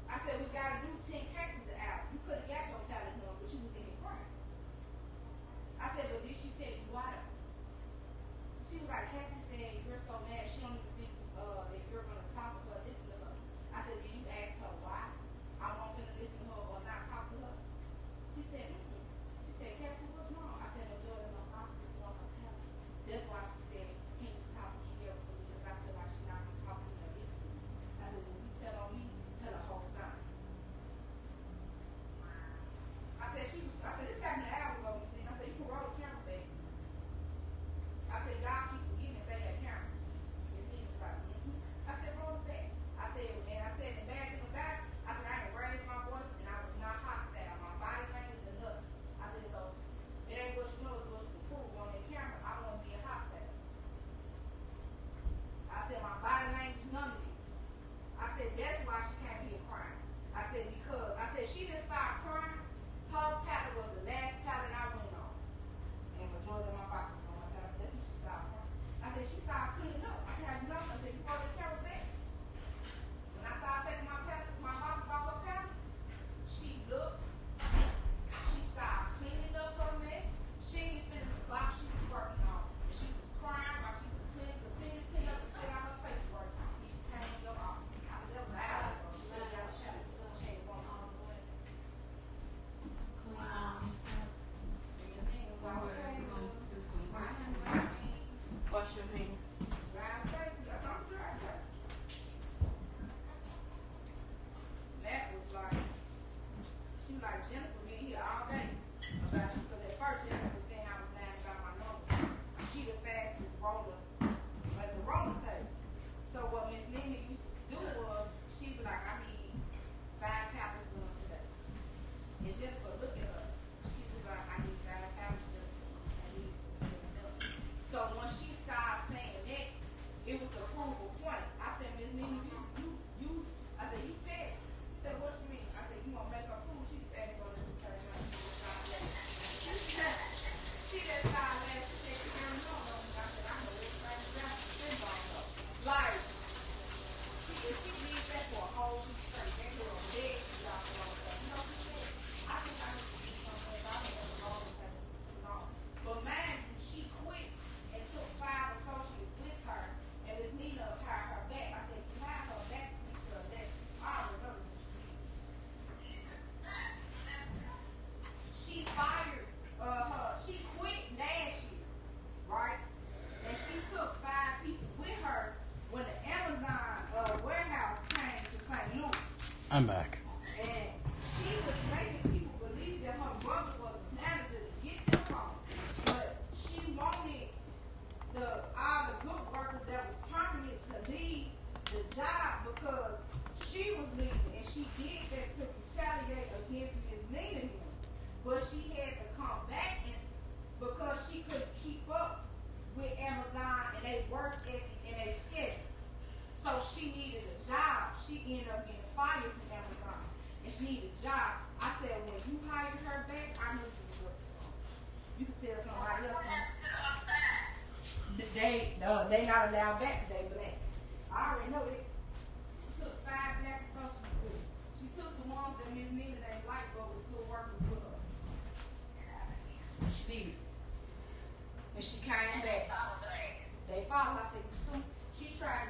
I said, we got to do 10 cases an hour. You could have got your pallet number, but you was in here crying. I said, but then she said, why? She was like, Cassie said, you're so mad. She don't even think if you're going to talk to her, listen to her. I said, did you ask her why? I won't finna listen to her or not talk to her. She said, She said, Cassie, what's wrong? I said, majority of my boxes is on her pallet. That's why she said, can you talk to Kiara for me? Because I feel like she's not going to talk to me or listen to me. I said, when you tell on me, tell the whole thing. I said, this happened an hour ago, Miss Nina. I said, you can roll the camera back. I said, y'all keep forgetting if they got cameras. Miss Nina was like, I said, roll it back. I said, the bad thing about it, I said, I ain't raised my voice and I was not hostile. My body language and nothing. I said, so it ain't what you know, it's what you can prove on that camera. I don't want to be hostile. I said, my body language, none of it. I said, that's why she came here crying. I said, because, I said, she didn't start crying. Her pallet was the last pallet I went on. And majority of my boxes was on my pallet. I said, that's when she started crying. I said, she started cleaning up. I said, have you known? I said, you roll the camera back. When I started taking my boxes off her pallet, she looked. She started cleaning up her mess. She ain't finished the box she was working on. And she was crying while she was continuing to clean up and spit out her paperwork. She came in your office. I said, that was an hour ago. She really got a pallet. She ain't going on the way. Clean on yourself. Wash your hands. Dry steak. That's all dry steak. That was like, she was like, Jennifer been here all day about you, because at first Jennifer was saying I was lying about my numbers. She the fastest roller at the roller table. So what Miss Nina used to do was, she'd be like, I need 5 pallets done today. And Jennifer looked at her. She was like, I need 5 pallets done. I need to get it done. So when she started saying that, it was the approval point. I said, Miss Nina, I said, you fast. She said, what you mean? I said, you gonna make her food? She fast on this turn around. She just started laughing. She said, Karen, you don't know me. I said, I know everything about you. She don't know. Like, she did that for a whole week straight. They were on bed. Y'all know what I'm saying. You know what she said? I think I need to do something else. I don't know the wrong thing too long. But mind you, she quit and took 5 associates with her, and Miss Nina hired her back. I said, you hired her back to teach her that. I already know this. She fired her. She quit last year, right? And she took 5 people with her when the Amazon warehouse came to St. Louis. I'm back. And she was making people believe that her brother was a manager to get them home. But she wanted all the good workers that was permanent to leave the job because she was leaving. And she did that to retaliate against Ms. Nina. But she had to come back because she couldn't keep up with Amazon and they work ethic and they schedule. So she needed a job. She ended up getting fired from Amazon. And she needed a job. I said, when you hired her back, I knew you was up to something. You could tell somebody else they not allowed back today, black. I already know it. She took 5 black associates with her. She took the ones that Miss Nina didn't like but was good workers with her. She did. And she came back. They followed. I said, she tried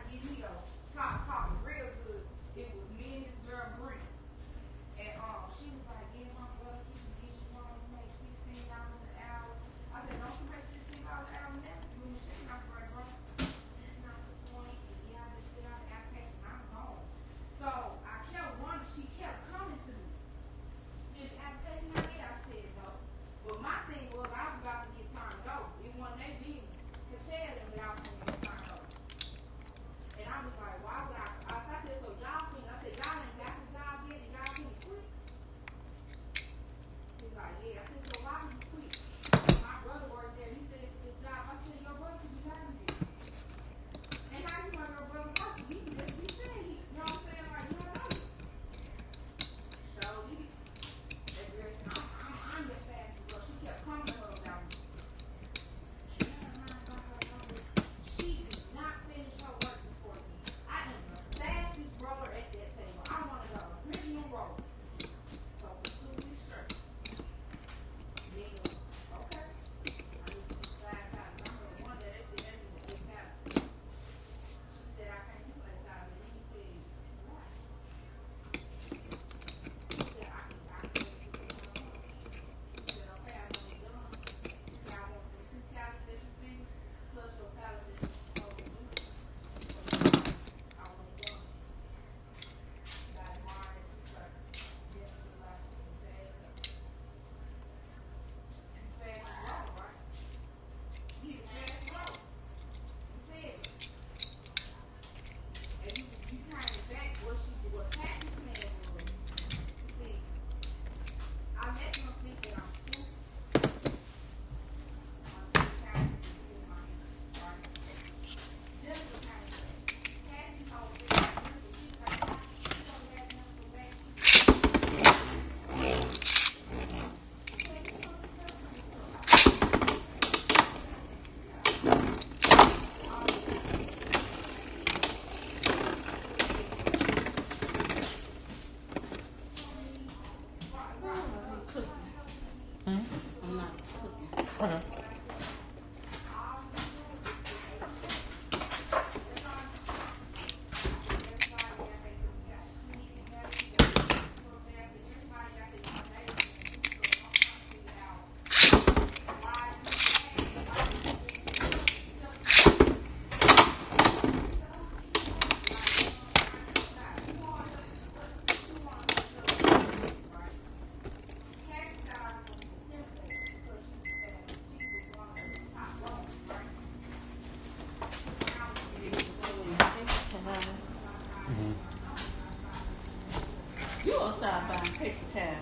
Take your time.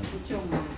With your money.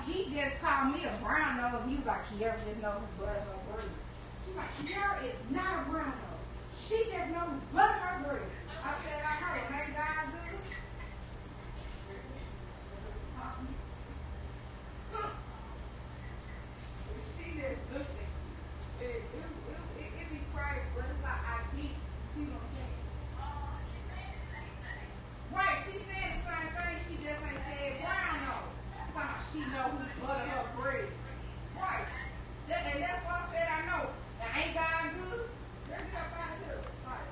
He just called me a brown nose. He was like, Kiara just know who butter her bread. She's like, Kiara is not a brown nose. She just know who butter her bread. I said, I heard her name God good. She just looked at me. It be crazy, but it's like I get. See what I'm saying? Right, she said the same thing. She just ain't said brown nose. She know who butter her bread. Right. And that's why I said I know. Now ain't God good? Let's get up out of here. Like,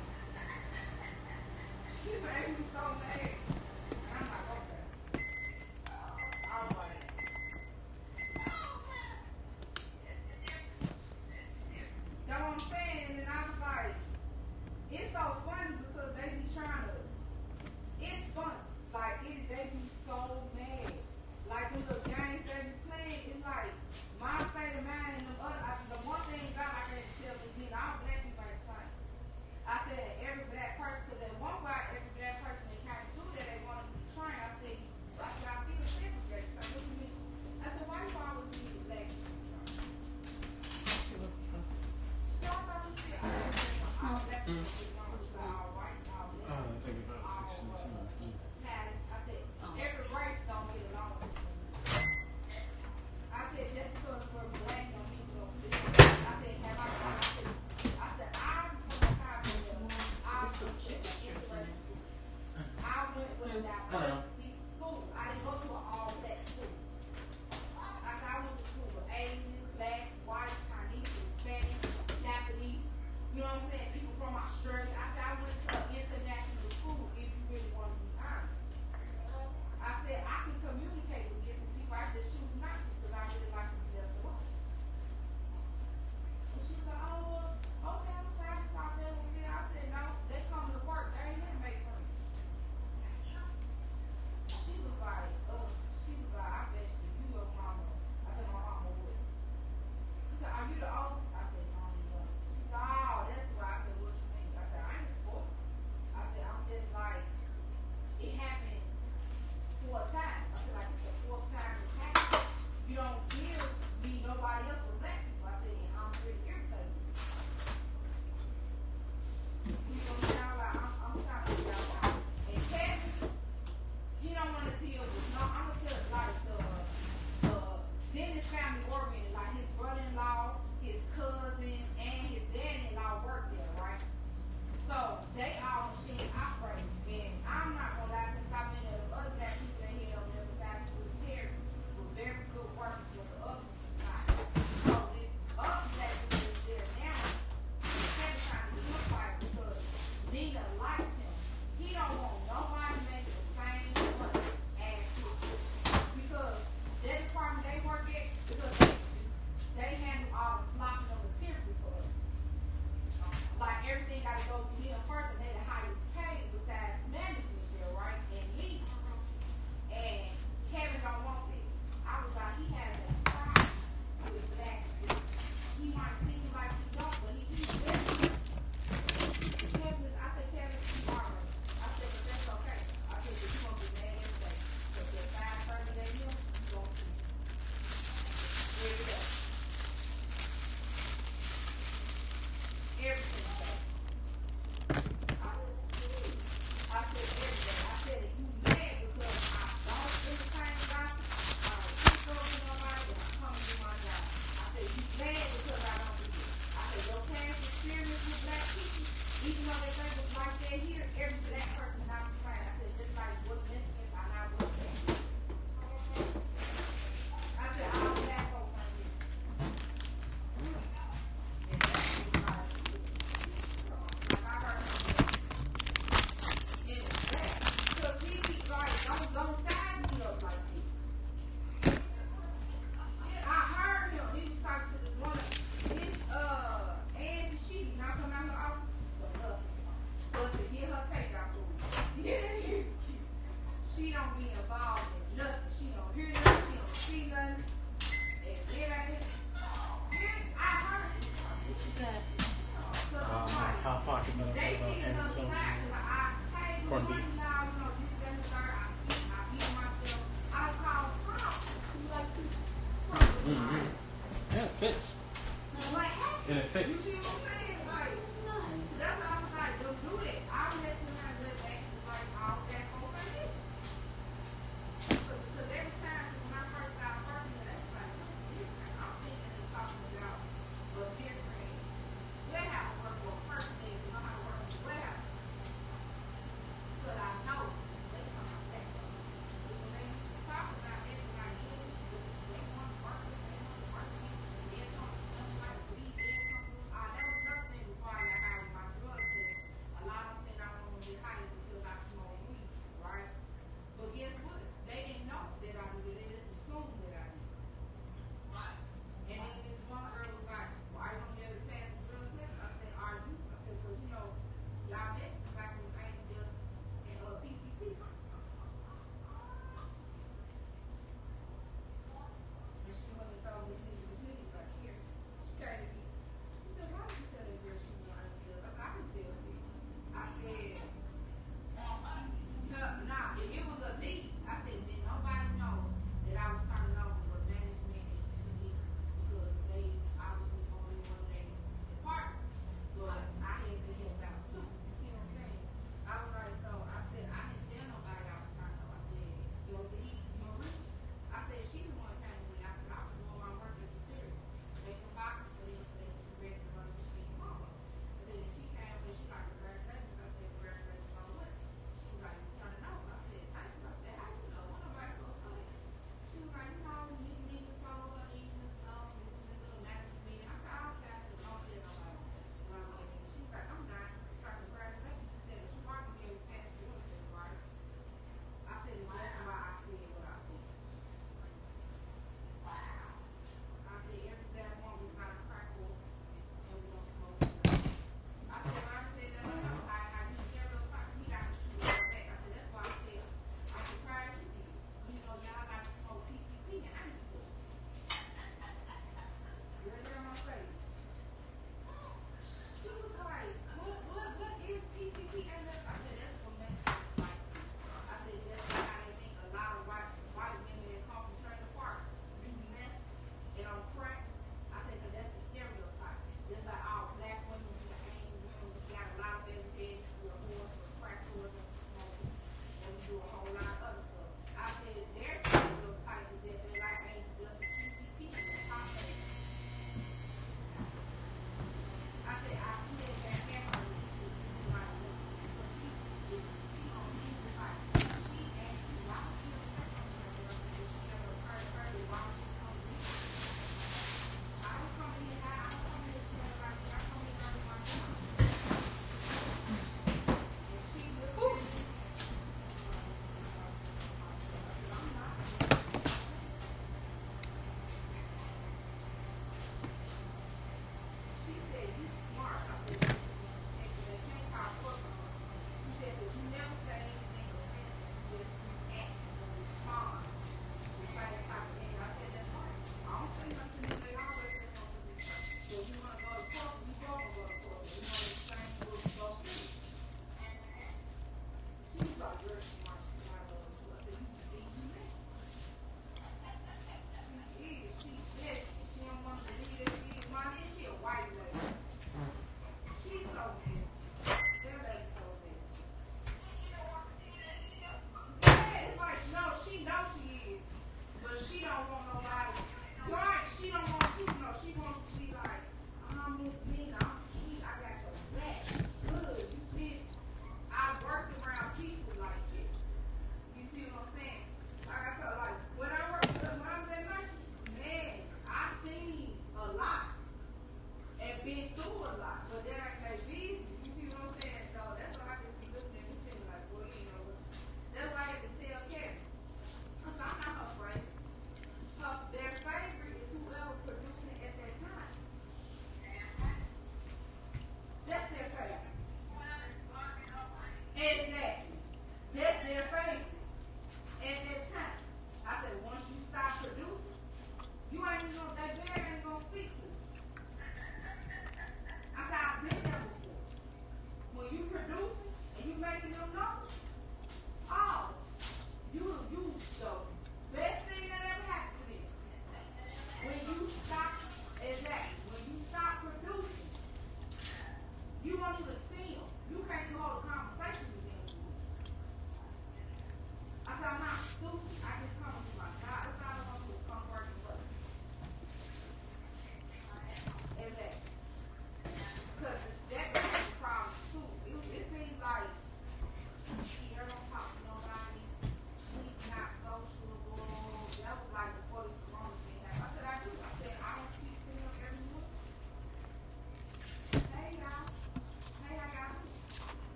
she made me so mad. And I'm like, okay. All right. That's what I'm saying. And then I was like, it's so funny because they be trying to, it's fun. Like, they be so mad. Like, them little games they be playing, it's like, my state of mind and the other, the one thing God I can tell me, all black people ain't the same. I said every black person, because at one point, every black person that came through So they all machine operate. And I'm not gonna lie, since I've been at other black people that here on the other side of the Terry were very good workers for the other side. So this other black people is there now. They're trying to get him fired because Nina likes him. He don't want nobody making the same money as him. Because that department they work at, because they handle all the flocking of material for us. Like everything got to go through him first, and they the highest paid besides management still, right? And me. And Kevin don't want it. I was like, he has a problem with that. He might seem like he don't, but he's very. Kevin, I said, Kevin, tomorrow. I said, but that's okay. I said, but you gonna be mad every day. Because at 5:30 a.m., you gonna see every day. Everything. I said every day. I said if you mad because I don't entertain the gospel, I don't keep going to nobody, and I come to do my job. I said you mad because I don't do this. I said your past experience with black people, even though they think it's like that here, every black person not the same. I said just like what's Mexicans are not what's Mexicans. I said all black folks ain't here. And that's just like I heard him in the back. Because he be like, don't size me up like this. Yeah, I heard him. He was talking to this one of his auntie. She did not come out her office for nothing. But to get her takeout food. Yeah, that is cute. She don't be involved in nothing. She don't hear nothing. She don't see nothing. And then I heard it. What you got? So I'm like, Hot pocket they see and another some side. Like, I paid corned money beef. now, you know, this, that, and the third. I speak, I beat myself. I don't call prom. You like to? Mm-hmm. Yeah, it fits. What happened? And it You fits. see what I'm saying? Like, Nice. that's how I was like, don't do that. I would let somebody live back to like all that folks like this. Because every time, when I first started working, they was like, different. I'm thinking and talking about a different warehouse work or a person that know how to work in the warehouse. So I know they come out that way. When they talk about everybody in, they want to work with, they want to work with, and then come some like we, then come through. That was another thing before I got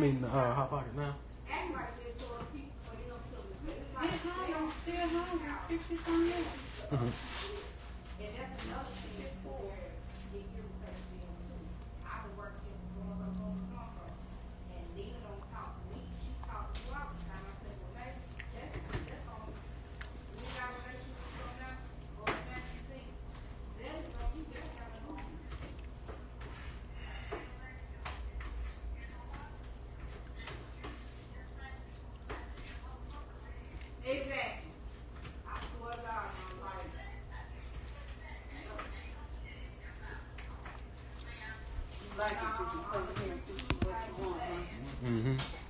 mean Hot Pocket now? act like this towards people when they don't tell the truth. It's like Get they hungry, don't still hungry. Fix you some milk. and that's another thing where it irritates me too. I've been working in the stores I'm going to come from. And Nina don't talk to me. She talk to you all the time. I said, well, baby, that's on. We got a relationship from now, or a fancy thing. Then you know, you just gotta know. Exactly. I swear to God, I'm like, You like it, you can come here and do what you want, huh? Mm-hmm.